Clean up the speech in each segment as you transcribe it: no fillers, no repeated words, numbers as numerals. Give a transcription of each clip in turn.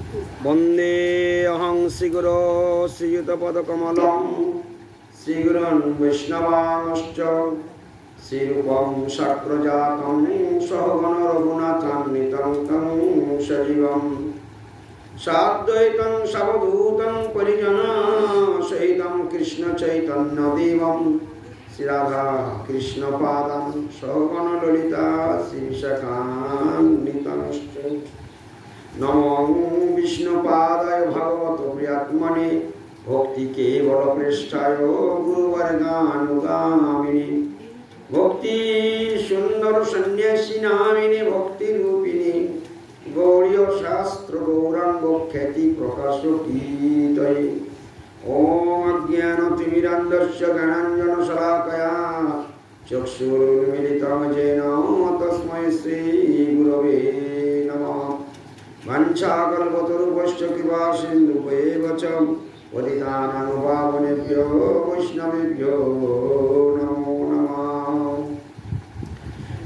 वंदे अहं श्रीगुरो श्रीयुतपदकमलं श्रीगुरुन् वैष्णवांश्च श्रीरूपं शक्रजातं सहगण रघुनाथान्वितं तं सजीवं साद्वैतं सवधूतं परिजनसहितं कृष्णचैतन्यदेवं श्रीराधा कृष्णपादं सहगण ललिता श्रीविशाखान्वितंश्च नमो विष्णुपादाय भगवतो प्रियात्मने भक्ति केवल पृष्ठाय गुरुवर्गानुगामिनी भक्ति सुंदर सन्यासी नामिनी भक्ति रूपिणी गौरी शास्त्र गौरांग ख्याति प्रकाश कीर्तये ओम अज्ञानतिमिरान्धस्य ज्ञानाञ्जन शलाकया चक्षुरुन्मीलितं येन तस्मै श्री गुरवे नमः वंशाकल्पतरुभ्यश्च कृपासिन्धुभ्येव च पतितानानुभावनेभ्यो वैष्णवेभ्यो नमो नमः।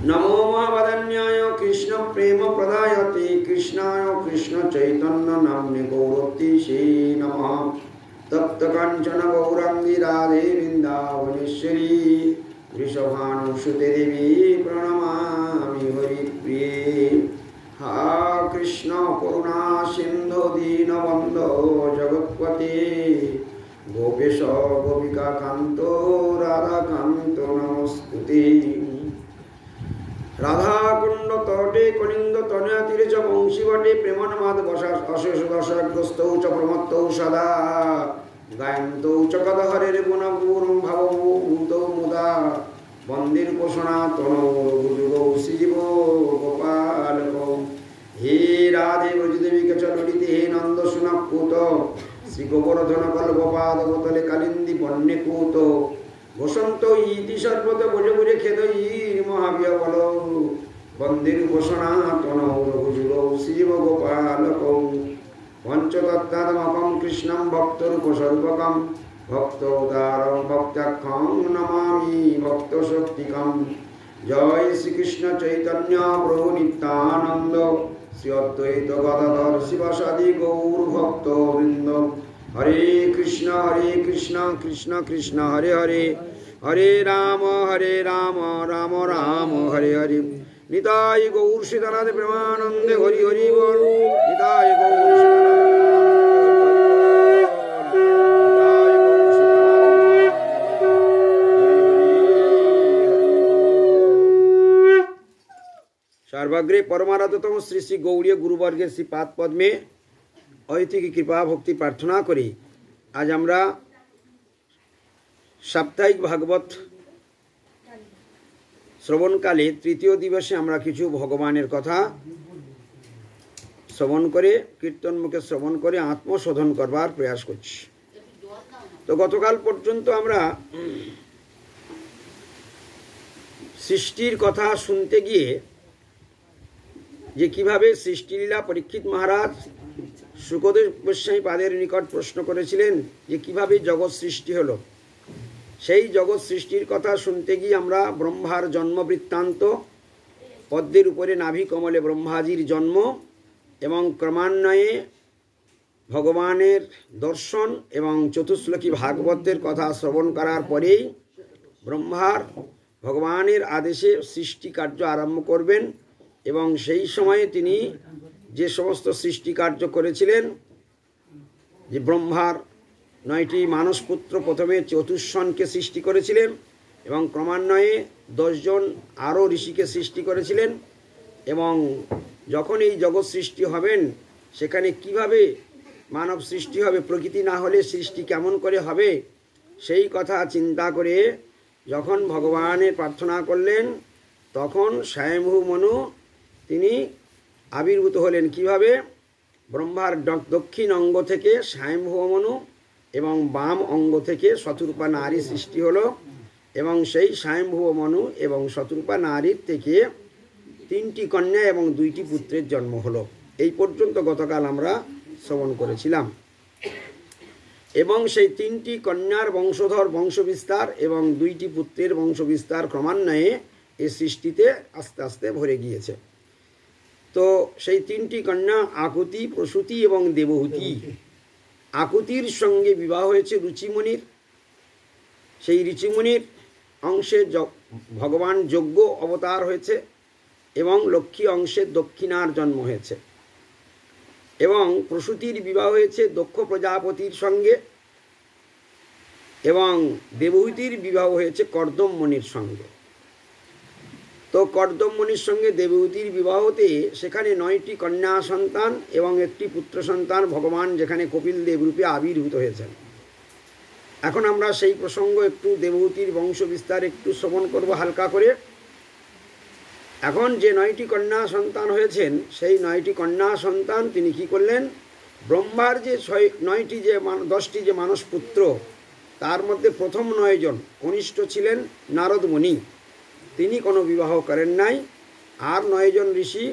नमो महावदन्याय कृष्णप्रेमप्रदायते कृष्णाय कृष्णचैतन्यनाम्ने गौरतीशे नमः। तप्तकाञ्चन गौराङ्गी राधे वृन्दावनेश्वरी वृषभानुसुते देवी प्रणमामि हरिप्रिये। हा कृष्ण करुणा सिंधु दीनबंधो जगत्पते गोपेश गोपिका कांतो राधा कांतो नमस्ते। राधा कुंड तटे कलिंग तनया तीरे च वंशी वटे प्रेमानमाद अशेष दशाग्रस्तौ च प्रमत्तौ सदा गायन्तौ च कदहरे गुणपूर्णं भवभूतौ मुदा वंदे पोषणा तनौ गुरुगौ श्रीजीवो गोपालकौ। हे राधे ब्रजदेवी कचललिते हे नंद सुनपूत श्री गोवर्धन कल्पपादवतले कालिंदी वन्यकूत वसंत इति सर्वत भज भुजे खेदयी महाव्यवल वंदे पोषणा तनौ गुरुगौ श्रीजीव गोपालकौ। पंचतत्त्वात्मकं कृष्णं भक्तरूपस्वरूपकं भक्तोदारं भक्त्याख्यं नमामि भक्तशक्तिकं। जय श्री कृष्ण चैतन्य प्रभु नित्यानंद श्री अद्वैत गदाधर शिवासादि गौर भक्त वृंद। हरे कृष्ण कृष्ण कृष्ण हरे हरे हरे राम राम राम हरे हरे। निताय गौर सीतानाथ प्रेमानंदे हरि हरि बोल। निताय गौर सर्वाग्रे परमाराधतम श्री श्री गौड़ीय गुरुवर्गेर श्री पाद पद्मे अतिथि कृपा भक्ति प्रार्थना करी आज आमरा साप्ताहिक भागवत श्रवणकाले तृतीय दिवसे आमरा किछु भगवानेर कथा श्रवण करे कीर्तन मुखे श्रवण करे आत्मशोधन करवार प्रयास करछि। तो गतकाल पर्यन्त आमरा सृष्टिर कथा सुनते गिये যে কিভাবে সৃষ্টিলীলা পরীক্ষিত মহারাজ সুখদেব গোস্বামী পাদের নিকট প্রশ্ন করেছিলেন যে কিভাবে জগৎ সৃষ্টি হলো, সেই জগৎ সৃষ্টির কথা শুনতে গিয়ে আমরা ব্রহ্মার জন্ম বৃত্তান্ত, পদ্মের উপরে নাভি কমলে ব্রহ্মাজির জন্ম এবং ক্রমান্বয়ে ভগবানের দর্শন এবং চতুশ্লোকী ভাগবতের কথা শ্রবণ করার পরেই ব্রহ্মার ভগবানের আদেশে সৃষ্টি কার্য আরম্ভ করবেন এবং সেই সময়ে তিনি যে সমস্ত সৃষ্টি কার্য করেছিলেন, যে ব্রহ্মার 9টি মানসপুত্র প্রথমে চতুষ্ষণকে সৃষ্টি করেছিলেন এবং ক্রমান্বয়ে 10 জন আরও ঋষিকে সৃষ্টি করেছিলেন এবং যখন এই জগৎ সৃষ্টি হবেন সেখানে কিভাবে মানব সৃষ্টি হবে, প্রকৃতি না হলে সৃষ্টি কেমন করে হবে, সেই কথা চিন্তা করে যখন ভগবানের প্রার্থনা করলেন তখন স্বয়ম্ভু মনু তিনি আবির্ভূত হলেন। কিভাবে? ব্রহ্মার দক্ষিণ অঙ্গ থেকে স্বয়ম্ভু মনু এবং বাম অঙ্গ থেকে শতরূপা নারী সৃষ্টি হলো এবং সেই স্বয়ম্ভু মনু এবং শতরূপা নারীর থেকে 3টি কন্যা এবং 2টি পুত্রের জন্ম হলো। এই পর্যন্ত গতকাল আমরা শ্রবণ করেছিলাম এবং সেই 3টি কন্যার বংশধর বংশবিস্তার এবং 2টি পুত্রের বংশবিস্তার ক্রমান্বয়ে এই সৃষ্টিতে আস্তে আস্তে ভরে গিয়েছে। তো সেই তিনটি কন্যা আকুতি, প্রসূতি এবং দেবহূতি। আকুতির সঙ্গে বিবাহ হয়েছে রুচিমণির। সেই ঋচিমুনির অংশে ভগবান যজ্ঞ অবতার হয়েছে এবং লক্ষ্মী অংশে দক্ষিণার জন্ম হয়েছে। এবং প্রসূতির বিবাহ হয়েছে দক্ষ প্রজাপতির সঙ্গে এবং দেবহূতির বিবাহ হয়েছে কর্দম মুনির সঙ্গে। তো কর্দম মুনির সঙ্গে দেবহূতির বিবাহতে সেখানে 9টি কন্যা সন্তান এবং একটি পুত্র সন্তান ভগবান যেখানে কপিল দেব রূপে আবির্ভূত হয়েছেন। এখন আমরা সেই প্রসঙ্গ একটু দেবহূতির বংশ বিস্তার একটু শ্রবণ করব হালকা করে। এখন যে 9টি কন্যা সন্তান হয়েছেন সেই 9টি কন্যা সন্তান তিনি কি করলেন, ব্রহ্মার যে 10টি যে মানস পুত্র তার মধ্যে প্রথম 9 জন কনিষ্ঠ ছিলেন নারদ মুনি, তিনি কোনো বিবাহ করেন নাই। আর 9 জন ঋষি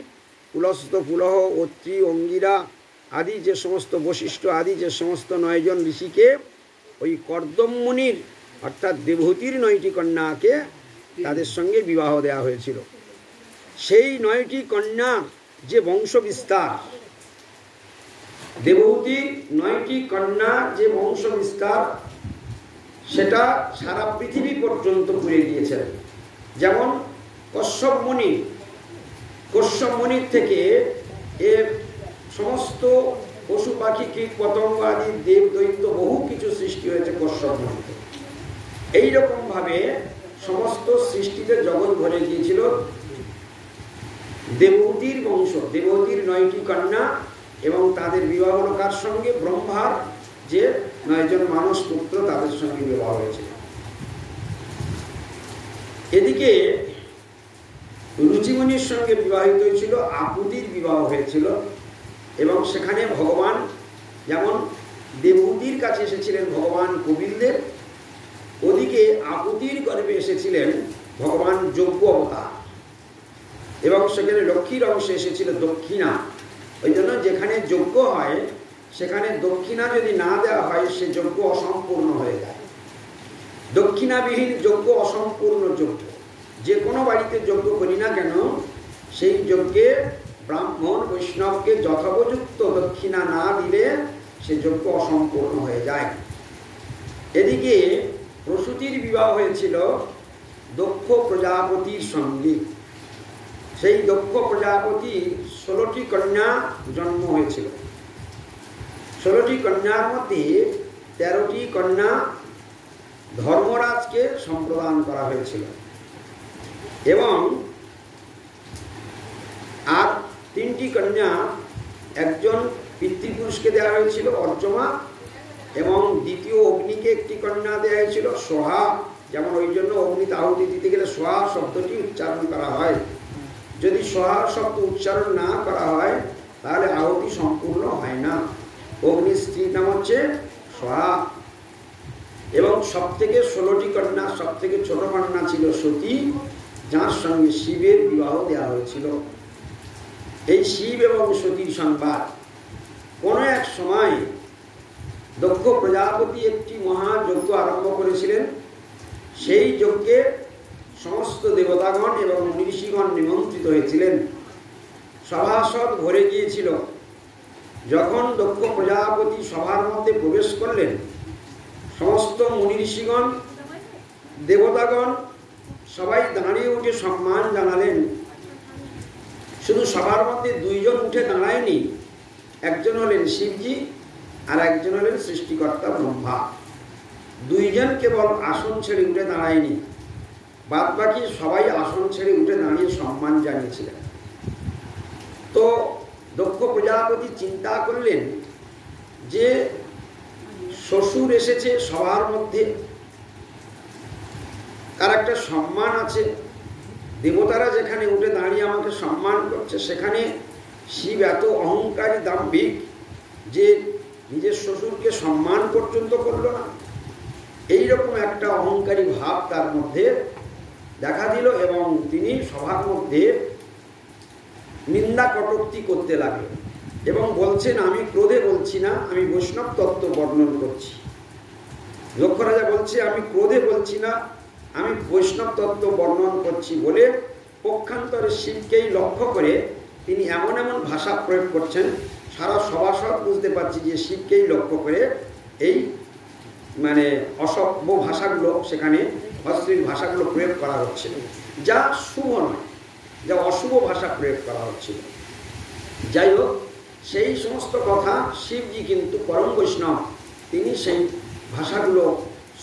পুলস্ত, পুলহ, অত্রি, অঙ্গিরা আদি যে সমস্ত বশিষ্ঠ আদি যে সমস্ত 9 জন ঋষিকে ওই কর্দম মুনির অর্থাৎ দেবহূতির 9টি কন্যাকে তাদের সঙ্গে বিবাহ দেওয়া হয়েছিল। সেই 9টি কন্যা যে বংশ বিস্তার, দেবহূতির 9টি কন্যা যে বংশ বিস্তার সেটা সারা পৃথিবী পর্যন্ত পুড়ে গিয়েছেন। যেমন কশ্যপ মুনির থেকে এর সমস্ত পশু পাখি কীট পতঙ্গ আদি দেব দৈত্য বহু কিছু সৃষ্টি হয়েছে কশ্যপ মুনিতে। এইরকমভাবে সমস্ত সৃষ্টিতে জগৎ ভরে গিয়েছিল দেবহূতির বংশ, দেবহূতির 9টি কন্যা এবং তাদের বিবাহ হল কার সঙ্গে, ব্রহ্মার যে 9 জন মানস পুত্র তাদের সঙ্গে বিবাহ হয়েছিল। এদিকে রুচিমুনির সঙ্গে বিবাহিত হয়েছিল আকুতির বিবাহ হয়েছিল এবং সেখানে ভগবান যেমন দেবহূতির কাছে এসেছিলেন ভগবান কপিলদেব, ওদিকে আকুতির গর্ভে এসেছিলেন ভগবান যজ্ঞ অবতার এবং সেখানে লক্ষ্মীর অংশে এসেছিল দক্ষিণা। ওই জন্য যেখানে যজ্ঞ হয় সেখানে দক্ষিণা যদি না দেওয়া হয় সে যজ্ঞ অসম্পূর্ণ হয়ে যায়। দক্ষিণাবিহীন যজ্ঞ অসম্পূর্ণ যজ্ঞ। যে কোনো বাড়িতে যজ্ঞ করি না কেন সেই যজ্ঞে ব্রাহ্মণ বৈষ্ণবকে যথোপযুক্ত দক্ষিণা না দিলে সে যজ্ঞ অসম্পূর্ণ হয়ে যায়। এদিকে প্রসূতির বিবাহ হয়েছিল দক্ষ প্রজাপতির সঙ্গে। সেই দক্ষ প্রজাপতির 16টি কন্যা জন্ম হয়েছিল। 16টি কন্যার মধ্যে 13টি কন্যা ধর্মরাজকে সম্প্রদান করা হয়েছিল এবং আর 3টি কন্যা একজন পিতৃপুরুষকে দেওয়া হয়েছিল অর্চমা এবং দ্বিতীয় অগ্নিকে একটি কন্যা দেওয়া হয়েছিল সোহা। যেমন ওই জন্য অগ্নিতে আহুতি দিতে গেলে সোহা শব্দটি উচ্চারণ করা হয়। যদি সোহা শব্দ উচ্চারণ না করা হয় তাহলে আহুতি সম্পূর্ণ হয় না। অগ্নির স্ত্রীর নাম হচ্ছে সোহা। এবং সব থেকে 16টি কন্যা, সব থেকে ছোট কন্যা ছিল সতী, যার সঙ্গে শিবের বিবাহ দেওয়া হয়েছিল। এই শিব এবং সতীর সংবাদ কোনো এক সময় দক্ষ প্রজাপতি একটি মহাযজ্ঞ আরম্ভ করেছিলেন। সেই যজ্ঞে সমস্ত দেবতাগণ এবং ঋষিগণ নিমন্ত্রিত হয়েছিলেন। সভাসদ ভরে গিয়েছিল। যখন দক্ষ প্রজাপতি সভার মধ্যে প্রবেশ করলেন সমস্ত মুনি ঋষিগণ দেবতাগণ সবাই দাঁড়িয়ে উঠে সম্মান জানালেন। শুধু সবার মধ্যে 2 জন উঠে দাঁড়ায়নি, একজন হলেন শিবজি আর একজন হলেন সৃষ্টিকর্তা ব্রহ্মা। 2 জন কেবল আসন ছেড়ে উঠে দাঁড়ায়নি, বাদ বাকি সবাই আসন ছেড়ে উঠে দাঁড়িয়ে সম্মান জানিয়েছিলেন। তো দক্ষ প্রজাপতি চিন্তা করলেন যে শ্বশুর এসেছে সবার মধ্যে, তার একটা সম্মান আছে। দেবতারা যেখানে উঠে দাঁড়িয়ে আমাকে সম্মান করছে সেখানে শিব এত অহংকারী দাম্ভিক যে নিজের শ্বশুরকে সম্মান পর্যন্ত করল না। এইরকম একটা অহংকারী ভাব তার মধ্যে দেখা দিল এবং তিনি সভার মধ্যে নিন্দা কটূক্তি করতে লাগলেন এবং বলছেন, আমি ক্রোধে বলছি না, আমি বৈষ্ণব তত্ত্ব বর্ণন করছি। দক্ষ রাজা বলছে, আমি ক্রোধে বলছি না, আমি বৈষ্ণব তত্ত্ব বর্ণন করছি বলে পক্ষান্তরে শিবকেই লক্ষ্য করে তিনি এমন এমন ভাষা প্রয়োগ করছেন, সারা সভাসদ বুঝতে পারছি যে শিবকেই লক্ষ্য করে এই মানে অসভ্য ভাষাগুলো, সেখানে অশ্লীল ভাষাগুলো প্রয়োগ করা হচ্ছে, যা শুভ নয়, যা অশুভ ভাষা প্রয়োগ করা হচ্ছিল। যাই হোক, সেই সমস্ত কথা শিবজি কিন্তু পরম বৈষ্ণব, তিনি সেই ভাষাগুলো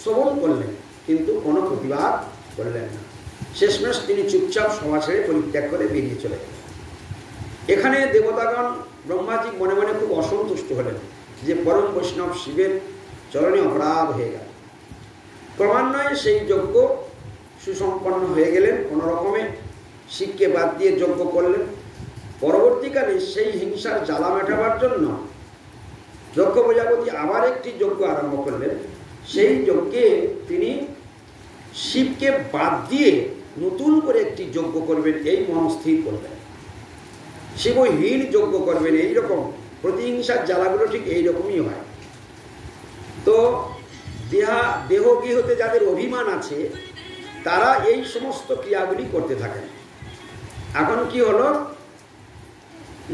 শ্রবণ করলেন, কিন্তু কোনো প্রতিবাদ করলেন না। শেষমেশ তিনি চুপচাপ সভা ছেড়ে পরিত্যাগ করে বেরিয়ে চলে গেলেন। এখানে দেবতাগণ ব্রহ্মাজি মনে মনে খুব অসন্তুষ্ট হলেন যে পরম বৈষ্ণব শিবের চরণে অপরাধ হয়ে গেল। ক্রমান্বয়ে সেই যজ্ঞ সুসম্পন্ন হয়ে গেলেন, কোনো রকমে শিবকে বাদ দিয়ে যজ্ঞ করলেন। পরবর্তীকালে সেই হিংসার জ্বালা মেটাবার জন্য যজ্ঞ প্রজাপতি আবার একটি যজ্ঞ আরম্ভ করলেন। সেই যজ্ঞে তিনি শিবকে বাদ দিয়ে নতুন করে একটি যজ্ঞ করবেন, এই মনস্থির করবেন। শিবহীন যজ্ঞ করবেন, এইরকম প্রতিহিংসার জ্বালাগুলো ঠিক এইরকমই হয়। তো দেহগৃহতে যাদের অভিমান আছে তারা এই সমস্ত ক্রিয়াগুলি করতে থাকেন। এখন কি হলো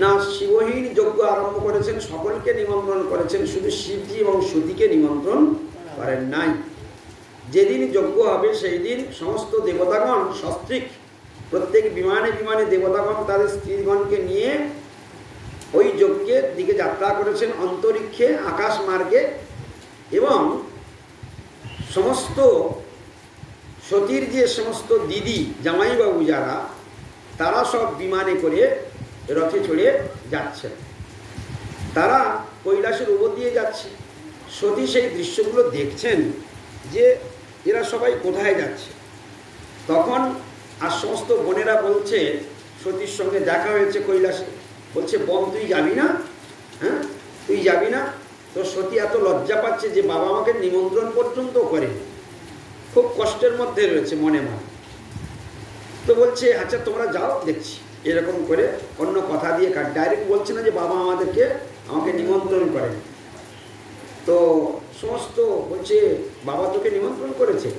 না, শিবহীন যজ্ঞ আরম্ভ করেছেন, সকলকে নিমন্ত্রণ করেছেন, শুধু শিবজি এবং সতীকে নিমন্ত্রণ করেন নাই। যেদিন যজ্ঞ হবে সেই দিন সমস্ত দেবতাগণ সস্ত্রীক, প্রত্যেক বিমানে বিমানে দেবতাগণ তাদের স্ত্রীগণকে নিয়ে ওই যজ্ঞের দিকে যাত্রা করেছেন অন্তরিক্ষে, আকাশ মার্গে। এবং সমস্ত সতীর যে সমস্ত দিদি জামাইবাবু যারা, তারা সব বিমানে করে রথে চড়ে যাচ্ছে, তারা কৈলাসের উপর দিয়ে যাচ্ছে। সতী সেই দৃশ্যগুলো দেখছেন যে এরা সবাই কোথায় যাচ্ছে। তখন আর সমস্ত বোনেরা বলছে, সতীর সঙ্গে দেখা হয়েছে কৈলাসে, বলছে বোন তুই যাবি না? হ্যাঁ, তুই যাবি না? তো সতী এত লজ্জা পাচ্ছে যে বাবা আমাকে নিমন্ত্রণ পর্যন্ত করে, খুব কষ্টের মধ্যে রয়েছে মনে মনে। তো বলছে আচ্ছা তোমরা যাও দেখছি, এরকম করে অন্য কথা দিয়ে ডাইরেক্ট বলছে না যে বাবা আমাকে নিমন্ত্রণ করেন। তো সমস্ত বলছে বাবা তোকে নিমন্ত্রণ করেছে?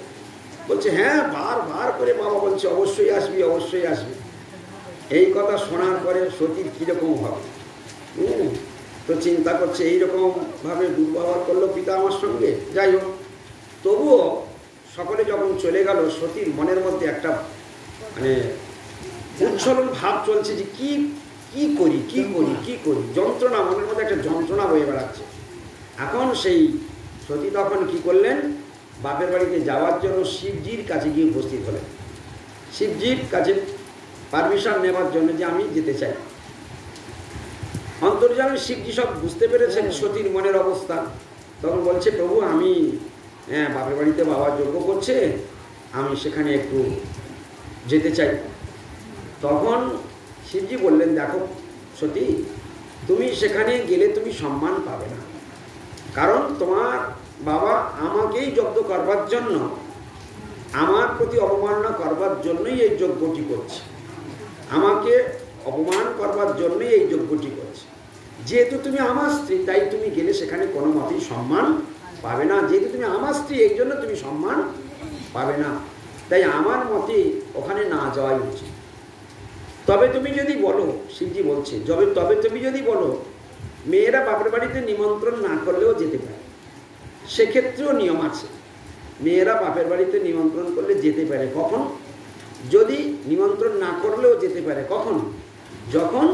বলছে হ্যাঁ, বার করে বাবা বলছে অবশ্যই আসবি, অবশ্যই আসবি। এই কথা শোনার পরে সতীর কীরকম হবে, তো চিন্তা করছে এইরকমভাবে দুর্ব্যবহার করলো পিতা আমার সঙ্গে। যাই হোক, তবুও সকলে যখন চলে গেল, সতীর মনের মধ্যে একটা মানে উচ্ছলন ভাব চলছে যে কি করি, যন্ত্রণা, মনের মধ্যে একটা যন্ত্রণা বয়ে বেড়াচ্ছে। এখন সেই সতী তখন কি করলেন, বাপের বাড়িতে যাওয়ার জন্য শিবজির কাছে গিয়ে উপস্থিত হলেন। শিবজির কাছে পারমিশন নেওয়ার জন্য যে আমি যেতে চাই। অন্তর্যামী শিবজি সব বুঝতে পেরেছেন সতীর মনের অবস্থা। তখন বলছে প্রভু আমি বাপের বাড়িতে বাবা যজ্ঞ করছে, আমি সেখানে একটু যেতে চাই। তখন শিবজি বললেন দেখো সতী, তুমি সেখানে গেলে তুমি সম্মান পাবে না, কারণ তোমার বাবা আমাকেই যজ্ঞ করবার জন্য, আমার প্রতি অবমাননা করবার জন্যই এই যজ্ঞটি করছে, আমাকে অপমান করবার জন্যই এই যজ্ঞটি করছে। যেহেতু তুমি আমার স্ত্রী, তাই তুমি গেলে সেখানে কোনো মতেই সম্মান পাবে না। যেহেতু তুমি আমার স্ত্রী, এই জন্য তুমি সম্মান পাবে না, তাই আমার মতে ওখানে না যাওয়াই উচিত। তবে তুমি যদি বলো, শিবজি বলছে তবে তুমি যদি বলো মেয়েরা বাপের বাড়িতে নিমন্ত্রণ না করলেও যেতে পারে, সেক্ষেত্রেও নিয়ম আছে। মেয়েরা বাপের বাড়িতে নিমন্ত্রণ করলে যেতে পারে। কখন? যদি নিমন্ত্রণ না করলেও যেতে পারে। কখন? যখন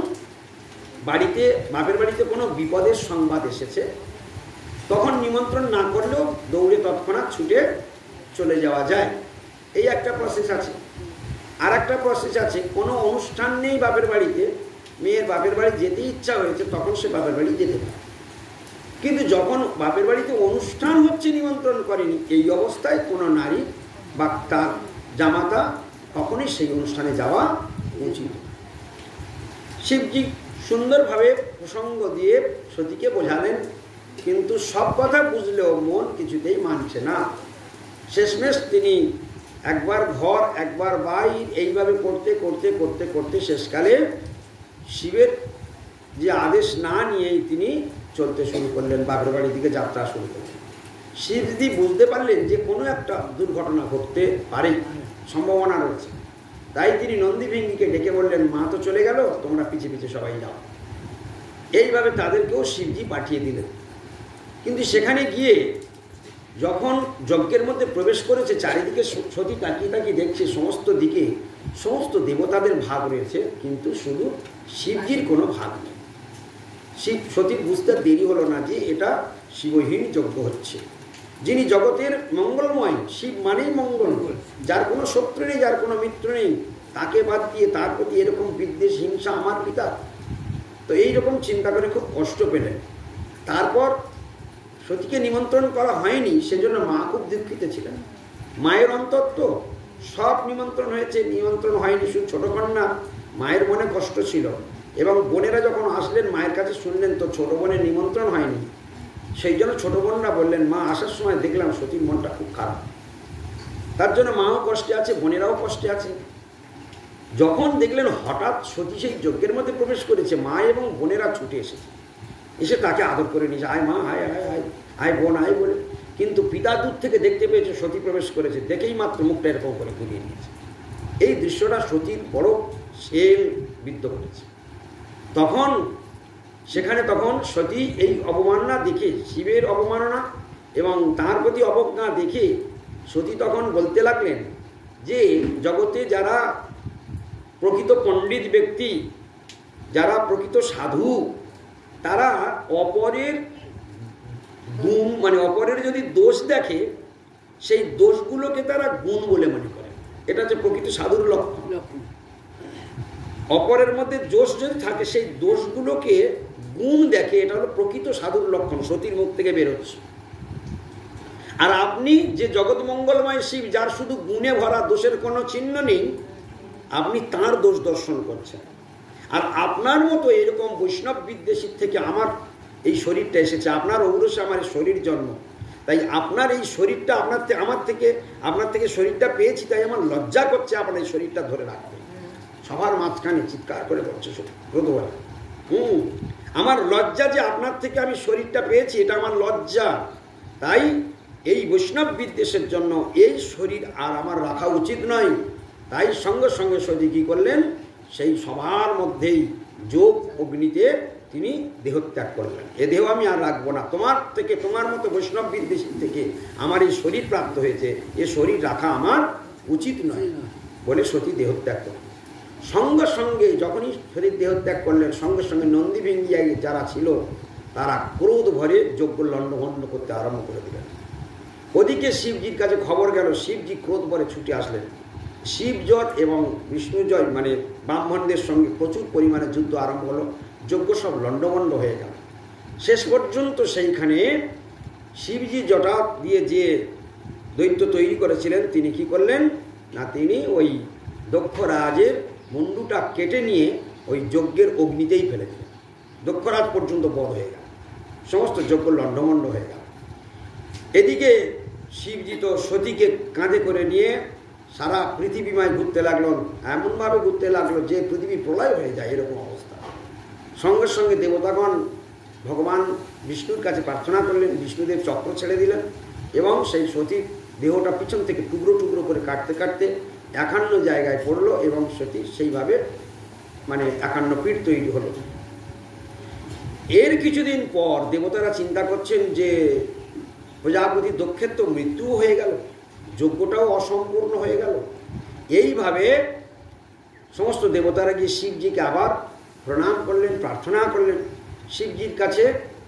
বাপের বাড়িতে কোনো বিপদের সংবাদ এসেছে, তখন নিমন্ত্রণ না করলেও দৌড়ে তৎক্ষণাৎ ছুটে চলে যাওয়া যায়। এই একটা প্রসেস আছে। আর একটা প্রসেস আছে, কোনো অনুষ্ঠান নেই বাপের বাড়িতে, মেয়ের বাপের বাড়ি যেতে ইচ্ছা হয়েছে, তখন সে বাপের বাড়ি যেতে পারে। কিন্তু যখন বাপের বাড়িতে অনুষ্ঠান হচ্ছে, নিমন্ত্রণ করেনি, এই অবস্থায় কোনো নারী বা তার জামাতা কখনই সেই অনুষ্ঠানে যাওয়া উচিত। শিবজি সুন্দরভাবে প্রসঙ্গ দিয়ে সতীকে বোঝালেন, কিন্তু সব কথা বুঝলেও মন কিছুতেই মানছে না। শেষমেশ তিনি একবার ঘর একবার বাইর এইভাবে করতে করতে করতে করতে শেষকালে শিবের যে আদেশ না নিয়েই তিনি চলতে শুরু করলেন, বাপের বাড়ির দিকে যাত্রা শুরু করলেন। শিবজি বুঝতে পারলেন যে কোনো একটা দুর্ঘটনা ঘটতে পারে, সম্ভাবনা রয়েছে। তাই তিনি নন্দীভৃঙ্গিকে ডেকে বললেন, মা তো চলে গেল, তোমরা পিছে পিছে সবাই যাও। এইভাবে তাদেরকেও শিবজি পাঠিয়ে দিলেন। কিন্তু সেখানে গিয়ে যখন যজ্ঞের মধ্যে প্রবেশ করেছে, চারিদিকে সতী তাকিয়ে তাকিয়ে দেখছে সমস্ত দিকে সমস্ত দেবতাদের ভাগ রয়েছে, কিন্তু শুধু শিবজির কোনো ভাগ নেই। সতীর বুঝতে দেরি হলো না যে এটা শিবহীন যজ্ঞ হচ্ছে। যিনি জগতের মঙ্গলময়, শিব মানেই মঙ্গল, যার কোনো শত্রু নেই, যার কোনো মিত্র নেই, তাকে বাদ দিয়ে তার প্রতি এরকম বিদ্বেষ হিংসা আমার পিতা। তো এইরকম চিন্তা করে খুব কষ্ট পেলেন। তারপর সতীকে নিমন্ত্রণ করা হয়নি, সেজন্য মা খুব দুঃখিত ছিলেন। মায়ের অন্তর তো সব নিমন্ত্রণ হয়েছে, নিমন্ত্রণ হয়নি শুধু ছোট কন্যা, মায়ের মনে কষ্ট ছিল। এবং বোনেরা যখন আসলেন মায়ের কাছে শুনলেন তো ছোট বোনের নিমন্ত্রণ হয়নি, সেই জন্য ছোট বোনরা বললেন, মা আসার সময় দেখলাম সতীর মনটা খুব খারাপ, তার জন্য মাও কষ্টে আছে, বোনেরাও কষ্টে আছে। যখন দেখলেন হঠাৎ সতী সেই যজ্ঞের মধ্যে প্রবেশ করেছে, মা এবং বোনেরা ছুটে এসেছে, এসে তাকে আদর করে নিয়েছে, আয় মা, আয় আয় আয় আয় বোন আয় বলে। কিন্তু পিতা দূর থেকে দেখতে পেয়েছে সতী প্রবেশ করেছে, দেখেই মাত্র মুখটা এরকম করে ঘুরিয়ে নিয়েছে। এই দৃশ্যটা সতীর বড় শেল বিদ্ধ করেছে। তখন সতী এই অবমাননা দেখে, শিবের অবমাননা এবং তার প্রতি অবজ্ঞা দেখে সতী তখন বলতে লাগলেন যে জগতে যারা প্রকৃত পণ্ডিত ব্যক্তি, যারা প্রকৃত সাধু, তারা অপরের গুণ মানে অপরের যদি দোষ দেখে সেই দোষগুলোকে তারা গুণ বলে মনে করে। এটা হচ্ছে প্রকৃত সাধুর লক্ষণ। অপরের মধ্যে দোষ যদি থাকে সেই দোষগুলোকে গুণ দেখে, এটা হলো প্রকৃত সাধুর লক্ষণ, সতীর মুখ থেকে বেরোচ্ছে। আর আপনি যে জগৎ মঙ্গলময় শিব, যার শুধু গুণে ভরা, দোষের কোনো চিহ্ন নেই, আপনি তার দোষ দর্শন করছেন। আর আপনার মতো এরকম বৈষ্ণব বিদ্বেষীর থেকে আমার এই শরীরটা এসেছে, আপনার ঔরসে আমার শরীর জন্ম, তাই আপনার এই শরীরটা আপনার থেকে শরীরটা পেয়েছি, তাই আমার লজ্জা করছে আপনার এই শরীরটা ধরে রাখতে। সবার মাঝখানে চিৎকার করে বলছে ক্রোধবালা, আমার লজ্জা যে আপনার থেকে আমি শরীরটা পেয়েছি, এটা আমার লজ্জা। তাই এই বৈষ্ণব বিদ্বেষের জন্য এই শরীর আর আমার রাখা উচিত নয়। তাই সঙ্গে সঙ্গে সতী কী করলেন, সেই সবার মধ্যেই যোগ অগ্নিতে তিনি দেহত্যাগ করলেন। এ দেহ আমি আর রাখবো না, তোমার মতো বৈষ্ণব বিদ্বেষী থেকে আমার এই শরীর প্রাপ্ত হয়েছে, এ শরীর রাখা আমার উচিত নয় বলে সতী দেহত্যাগ করলেন। সঙ্গে সঙ্গে যখনই শরীর দেহত্যাগ করলেন, সঙ্গে সঙ্গে নন্দীভৃঙ্গি যারা ছিল তারা ক্রোধ ভরে যজ্ঞ লণ্ডভণ্ড করতে আরম্ভ করে দিলেন। ওদিকে শিবজির কাছে খবর গেল, শিবজি ক্রোধ ভরে ছুটে আসলেন। শিবজয় এবং বিষ্ণুজয় মানে ব্রাহ্মণদের সঙ্গে প্রচুর পরিমাণে যুদ্ধ আরম্ভ হলো, যজ্ঞ সব লণ্ডভণ্ড হয়ে গেল। শেষ পর্যন্ত সেইখানে শিবজি জটা দিয়ে যে দৈত্য তৈরি করেছিলেন, তিনি কি করলেন না, তিনি ওই দক্ষরাজের মুন্ডুটা কেটে নিয়ে ওই যজ্ঞের অগ্নিতেই ফেলে দিলেন। দক্ষরাজ পর্যন্ত বধ হয়ে গেল, সমস্ত যজ্ঞ লণ্ডভণ্ড হয়ে গেল। এদিকে শিবজি তো সতীকে কাঁধে করে নিয়ে সারা পৃথিবীময় ঘুরতে লাগলো, এমনভাবে ঘুরতে লাগলো যে পৃথিবী প্রলয় হয়ে যায়, এরকম অবস্থা। সঙ্গে সঙ্গে দেবতাগণ ভগবান বিষ্ণুর কাছে প্রার্থনা করলেন, বিষ্ণুদেব চক্র ছেড়ে দিলেন এবং সেই সতীর দেহটা পিছন থেকে টুকরো টুকরো করে কাটতে কাটতে 51 জায়গায় পড়লো এবং সতী সেইভাবে মানে 51 পীঠ তৈরি হলো। এর কিছুদিন পর দেবতারা চিন্তা করছেন যে প্রজাপতি দক্ষের তো মৃত্যু হয়ে গেল, যজ্ঞটাও অসম্পূর্ণ হয়ে গেল। এইভাবে সমস্ত দেবতারা গিয়ে শিবজিকে আবার প্রণাম করলেন, প্রার্থনা করলেন, শিবজির কাছে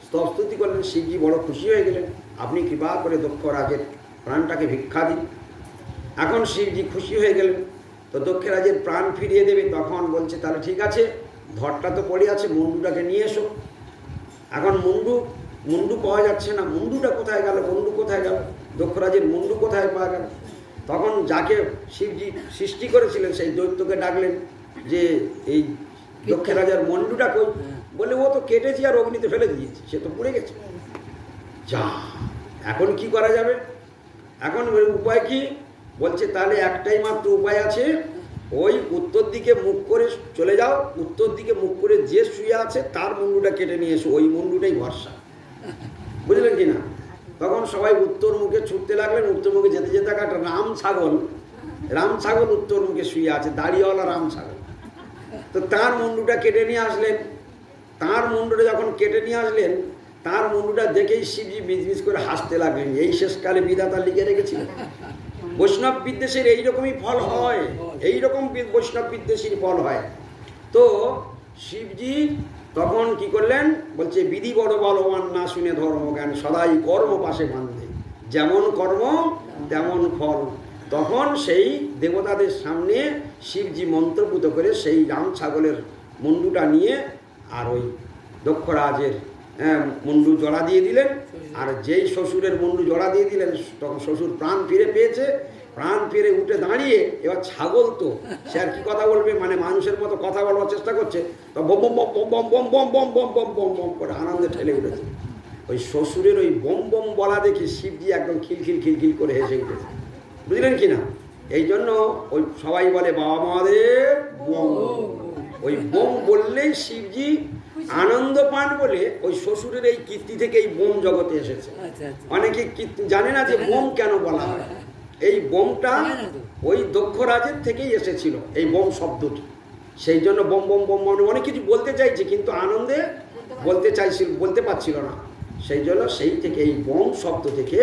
স্তবস্তুতি করলেন। শিবজি বড় খুশি হয়ে গেলেন, আপনি কৃপা করে দক্ষরাজের প্রাণটাকে ভিক্ষা দিন। এখন শিবজি খুশি হয়ে গেলেন, তো দক্ষরাজের প্রাণ ফিরিয়ে দেবে। তখন বলছে তাহলে ঠিক আছে, ধরটা তো পড়ে আছে, মুন্ডুটাকে নিয়ে এসো। এখন মুন্ডু পাওয়া যাচ্ছে না, মুন্ডুটা কোথায় গেল, মুন্ডু কোথায় গেল, দক্ষরাজের মুন্ডু কোথায় পাওয়া গেল। তখন যাকে শিবজি সৃষ্টি করেছিলেন সেই দৈত্যকে ডাকলেন যে এই দক্ষের রাজার মুন্ডুটা কই, বলে ও তো কেটেছি আর অগ্নিতে ফেলে দিয়েছি, সে তো পুড়ে গেছে। যা, এখন কি করা যাবে? এখন উপায় কি? বলছে তাহলে একটাই মাত্র উপায় আছে, ওই উত্তর দিকে মুখ করে চলে যাও, উত্তর দিকে মুখ করে যে শুয়ে আছে তার মুন্ডুটা কেটে নিয়ে এসো, ওই মুন্ডুটাই ভরসা। বুঝলেন কি না? তখন সবাই উত্তর মুখে ছুটতে লাগলেন। উত্তর মুখে যেতে যেতে একটা রাম ছাগল রাম ছাগল উত্তর মুখে শুয়ে আছে, দাড়িওয়ালা রাম ছাগল। তো তার মুন্ডুটা কেটে নিয়ে আসলেন। তার মুন্ডুটা যখন কেটে নিয়ে আসলেন, তার মুন্ডুটা দেখেই শিবজি বিজবিজ করে হাসতে লাগলেন। এই শেষকালে বিধাতা লিখে রেখেছিল বৈষ্ণব বিদ্বেষের এইরকমই ফল হয়, এইরকম বৈষ্ণব বিদ্বেষের ফল হয়। তো শিবজি তখন কি করলেন, বলছে বিধি বড় বলবান না শুনে ধর্ম জ্ঞান, সদাই কর্ম পাশে বাঁধে, যেমন কর্ম তেমন ফল। তখন সেই দেবতাদের সামনে শিবজি মন্ত্রপুত করে সেই রাম ছাগলের মুন্ডুটা নিয়ে আর ওই দক্ষরাজের মুন্ডু জড়া দিয়ে দিলেন। আর যেই শ্বশুরের মুন্ডু জড়া দিয়ে দিলেন, তখন শ্বশুর প্রাণ ফিরে পেয়েছে। প্রাণ ফিরে উঠে দাঁড়িয়ে, এবার ছাগল তো সে আর কি কথা বলবে, মানে মানুষের মতো কথা বলবার চেষ্টা করছে, তো বম বম বম বম বম বম বম বম বম বম বম করে আনন্দে ঠেলে উঠেছে। ওই শ্বশুরের ওই বম বম বলা দেখে শিবজি একদম খিলখিল খিলখিল করে হেসে উঠেছে, বুঝলেন কি না? এই জন্য ওই সবাই বলে বাবা মহাদেব বম। ওই বোম বললেই শিবজি আনন্দ পান বলে ওই শ্বশুরের এই কীর্তি থেকে এই বোম জগতে এসেছে। অনেকে জানে না যে বোম কেন বলা হয়। এই বোমটা ওই দক্ষরাজের থেকেই এসেছিল, এই বোম শব্দটি। সেই জন্য বোম বোম বোম মানে অনেক কিছু বলতে চাইছে, কিন্তু আনন্দে বলতে পারছিল না। সেই জন্য সেই থেকে এই বোম শব্দ থেকে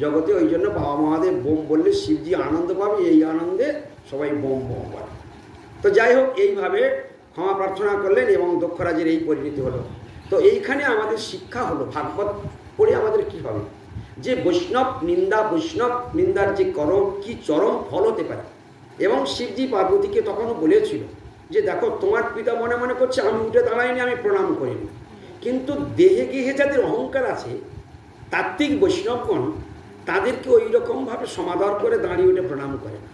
জগতে, ওই জন্য বাবা মহাদেব বোম বললে শিবজি আনন্দ পাবে, এই আনন্দে সবাই বোম বোম বলে। তো যাই হোক, এইভাবে ক্ষমা প্রার্থনা করলেন এবং দক্ষরাজের এই পরিণতি হলো। তো এইখানে আমাদের শিক্ষা হলো, ভাগবত পড়ে আমাদের কি হবে, যে বৈষ্ণব নিন্দার যে কি চরম ফল হতে পারে। এবং শিবজি পার্বতীকে তখনও বলেছিল যে দেখো, তোমার পিতা মনে মনে করছে আমি উঠে দাঁড়াইনি, আমি প্রণাম করিনি, কিন্তু দেহে গেহে যাদের অহংকার আছে, তাত্ত্বিক বৈষ্ণবগণ তাদেরকে ওই রকমভাবে সমাদর করে দাঁড়িয়ে উঠে প্রণাম করে না।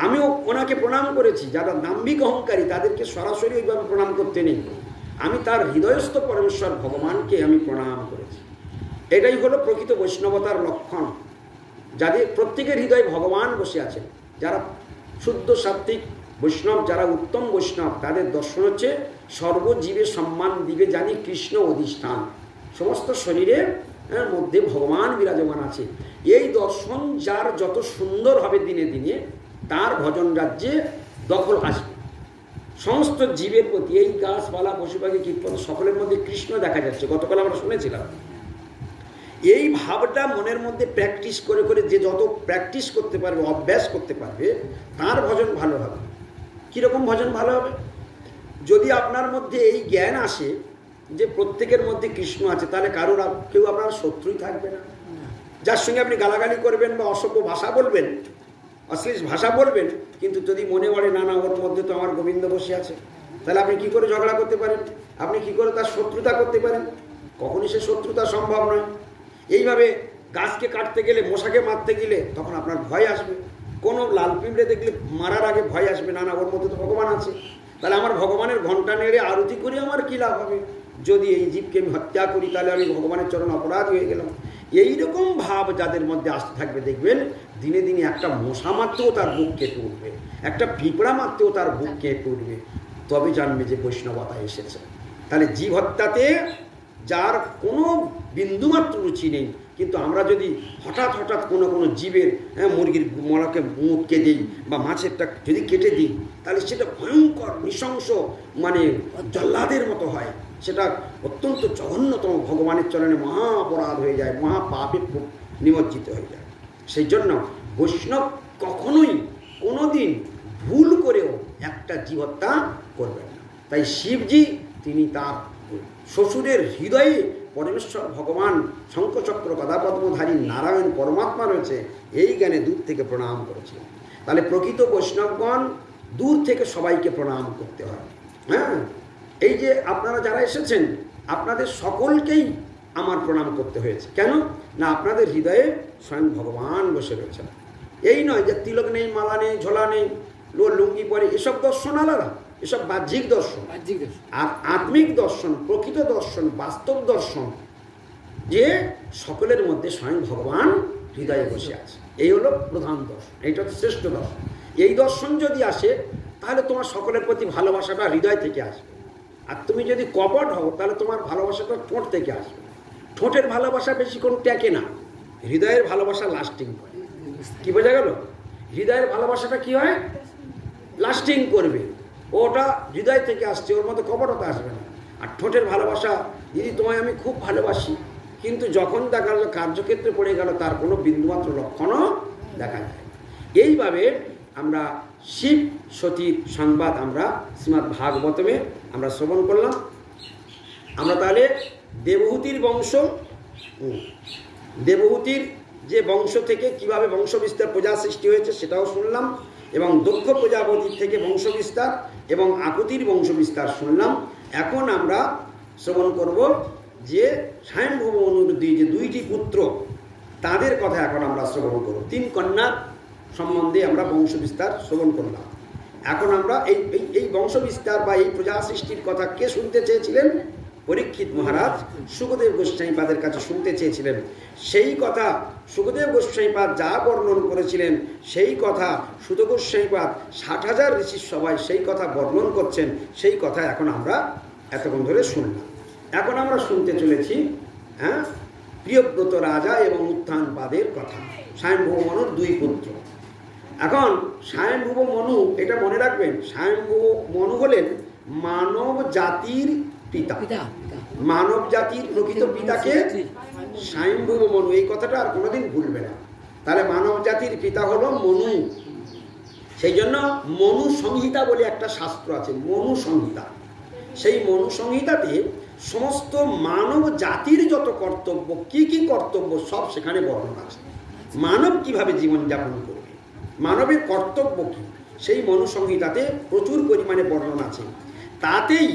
আমিও ওনাকে প্রণাম করেছি, যারা দাম্ভিক অহংকারী তাদেরকে সরাসরি ওইভাবে প্রণাম করতে নেই, আমি তার হৃদয়স্থ পরমেশ্বর ভগবানকে আমি প্রণাম করেছি। এটাই হলো প্রকৃত বৈষ্ণবতার লক্ষণ, যাদের প্রত্যেকের হৃদয়ে ভগবান বসে আছেন। যারা শুদ্ধ সাত্ত্বিক বৈষ্ণব, যারা উত্তম বৈষ্ণব, তাদের দর্শন হচ্ছে সর্বজীবে সম্মান দিবে জানি কৃষ্ণ অধিষ্ঠান, সমস্ত শরীরের মধ্যে ভগবান বিরাজমান আছে। এই দর্শন যার যত সুন্দর হবে দিনে দিনে, তার ভজন রাজ্যে দখল আসবে। সমস্ত জীবের প্রতি, এই গাছপালা পশু পাখি কীটপতঙ্গ সকলের মধ্যে কৃষ্ণ দেখা যাচ্ছে। গতকাল আমরা শুনেছিলাম, এই ভাবটা মনের মধ্যে প্র্যাকটিস করে করে যে যত প্র্যাকটিস করতে পারবে, অভ্যাস করতে পারবে, তার ভজন ভালো হবে। কীরকম ভজন ভালো হবে? যদি আপনার মধ্যে এই জ্ঞান আসে যে প্রত্যেকের মধ্যে কৃষ্ণ আছে, তাহলে কেউ আপনার শত্রুই থাকবে না। যার সঙ্গে আপনি গালাগালি করবেন বা অসভ্য ভাষা বলবেন, অশ্লীল ভাষা বলবেন, কিন্তু যদি মনে পড়ে না না ওর মধ্যে তো আমার গোবিন্দ বসে আছে, তাহলে আপনি কি করে ঝগড়া করতে পারেন? আপনি কি করে তার শত্রুতা করতে পারেন? কখনই সে শত্রুতা সম্ভব নয়। এইভাবে গাছকে কাটতে গেলে, মশাকে মারতে গেলে তখন আপনার ভয় আসবে। কোনো লাল পিঁপড়ে দেখলে মারার আগে ভয় আসবে, না না ওর মধ্যে তো ভগবান আছে, তাহলে আমার ভগবানের ঘণ্টা নেড়ে আরতি করি, আমার কী লাভ হবে? যদি এই জীবকে আমি হত্যা করি, তাহলে আমি ভগবানের চরণ অপরাধ হয়ে গেলাম। এইরকম ভাব যাদের মধ্যে আসতে থাকবে, দেখবেন দিনে দিনে একটা মশা মারতেও তার বুক কেঁপে উঠবে, একটা পিঁপড়া মারতেও তার বুক কেঁপে উঠবে। তবে জানবে যে বৈষ্ণবতা এসেছে। তাহলে জীব হত্যাতে যার কোনো বিন্দুমাত্র রুচি নেই, কিন্তু আমরা যদি হঠাৎ হঠাৎ কোনো জীবের, মুরগির মলাকে মুখকে দিই বা মাছেরটা যদি কেটে দিই, তাহলে সেটা ভয়ঙ্কর নৃশংস, মানে জল্লাদের মতো হয়। সেটা অত্যন্ত জঘন্যতম, ভগবানের চরণে মহা অপরাধ হয়ে যায়, মহা পাপে নিমজ্জিত হয়ে যায়। সেই জন্য বৈষ্ণব কখনোই কোনোদিন ভুল করেও একটা জীব হত্যা করবেন না। তাই শিবজি তিনি তার শ্বশুরের হৃদয়ে পরমেশ্বর ভগবান শঙ্খচক্র গদাপদ্মধারী নারায়ণ পরমাত্মা রয়েছে, এই জ্ঞানে দূর থেকে প্রণাম করেছিলেন। তাহলে প্রকৃত বৈষ্ণবগণ দূর থেকে সবাইকে প্রণাম করতে হয়। হ্যাঁ, এই যে আপনারা যারা এসেছেন, আপনাদের সকলকেই আমার প্রণাম করতে হয়েছে। কেন না, আপনাদের হৃদয়ে স্বয়ং ভগবান বসে রয়েছেন। এই নয় যে তিলক নেই, মালা নেই, ঝোলা নেই, লুঙ্গি পরে, এসব দর্শন আলাদা, এসব বাহ্যিক দর্শন। আর আত্মিক দর্শন, প্রকৃত দর্শন, বাস্তব দর্শন, যে সকলের মধ্যে স্বয়ং ভগবান হৃদয়ে বসে আছে, এই হলো প্রধান দর্শন, এইটা হচ্ছে শ্রেষ্ঠ দর্শন। এই দর্শন যদি আসে, তাহলে তোমার সকলের প্রতি ভালোবাসাটা হৃদয় থেকে আসবে। আর তুমি যদি কপট হও, তাহলে তোমার ভালোবাসাটা ঠোঁট থেকে আসবে। ঠোঁটের ভালোবাসা বেশিক্ষণ টেকে না, হৃদয়ের ভালোবাসা লাস্টিং করে। কি বোঝা গেল? হৃদয়ের ভালোবাসাটা কি হয়, লাস্টিং করবে, ওটা হৃদয় থেকে আসছে, ওর মধ্যে কপটতা আসবে না। আর ঠোঁটের ভালোবাসা, দিদি তোমায় আমি খুব ভালোবাসি, কিন্তু যখন দেখা গেল কার্যক্ষেত্রে পড়ে গেল তার কোনো বিন্দুমাত্র লক্ষণও দেখা যায়। এইভাবে আমরা শিব সতীর সংবাদ আমরা শ্রীমদ্ ভাগবতমে আমরা শ্রবণ করলাম। আমরা তাহলে দেবহূতির বংশ, দেবহূতির যে বংশ থেকে কিভাবে বংশবিস্তার প্রজা সৃষ্টি হয়েছে সেটাও শুনলাম, এবং দক্ষ প্রজাপতির থেকে বংশবিস্তার এবং আকুতির বংশবিস্তার শুনলাম। এখন আমরা শ্রবণ করব যে স্বয়ংভূ মনুর যে দুইটি পুত্র তাদের কথা এখন আমরা শ্রবণ করব। 3 কন্যার সম্বন্ধে আমরা বংশবিস্তার শ্রবণ করলাম। এখন আমরা এই বংশবিস্তার বা এই প্রজা সৃষ্টির কথা কে শুনতে চেয়েছিলেন? পরীক্ষিত মহারাজ সুখদেব গোস্বামীপাদের কাছে শুনতে চেয়েছিলেন। সেই কথা সুখদেব গোস্বামীপাদ যা বর্ণন করেছিলেন সেই কথা সুত গোস্বামীপাদ 60,000 ঋষির সবাই সেই কথা বর্ণন করছেন। সেই কথা এখন আমরা এতক্ষণ ধরে শুনলাম। এখন আমরা শুনতে চলেছি প্রিয়ব্রত রাজা এবং উত্থানপাদের কথা, স্বয়ংভূ মনুর 2 পুত্র। এখন স্বয়ংভূ মনু, এটা মনে রাখবেন, স্বয়ংভূ মনু হলেন মানব জাতির পিতা, মানব জাতির প্রকৃত পিতাকে স্বয়ংভূ মনু, এই কথাটা আর কোনোদিন ভুলবে না। তাহলে মানব জাতির পিতা হলো মনু। সেই জন্য মনু সংহিতা বলে একটা শাস্ত্র আছে, মনু সংহিতা। সেই মনু সংহিতাতে সমস্ত মানব জাতির যত কর্তব্য, কি কি কর্তব্য সব সেখানে বর্ণনা আছে। মানব কিভাবে জীবনযাপন করবে, মানবের কর্তব্য কি, সেই মনু সংহিতাতে প্রচুর পরিমাণে বর্ণনা আছে। তাতেই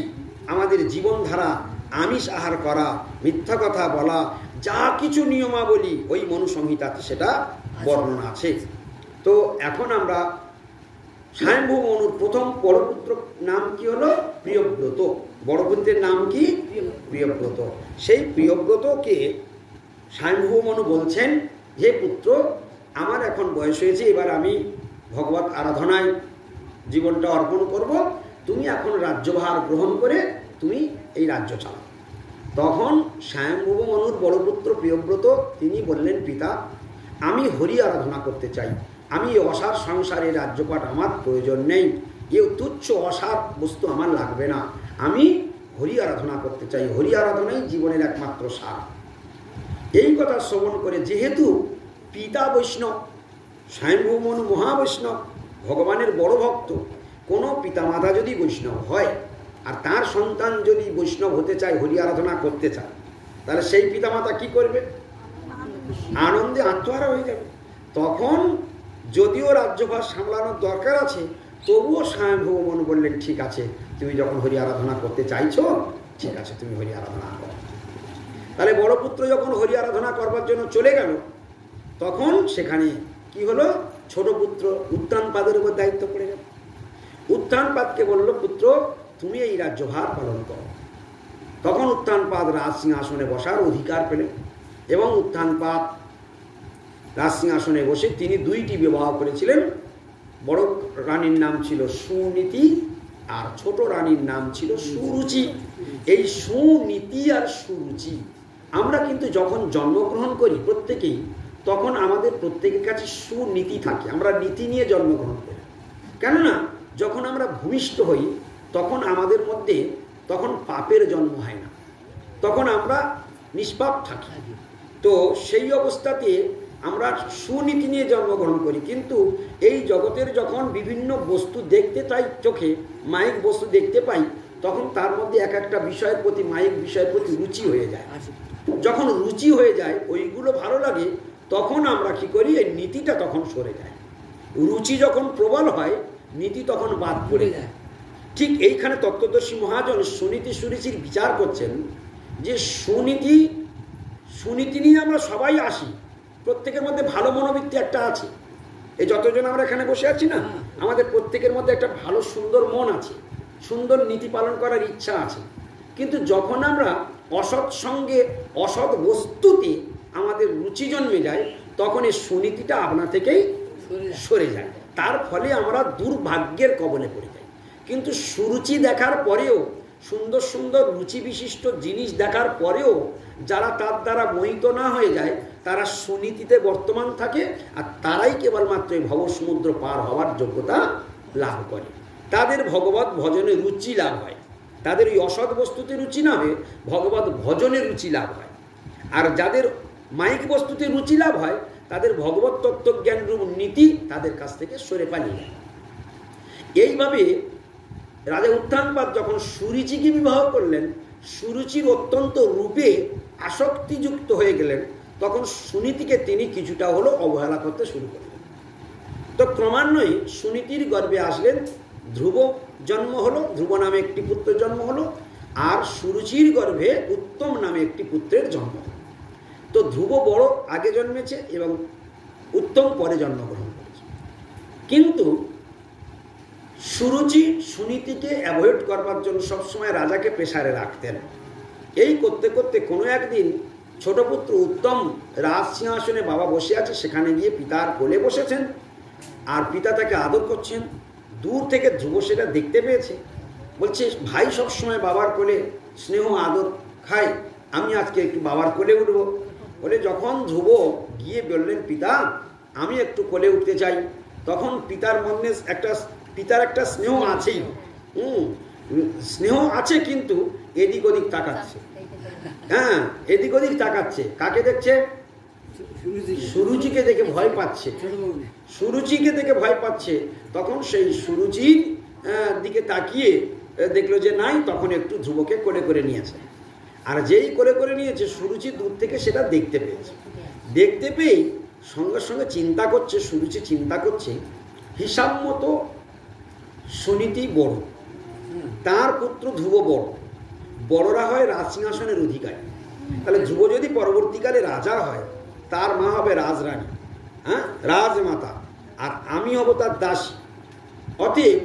আমাদের জীবনধারা, আমিষ আহার করা, মিথ্যা কথা বলা, যা কিছু নিয়মাবলী ওই মনু সংহিতাতে সেটা বর্ণনা আছে। তো এখন আমরা স্বয়ংভূ মনুর প্রথম বড় পুত্র নাম কি হলো? প্রিয়ব্রত। বড় পুত্রের নাম কি? প্রিয়ব্রত। সেই প্রিয়ব্রতকে স্বয়ংভূ মনু বলছেন, হে পুত্র, আমার এখন বয়স হয়েছে, এবার আমি ভগবত আরাধনায় জীবনটা অর্পণ করব, তুমি এখন রাজ্যভার গ্রহণ করে তুমি এই রাজ্য চালাও। তখন স্বয়ংভূ মনুর বড় পুত্র প্রিয়ব্রত তিনি বললেন, পিতা, আমি হরি আরাধনা করতে চাই, আমি এই অসার সংসারে রাজ্যপাট আমার প্রয়োজন নেই, এ তুচ্ছ অসার বস্তু আমার লাগবে না, আমি হরি আরাধনা করতে চাই, হরি আরাধনাই জীবনের একমাত্র সার। এই কথা শ্রবণ করে, যেহেতু পিতা বৈষ্ণব, স্বয়ংভূ মনু মহাবৈষ্ণব, ভগবানের বড় ভক্ত, কোনো পিতামাতা যদি বৈষ্ণব হয় আর তার সন্তান যদি বৈষ্ণব হতে চায়, হরি আরাধনা করতে চায়, তাহলে সেই পিতামাতা কি করবে? আনন্দে আত্মহারা হয়ে যাবে। তখন যদিও রাজ্যভার সামলানোর দরকার আছে, তবুও স্বয়ংভূ মনু বললেন, ঠিক আছে, তুমি যখন হরি আরাধনা করতে চাইছো, ঠিক আছে, তুমি হরি আরাধনা করো। তাহলে বড় পুত্র যখন হরি আরাধনা করবার জন্য চলে গেল, তখন সেখানে কি হলো? ছোট পুত্র উত্থানপাদের উপর দায়িত্ব পড়ে গেল। উত্থানপাদকে বলল, পুত্র, তুমি এই রাজ্যভার পালন করো। তখন উত্থানপাদ রাজ সিংহাসনে বসার অধিকার পেলেন, এবং উত্থানপাদ রাজ সিংহাসনে বসে তিনি 2টি বিবাহ করেছিলেন। বড় রানীর নাম ছিল সুনীতি, আর ছোট রানীর নাম ছিল সুরুচি। এই সুনীতি আর সুরুচি, আমরা কিন্তু যখন জন্মগ্রহণ করি প্রত্যেকেই, তখন আমাদের প্রত্যেকের কাছে সুনীতি থাকে, আমরা নীতি নিয়ে জন্মগ্রহণ করি। কেননা যখন আমরা ভূমিষ্ঠ হই তখন আমাদের মধ্যে তখন পাপের জন্ম হয় না, তখন আমরা নিষ্পাপ থাকি। তো সেই অবস্থাতে আমরা সুনীতি নিয়ে জন্মগ্রহণ করি। কিন্তু এই জগতের যখন বিভিন্ন বস্তু দেখতে চাই, চোখে মায়িক বস্তু দেখতে পাই, তখন তার মধ্যে এক একটা বিষয়ের প্রতি, মায়িক বিষয়ের প্রতি রুচি হয়ে যায়। যখন রুচি হয়ে যায়, ওইগুলো ভালো লাগে, তখন আমরা কি করি? এই নীতিটা তখন সরে যায়। রুচি যখন প্রবল হয়, নীতি তখন বাদ পড়ে যায়। ঠিক এইখানে তত্ত্বদর্শী মহাজন সুনীতি সুরুচির বিচার করছেন যে সুনীতি নিয়ে আমরা সবাই আসি, প্রত্যেকের মধ্যে ভালো মনোবৃত্তি একটা আছে। এই যতজন আমরা এখানে বসে আছি না, আমাদের প্রত্যেকের মধ্যে একটা ভালো সুন্দর মন আছে, সুন্দর নীতি পালন করার ইচ্ছা আছে। কিন্তু যখন আমরা অসৎ সঙ্গে, অসৎ বস্তুতে আমাদের রুচি জন্মে যায়, তখন এই সুনীতিটা আপনা থেকেই সরে যায়। তার ফলে আমরা দুর্ভাগ্যের কবলে পড়ে যাই। কিন্তু সুরুচি দেখার পরেও সুন্দর সুন্দর রুচি বিশিষ্ট জিনিস দেখার পরেও যারা তার দ্বারা মোহিত না হয়ে যায় তারা সুনীতিতে বর্তমান থাকে, আর তারাই কেবলমাত্র এই ভবসমুদ্র পার হওয়ার যোগ্যতা লাভ করে। তাদের ভগবত ভজনে রুচি লাভ হয়, তাদের ওই অসৎ বস্তুতে রুচি না হয়ে ভগবত ভজনে রুচি লাভ হয়। আর যাদের মাইক বস্তুতে রুচি লাভ হয় তাদের ভগবত তত্ত্বজ্ঞান রূপ নীতি তাদের কাছ থেকে সরে পালিয়ে যায়। এইভাবে রাজা উত্থানপাদ যখন সুরুচিকে বিবাহ করলেন, সুরুচির অত্যন্ত রূপে আসক্তিযুক্ত হয়ে গেলেন, তখন সুনীতিকে তিনি কিছুটা হলো অবহেলা করতে শুরু করলেন। তো ক্রমান্বয়ে সুনীতির গর্ভে আসলেন ধ্রুব, জন্ম হলো, ধ্রুব নামে একটি পুত্র জন্ম হলো, আর সুরুচির গর্ভে উত্তম নামে একটি পুত্রের জন্ম হলো। তো ধ্রুব বড় আগে জন্মেছে এবং উত্তম পরে জন্মগ্রহণ করেছে। কিন্তু সুরুচি সুনীতিকে অ্যাভয়েড করবার জন্য সবসময় রাজাকে প্রেসারে রাখতেন। এই করতে করতে কোনো একদিন ছোট পুত্র উত্তম রাজ সিংহাসনে বাবা বসে আছে, সেখানে গিয়ে পিতার কোলে বসেছেন, আর পিতা তাকে আদর করছেন। দূর থেকে ধ্রুব সেটা দেখতে পেয়েছে, বলছে ভাই সবসময় বাবার কোলে স্নেহ আদর খায়, আমি আজকে একটু বাবার কোলে উঠবো। বলে যখন ধ্রুব গিয়ে বললেন পিতা আমি একটু কোলে উঠতে চাই, তখন পিতার মনে পিতার একটা স্নেহ আছেই, স্নেহ আছে, কিন্তু এদিক ওদিক তাকাচ্ছে। হ্যাঁ, এদিক ওদিক তাকাচ্ছে। কাকে দেখছে? সুরুচিকে দেখে ভয় পাচ্ছে, সুরুচিকে দেখে ভয় পাচ্ছে। তখন সেই সুরুচির দিকে তাকিয়ে দেখলো যে নাই, তখন একটু ধ্রুবকে কোলে করে নিয়েছে। আর যেই কোলে করে নিয়েছে, সুরুচি দূর থেকে সেটা দেখতে পেয়েছে। দেখতে পেয়েই সঙ্গে সঙ্গে চিন্তা করছে, সুরুচি চিন্তা করছে হিসাব মতো সুনীতি বড়, তার পুত্র ধ্রুব বড়, বড়রা হয় রাজসিংহাসনের অধিকারী। তাহলে ধ্রুব যদি পরবর্তীকালে রাজা হয়, তার মা হবে রাজরানী, হ্যাঁ, রাজমাতা, আর আমি হব তার দাসী। অতএব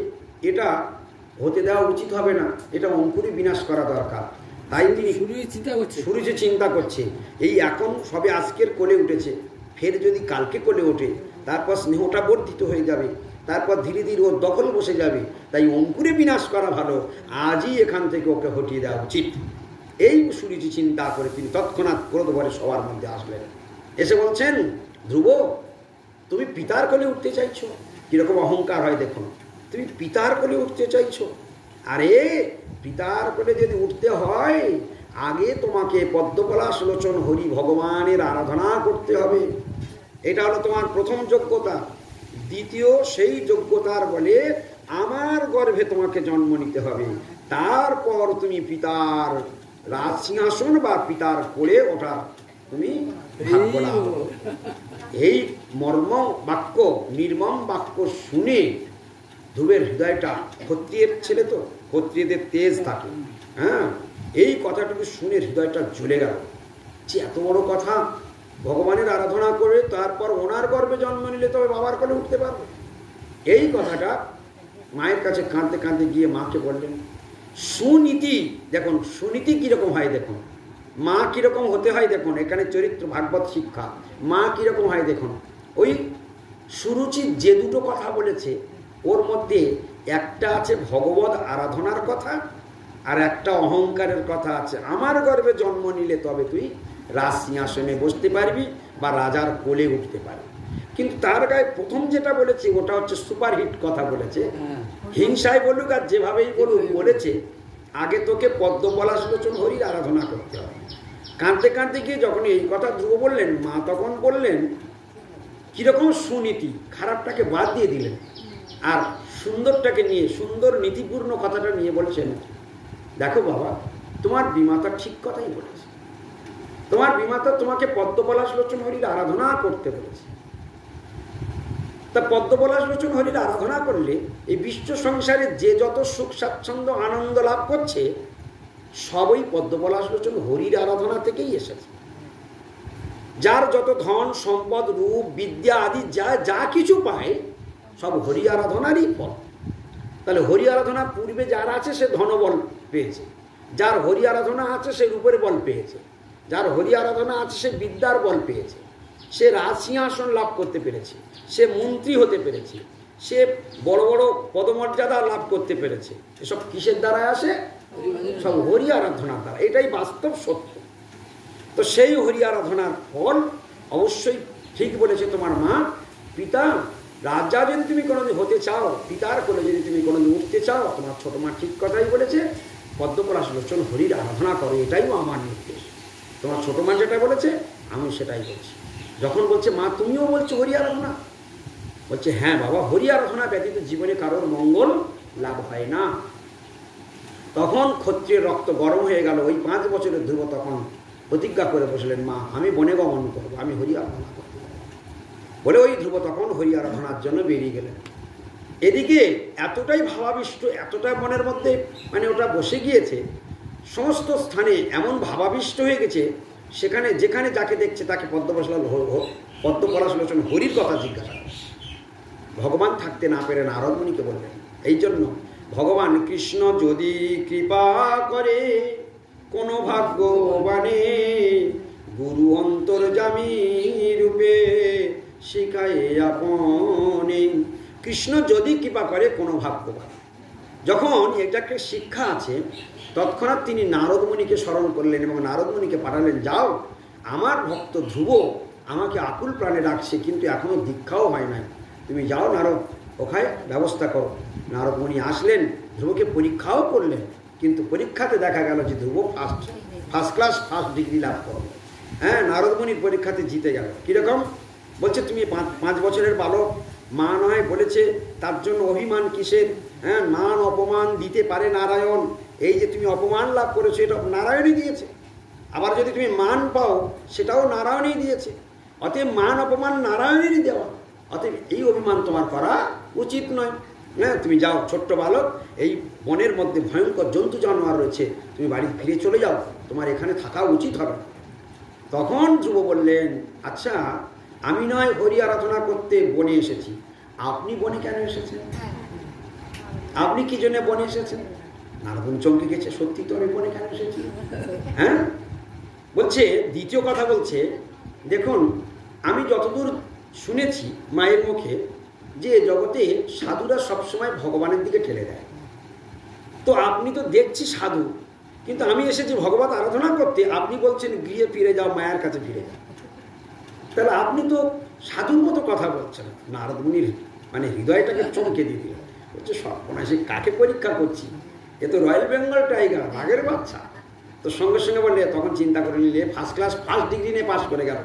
এটা হতে দেওয়া উচিত হবে না, এটা অঙ্কুরই বিনাশ করা দরকার। তাই তিনি সুরুচি চিন্তা করছে, এই এখন সবে আজকের কোলে উঠেছে, ফের যদি কালকে কোলে ওঠে তারপর স্নেহটা বর্ধিত হয়ে যাবে, তারপর ধীরে ধীরে ওর দখল বসে যাবে। তাই অঙ্কুরে বিনাশ করা ভালো, আজই এখান থেকে ওকে হটিয়ে দেওয়া উচিত। এই সুরুচি চিন্তা করে তিনি তৎক্ষণাৎ ক্রোধভরে সবার মধ্যে আসলেন। এসে বলছেন ধ্রুব তুমি পিতার কোলে উঠতে চাইছো, কিরকম অহংকার হয় দেখুন, তুমি পিতার কোলে উঠতে চাইছো। আরে পিতার কোলে যদি উঠতে হয় আগে তোমাকে পদ্মপলাশ লোচন হরি ভগবানের আরাধনা করতে হবে, এটা হলো তোমার প্রথম যোগ্যতা। দ্বিতীয়, সেই যোগ্যতার বলে আমার গর্ভে তোমাকে জন্ম নিতে হবে, তারপর তুমি পিতার রাজসিংহাসন বা পিতার কোলে ওঠা তুমি ভাগ্য লাভ। এই মর্ম বাক্য, নির্মম বাক্য শুনে ধ্রুবের হৃদয়টা, ক্ষত্রিয়ের ছেলে তো, ক্ষত্রিয়দের তেজ থাকে, হ্যাঁ, এই কথাটুকু শুনে হৃদয়টা জ্বলে গেল যে এত বড় কথা, ভগবানের আরাধনা করে তারপর ওনার গর্ভে জন্ম নিলে তবে বাবার কোলে উঠতে পারবে। এই কথাটা মায়ের কাছে কাঁদতে কাঁদতে গিয়ে মাকে বললেন। সুনীতি দেখুন, সুনীতি কীরকম হয় দেখুন, মা কীরকম হতে হয় দেখুন, এখানে চরিত্র ভাগবত শিক্ষা। মা কীরকম হয় দেখুন, ওই সুরুচি যে দুটো কথা বলেছে ওর মধ্যে একটা আছে ভগবত আরাধনার কথা, আর একটা অহংকারের কথা আছে, আমার গর্ভে জন্ম নিলে তবে তুই রাজ সিংহাসনে বসতে পারবি বা রাজার কোলে উঠতে পারবি। কিন্তু তার গায়ে প্রথম যেটা বলেছে ওটা হচ্ছে সুপারহিট কথা বলেছে। হিংসায় বলুক আর যেভাবেই বলুক, বলেছে আগে তোকে পদ্মপলাশ লোচন হরির আরাধনা করতে হবে। কাঁদতে কাঁদতে গিয়ে যখন এই কথা ধ্রুব বললেন, মা তখন বললেন কীরকম সুনীতি, খারাপটাকে বাদ দিয়ে দিলেন, আর সুন্দরটাকে নিয়ে, সুন্দর নীতিপূর্ণ কথাটা নিয়ে বলছেন দেখো বাবা, তোমার বিমাতা ঠিক কথাই বলেছে, তোমার বিমাতা তোমাকে পদ্মপলাশ লোচন হরির আরাধনা করতে বলেছে। তা পদ্মপলাশ লোচন হরির আরাধনা করলে এই বিশ্ব সংসারে যে যত সুখ স্বাচ্ছন্দ্য আনন্দ লাভ করছে সবই পদ্মপলাশ লোচন হরির আরাধনা থেকেই এসেছে। যার যত ধন সম্পদ রূপ বিদ্যা আদি যা কিছু পায় সব হরি আরাধনারই ফল। তাহলে হরি আরাধনা পূর্বে যার আছে সে ধনবল পেয়েছে, যার হরি আরাধনা আছে সে রূপের বল পেয়েছে, যার হরি আরাধনা আছে সে বিদ্যার বল পেয়েছে, সে রাজসিংহাসন লাভ করতে পেরেছে, সে মন্ত্রী হতে পেরেছে, সে বড় বড় পদমর্যাদা লাভ করতে পেরেছে। এসব কিসের দ্বারা আসে? সব হরি আরাধনার দ্বারা, এটাই বাস্তব সত্য। তো সেই হরি আরাধনার ফল অবশ্যই ঠিক বলেছে তোমার মা। পিতা রাজা যদি তুমি কোনোদিন হতে চাও, পিতার কোলে যদি তুমি কোনোদিন উঠতে চাও, তোমার ছোট মা ঠিক কথাই বলেছে, পদ্মপলাশ লোচন হরির আরাধনা করো, এটাইও আমার নির্দেশ। তোমার ছোট মা যেটা বলেছে আমি সেটাই বলছি। যখন বলছে মা তুমিও বলছো হরি আরাধনা, বলছে হ্যাঁ বাবা, হরি আরাধনা ব্যতীত জীবনে কারোর মঙ্গল লাভ হয় না। তখন ক্ষত্রিয়ের রক্ত গরম হয়ে গেল। ওই 5 বছরের ধ্রুব তখন প্রতিজ্ঞা করে বসলেন, মা আমি বনে গমন করবো, আমি হরি আরাধনা করবো বলে ওই ধ্রুব তখন হরি আরাধনার জন্য বেরিয়ে গেলেন। এদিকে এতটাই ভাবাবিষ্ট, এতটা মনের মধ্যে মানে ওটা বসে গিয়েছে, সমস্ত স্থানে এমন ভাবাবিষ্ট হয়ে গেছে, সেখানে যেখানে যাকে দেখছে তাকে পদ্মপলাশ লোচন হরির কথা জিজ্ঞাসা করে। ভগবান থাকতে না পেরে নারদ মুনিকে বললেন। এই জন্য ভগবান কৃষ্ণ যদি কৃপা করে কোনো ভাগ্যবানে, গুরু অন্তর্যামী রূপে শিখায় আপনে। কৃষ্ণ যদি কৃপা করে কোনো ভাগ্যবান, যখন এটাকে শিক্ষা আছে, তৎক্ষণাৎ তিনি নারদ মুনিকে স্মরণ করলেন এবং নারদ মুনিকে পাঠালেন, যাও আমার ভক্ত ধ্রুব আমাকে আকুল প্রাণে ডাকছে, কিন্তু এখনো দীক্ষাও হয় নাই, তুমি যাও নারদ, ওখানে ব্যবস্থা করো। নারদ মুনি আসলেন, ধ্রুবকে পরীক্ষাও করলেন, কিন্তু পরীক্ষাতে দেখা গেল যে ধ্রুব ফার্স্ট ক্লাস ফার্স্ট ডিগ্রি লাভ করল। হ্যাঁ, নারদ মুনির পরীক্ষাতে জিতে গেল। কীরকম বলছে, তুমি 5 বছরের বালক, মা নয় বলেছে, তার জন্য অভিমান কিসের? হ্যাঁ, মান অপমান দিতে পারে নারায়ণ, এই যে তুমি অপমান লাভ করেছো এটা নারায়ণই দিয়েছে, আবার যদি তুমি মান পাও সেটাও নারায়ণই দিয়েছে, অতএব মান অপমান নারায়ণেরই দেওয়া, অতএব এই অভিমান তোমার করা উচিত নয়। হ্যাঁ, তুমি যাও ছোট্ট বালক, এই বনের মধ্যে ভয়ঙ্কর জন্তু জানোয়ার রয়েছে, তুমি বাড়ি ফিরে চলে যাও, তোমার এখানে থাকা উচিত হবে। তখন ধ্রুব বললেন, আচ্ছা আমি নয় হরি আরাধনা করতে বনে এসেছি, আপনি বনে কেন এসেছেন? আপনি কি জন্য বনে এসেছেন? নারদ চমকে গেছে, সত্যি তো আমি বনে কেন এসেছি? হ্যাঁ, বলছে, দ্বিতীয় কথা বলছে, দেখুন আমি যতদূর শুনেছি মায়ের মুখে, যে জগতে সাধুরা সবসময় ভগবানের দিকে ঠেলে দেয়, তো আপনি তো দেখছি সাধু, কিন্তু আমি এসেছি ভগবত আরাধনা করতে, আপনি বলছেন গৃহে ফিরে যাও, মায়ের কাছে ফিরে যাও, তাহলে আপনি তো সাধুর মতো কথা বলছেন। নারদ মুনির মানে হৃদয়টাকে চমকে দিয়ে দিল, বলছে সর্বনাশী, কাকে পরীক্ষা করছি, এ তো রয়্যাল বেঙ্গল টাইগার, বাঘের বাচ্চা। তো সঙ্গে সঙ্গে বললে, তখন চিন্তা করে নিলে ফার্স্ট ক্লাস ফার্স্ট ডিগ্রি নিয়ে পাস করে গেল,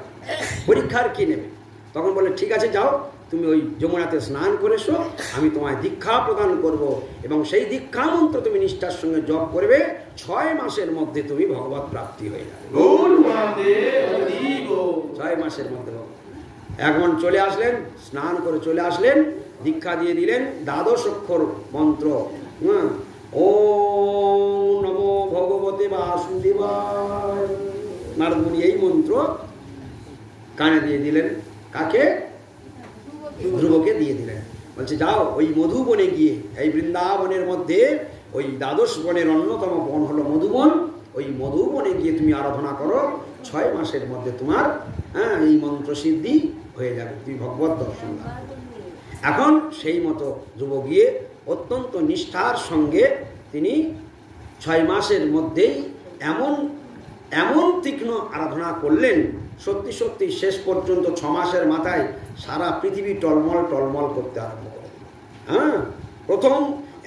পরীক্ষার কি নেবে? তখন বলে, ঠিক আছে যাও, তুমি ওই যমুনাতে স্নান করেছো, আমি তোমায় দীক্ষা প্রদান করব, এবং সেই দীক্ষা মন্ত্র তুমি নিষ্ঠার সঙ্গে জপ করবে, 6 মাসের মধ্যে তুমি ভগবত প্রাপ্তি হয়ে যাবে। 6 মাসের মধ্যে এখন চলে আসলেন, স্নান করে চলে আসলেন, দীক্ষা দিয়ে দিলেন 12 অক্ষর মন্ত্র, ওম নমো ভগবতে বাসুদেবায়। নারদ মুনি এই মন্ত্র কানে দিয়ে দিলেন, কাকে? ধ্রুবকে দিয়ে দিলেন। বলছে, যাও ওই মধুবনে গিয়ে, এই বৃন্দাবনের মধ্যে ওই 12 বনের অন্যতম বন হলো মধুবন, ওই মধুবনে গিয়ে তুমি আরাধনা করো, 6 মাসের মধ্যে তোমার এই মন্ত্র সিদ্ধি হয়ে যাবে, তুমি ভগবত দর্শন লাভ করবে। এখন সেই মতো ধ্রুব গিয়ে অত্যন্ত নিষ্ঠার সঙ্গে তিনি 6 মাসের মধ্যেই এমন তীক্ষ্ণ আরাধনা করলেন, সত্যি সত্যি শেষ পর্যন্ত 6 মাসের মাথায় সারা পৃথিবী টলমল টলমল করতে আরম্ভ করে। হ্যাঁ, প্রথম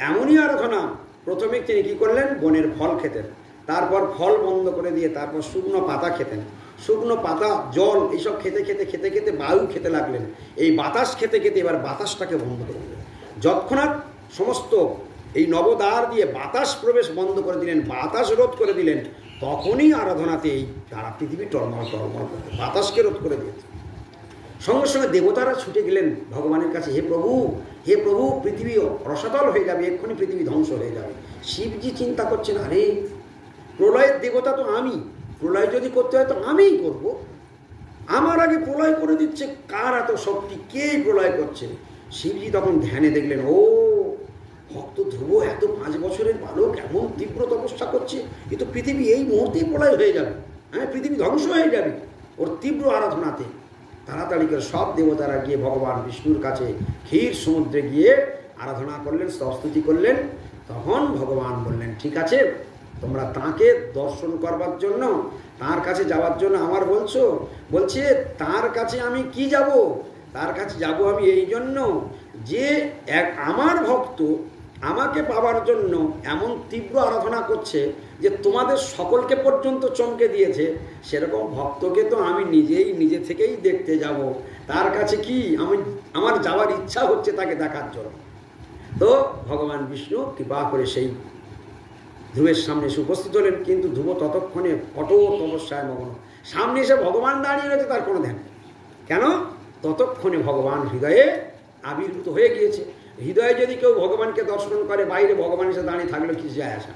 এমনই আরাধনা, প্রথমে তিনি কী করলেন, বনের ফল খেতেন, তারপর ফল বন্ধ করে দিয়ে তারপর শুকনো পাতা খেতেন, শুকনো পাতা জল এইসব খেতে খেতে খেতে খেতে বায়ু খেতে লাগলেন, এই বাতাস খেতে খেতে এবার বাতাসটাকে বন্ধ করে দিলেন, যৎক্ষণাৎ সমস্ত এই নবদ্বার দিয়ে বাতাস প্রবেশ বন্ধ করে দিলেন, বাতাস রোধ করে দিলেন, তখনই আরাধনাতে এই সারা পৃথিবী টলমল টলমল করতে বাতাসকে রোধ করে দিয়েছে। সঙ্গে সঙ্গে দেবতারা ছুটে গেলেন ভগবানের কাছে, হে প্রভু পৃথিবী রসাতল হয়ে যাবে, এক্ষুনি পৃথিবী ধ্বংস হয়ে যাবে। শিবজি চিন্তা করছেন, আরে প্রলয়ের দেবতা তো আমি, প্রলয় যদি করতে হয় তো আমিই করব, আমার আগে প্রলয় করে দিচ্ছে, কার এত শক্তি, কেই প্রলয় করছে? শিবজি তখন ধ্যানে দেখলেন, ও ভক্ত ধ্রুব এত 5 বছরের বালক এমন তীব্র তপস্যা করছে, এ তো পৃথিবী এই মুহূর্তেই প্রলয় হয়ে যাবে, হ্যাঁ পৃথিবী ধ্বংস হয়ে যাবে ওর তীব্র আরাধনাতে। তাড়াতাড়ি করে সব দেবতারা গিয়ে ভগবান বিষ্ণুর কাছে ক্ষীর সমুদ্রে গিয়ে আরাধনা করলেন, স্তবস্তুতি করলেন। তখন ভগবান বললেন, ঠিক আছে, তোমরা তাঁকে দর্শন করবার জন্য, তার কাছে যাওয়ার জন্য আমার বলছো, বলছে তার কাছে আমি কি যাব? তার কাছে যাব আমি এই জন্য যে আমার ভক্ত আমাকে পাওয়ার জন্য এমন তীব্র আরাধনা করছে যে তোমাদের সকলকে পর্যন্ত চমকে দিয়েছে। সেরকম ভক্তকে তো আমি নিজে থেকেই দেখতে যাব। তার কাছে কি আমার যাওয়ার ইচ্ছা হচ্ছে তাকে দেখার জন্য। তো ভগবান বিষ্ণু কৃপা করে সেই ধ্রুবের সামনে এসে উপস্থিত হলেন। কিন্তু ধ্রুব ততক্ষণে কঠোর তপস্যায় মগ্ন। সামনে এসে ভগবান দাঁড়িয়ে রয়েছে, তার কোনো ধ্যান নেই। কেন? ততক্ষণে ভগবান হৃদয়ে আবির্ভূত হয়ে গিয়েছে। হৃদয়ে যদি কেউ ভগবানকে দর্শন করে, বাইরে ভগবান এসে দাঁড়িয়ে থাকলে কি যায় আসা।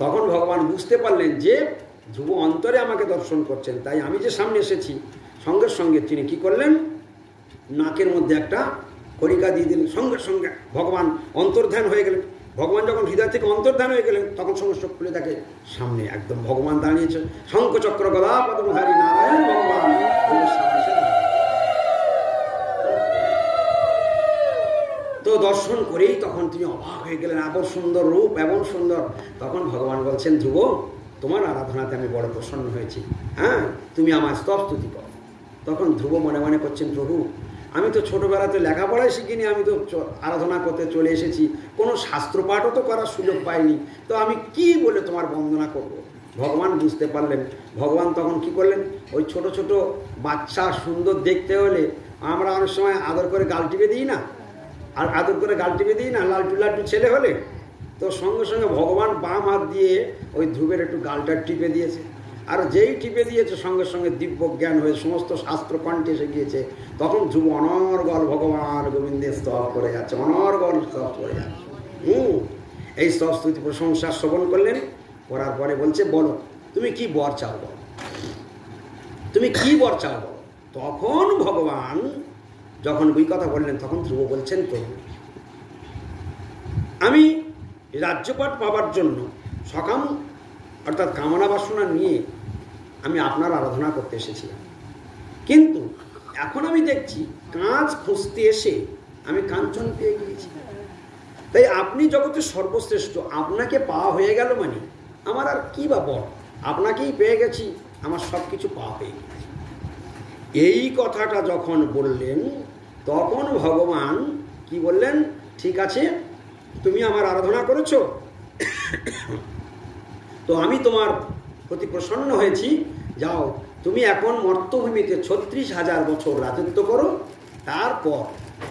তখন ভগবান বুঝতে পারলেন যে ধ্রুব অন্তরে আমাকে দর্শন করছেন, তাই আমি যে সামনে এসেছি। সঙ্গে সঙ্গে তিনি কি করলেন? নাকের মধ্যে একটা কণিকা দিয়ে দিলেন। সঙ্গে সঙ্গে ভগবান অন্তর্ধান হয়ে গেলেন। ভগবান যখন হৃদয় থেকে অন্তর্ধান হয়ে গেলেন, তখন সমস্ত খুলে তাকে সামনে একদম ভগবান দাঁড়িয়েছে। শঙ্খ চক্র গদা পদ্মধারী নারায়ণ ভগবান তো দর্শন করেই তখন তিনি অবাক হয়ে গেলেন। এত সুন্দর রূপ, এমন সুন্দর। তখন ভগবান বলছেন, ধ্রুব, তোমার আরাধনাতে আমি বড় প্রসন্ন হয়েছি। হ্যাঁ, তুমি আমার স্তবস্তুতি করো। তখন ধ্রুব মনে মনে করছেন, প্রভু, আমি তো ছোটোবেলাতে লেখাপড়ায় শিখিনি, আমি তো আরাধনা করতে চলে এসেছি, কোনো শাস্ত্রপাঠও তো করার সুযোগ পাইনি, তো আমি কি বলে তোমার বন্দনা করব? ভগবান বুঝতে পারলেন। ভগবান তখন কি করলেন? ওই ছোট ছোট বাচ্চা সুন্দর দেখতে হলে আমরা অনেক সময় আদর করে গাল টিপে দিই না, আর আদর করে গাল টিপে দিই না, লালটু লালটু ছেলে হলে। তো সঙ্গে সঙ্গে ভগবান বাম হাত দিয়ে ওই ধ্রুবের একটু গালটা টিপে দিয়েছে। আর যেই টিপে দিয়েছে, সঙ্গে সঙ্গে দিব্য জ্ঞান হয়ে সমস্ত শাস্ত্র কণ্ঠে এসে গিয়েছে। তখন ধ্রুব অনর্গল ভগবান গোবিন্দের স্তব করে যাচ্ছে, অনর্গল স্তব করে যাচ্ছে। এই স্তব স্তুতি প্রশংসা শ্রবণ করলেন। করার পরে বলছে, বলো তুমি কি বর চাও, বলো তুমি কি বর চাও, বলো। তখন ভগবান যখন ওই কথা বললেন, তখন ধ্রুব বলছেন, তো আমি রাজ্যপাট পাবার জন্য সকাম অর্থাৎ কামনা বাসনা নিয়ে আমি আপনার আরাধনা করতে এসেছিলাম, কিন্তু এখন আমি দেখছি কাঁচ খুঁজতে এসে আমি কাঞ্চন পেয়ে গিয়েছি। তাই আপনি জগতের সর্বশ্রেষ্ঠ, আপনাকে পাওয়া হয়ে গেল মানে আমার আর কি বা বল, আপনাকেই পেয়ে গেছি, আমার সব কিছু পাওয়া হয়ে গেছে। এই কথাটা যখন বললেন, তখন ভগবান কি বললেন? ঠিক আছে, তুমি আমার আরাধনা করেছো, তো আমি তোমার প্রতি প্রসন্ন হয়েছি। যাও, তুমি এখন মর্তভূমিতে 36,000 বছর রাজত্ব করো। তারপর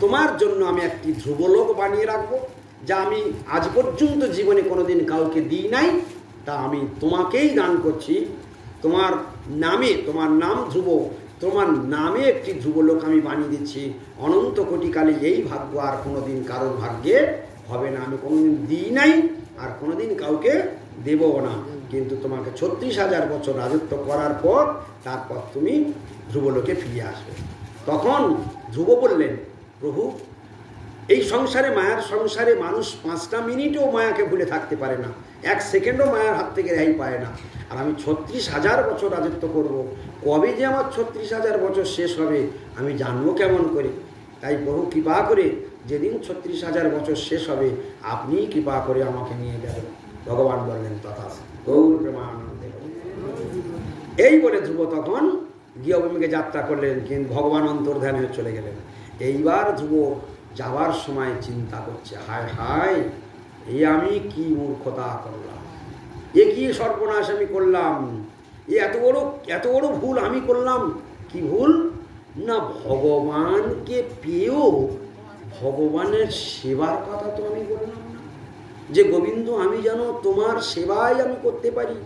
তোমার জন্য আমি একটি ধ্রুবলোক বানিয়ে রাখবো, যা আমি আজ পর্যন্ত জীবনে কোনোদিন কাউকে দিই নাই, তা আমি তোমাকেই দান করছি। তোমার নামে, তোমার নাম ধ্রুব, তোমার নামে একটি ধ্রুবলোক আমি বানিয়ে দিচ্ছি। অনন্ত কোটিকালে এই ভাগ্য আর কোনোদিন কারোর ভাগ্যে হবে না। আমি কোনোদিন দিই নাই, আর কোনোদিন কাউকে দেবও না। কিন্তু তোমাকে 36,000 বছর রাজত্ব করার পর তারপর তুমি ধ্রুবলোকে ফিরে আসবে। তখন ধ্রুব বললেন, প্রভু, এই সংসারে, মায়ার সংসারে মানুষ 5টা মিনিটও মায়াকে ভুলে থাকতে পারে না, 1 সেকেন্ডও মায়ার হাত থেকে রেহাই পায় না। আর আমি 36,000 বছর রাজত্ব করব, কবে যে আমার 36,000 বছর শেষ হবে আমি জানবো কেমন করে? তাই প্রভু কৃপা করে যেদিন 36,000 বছর শেষ হবে আপনি কৃপা করে আমাকে নিয়ে যাবেন। ভগবান বললেন, তথাস্তু, গৌর প্রেমানন্দে। এই বলে ধ্রুব তখন গৃহভূমিকে যাত্রা করলেন, কিন্তু ভগবান অন্তর্ধান হয়ে চলে গেলেন। এইবার ধ্রুব যাওয়ার সময় চিন্তা করছে, হায় হায়, এই আমি কি মূর্খতা করলাম, এ কি সর্বনাশ আমি করলাম, এ এত বড় ভুল আমি করলাম। কি ভুল? না, ভগবানকে পেয়েও ভগবানের সেবার কথা তো আমি বললাম না, যে গোবিন্দ আমি যেন তোমার সেবাই আমি করতে পারি,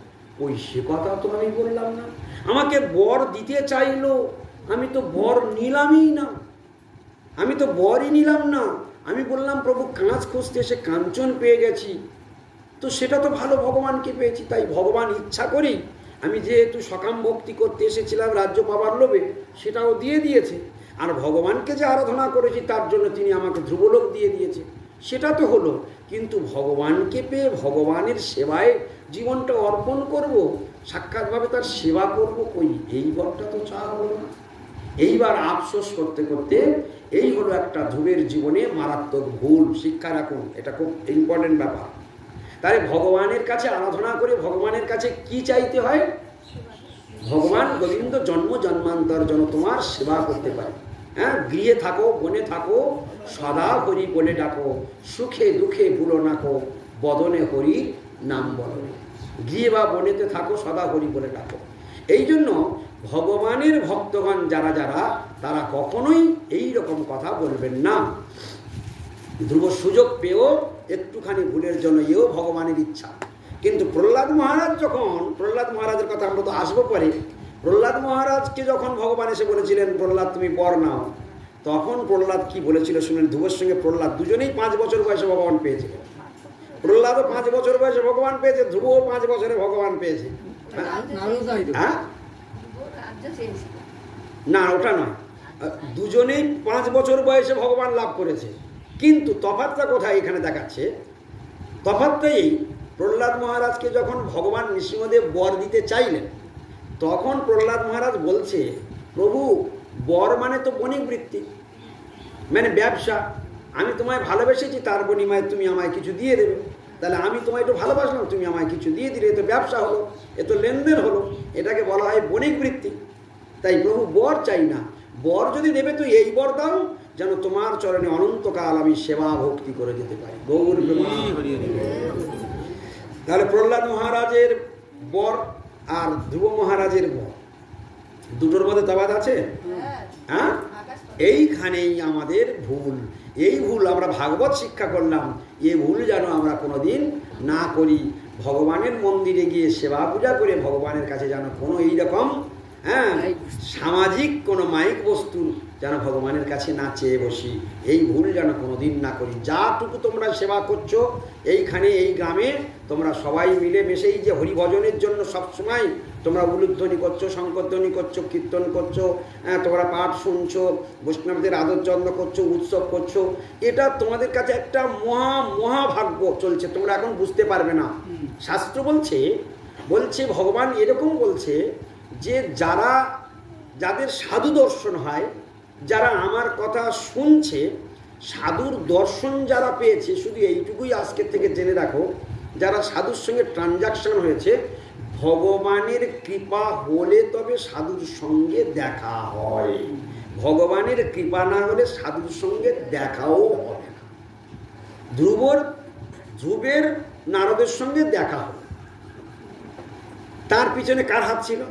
ওই সে কথা তো আমি বললাম না। আমাকে বর দিতে চাইলো, আমি তো বর নিলামই না, আমি তো বরই নিলাম না। আমি বললাম, প্রভু কাঁচ খুঁজতে এসে কাঞ্চন পেয়ে গেছি, তো সেটা তো ভালো, ভগবানকে পেয়েছি। তাই ভগবান ইচ্ছা করেই আমি যেহেতু সকাম ভক্তি করতে এসেছিলাম রাজ্য পাবার লোভে, সেটাও দিয়ে দিয়েছে। আর ভগবানকে যে আরাধনা করেছি তার জন্য তিনি আমাকে ধ্রুবলোক দিয়ে দিয়েছে, সেটা তো হলো। কিন্তু ভগবানকে পেয়ে ভগবানের সেবায় জীবনটা অর্পণ করব, সাক্ষাৎভাবে তার সেবা করব, কই এই বরটা তো চাওয়া হলো না। এইবার আফসোস করতে করতে এই হলো একটা ধ্রুবের জীবনে মারাত্মক ভুল। শিক্ষা রাখুন, এটা খুব ইম্পর্টেন্ট ব্যাপার। তাহলে ভগবানের কাছে আরাধনা করে ভগবানের কাছে কি চাইতে হয়? ভগবান গোবিন্দ জন্ম জন্মান্তর যেন তোমার সেবা করতে পারে। হ্যাঁ, গৃহে থাকো বনে থাকো সদা হরি বলে ডাকো, সুখে দুঃখে ভুলো নাকো বদনে হরি নাম বলো। গৃহে বা বনেতে থাকো সদা হরি বলে ডাকো। এই জন্য ভগবানের ভক্তগণ যারা যারা তারা কখনোই এই রকম কথা বলবেন না। ধ্রুব সুযোগ পেয়েও একটুখানি ভুলের জন্য এও ভগবানের ইচ্ছা। কিন্তু প্রহ্লাদ মহারাজ যখন, প্রহ্লাদ মহারাজের কথা আমরা তো আসবো পরে, প্রহ্লাদ মহারাজকে যখন ভগবান এসে বলেছিলেন প্রহ্লাদ তুমি বর নাও, তখন প্রহ্লাদ কি বলেছিল শুনেন। ধ্রুবের সঙ্গে প্রহ্লাদ দুজনেই 5 বছর বয়সে ভগবান পেয়েছে। প্রহ্লাদও 5 বছর বয়সে ভগবান পেয়েছে, ধ্রুবও 5 বছরে ভগবান পেয়েছে। হ্যাঁ, না ওটা নয়, দুজনেই 5 বছর বয়সে ভগবান লাভ করেছে। কিন্তু তফাৎটা কোথায় এখানে দেখাচ্ছে? তফাৎটা এই, প্রহ্লাদ মহারাজকে যখন ভগবান নৃসিংহদেব বর দিতে চাইলেন, তখন প্রহ্লাদ মহারাজ বলছে প্রভু বর মানে তো বণিক বৃত্তি, মানে ব্যবসা। আমি তোমায় ভালোবেসেছি, তার বিনিময়ে তুমি আমায় কিছু দিয়ে দেবে। তাহলে আমি তোমায় একটু ভালোবাসলাম, তুমি আমায় কিছু দিয়ে দিলে, এ তো ব্যবসা হলো, এ তো লেনদেন হলো, এটাকে বলা হয় বণিক বৃত্তি। তাই প্রভু বর চাই না, বর যদি দেবে তুই এই বর দাও যেন তোমার চরণে অনন্তকাল আমি সেবা ভক্তি করে যেতে পারি। গৌর তাহলে প্রহ্লাদ মহারাজের বর আর ধ্রুব মহারাজের বর দুটোর মধ্যে তফাৎ আছে। হ্যাঁ, এইখানেই আমাদের ভুল। এই ভুল আমরা ভাগবত শিক্ষা করলাম, এই ভুল যেন আমরা কোনোদিন না করি। ভগবানের মন্দিরে গিয়ে সেবা পূজা করে ভগবানের কাছে যেন কোনো এইরকম সামাজিক কোনো মাইক বস্তু যেন ভগবানের কাছে না চেয়ে বসি, এই ভুল যেন কোনোদিন না করি। যাটুকু তোমরা সেবা করছো এইখানে এই গ্রামে তোমরা সবাই মিলে মিশেই যে হরিভজনের জন্য সবসময় তোমরা উলুধ্বনি করছো, শঙ্করধ্বনি করছো, কীর্তন করছো, তোমরা পাঠ শুনছো, বৈষ্ণবদের আদর যত্ন করছো, উৎসব করছো, এটা তোমাদের কাছে একটা মহাভাগ্য চলছে। তোমরা এখন বুঝতে পারবে না। শাস্ত্র বলছে ভগবান এরকম বলছে যে যাদের সাধু দর্শন হয়, যারা আমার কথা শুনছে, সাধুর দর্শন যারা পেয়েছে, শুধু এইটুকুই আজকের থেকে জেনে রাখো, যারা সাধুর সঙ্গে ট্রানজাকশন হয়েছে, ভগবানের কৃপা হলে তবে সাধুর সঙ্গে দেখা হয়। ভগবানের কৃপা না হলে সাধুর সঙ্গে দেখাও হবে না। ধ্রুবের নারদের সঙ্গে দেখা হবে, তার পিছনে কার হাত ছিল?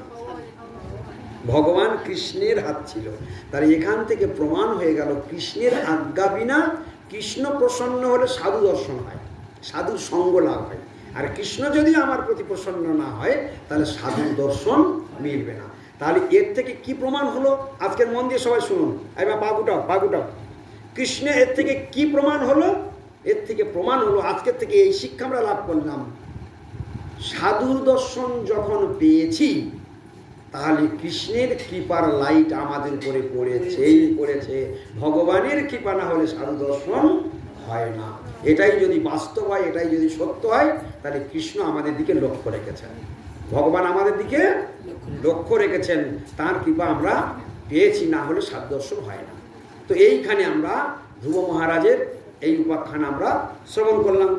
ভগবান কৃষ্ণের হাত ছিল। তার এখান থেকে প্রমাণ হয়ে গেল কৃষ্ণের আজ্ঞা বিনা কৃষ্ণ প্রসন্ন হলে সাধু দর্শন হয়, সাধুর সঙ্গ লাভ হয়। আর কৃষ্ণ যদি আমার প্রতি প্রসন্ন না হয় তাহলে সাধুর দর্শন মিলবে না। তাহলে এর থেকে কি প্রমাণ হলো? আজকের মন দিয়ে সবাই শুনুন, এবার পাগুটাও কৃষ্ণ এর থেকে কি প্রমাণ হলো? এর থেকে প্রমাণ হলো, আজকের থেকে এই শিক্ষা আমরা লাভ করলাম, সাধুর দর্শন যখন পেয়েছি তাহলে কৃষ্ণের কৃপার লাইট আমাদের উপরে পড়েছে। ভগবানের কৃপা না হলে সাধু দর্শন হয় না। এটাই যদি বাস্তব হয়, এটাই যদি সত্য হয়, তাহলে কৃষ্ণ আমাদের দিকে লক্ষ্য রেখেছেন, ভগবান আমাদের দিকে লক্ষ্য রেখেছেন, তার কৃপা আমরা পেয়েছি, না হলে সাধু দর্শন হয় না। তো এইখানে আমরা ধ্রুব মহারাজের এই উপাখ্যান আমরা শ্রবণ করলাম।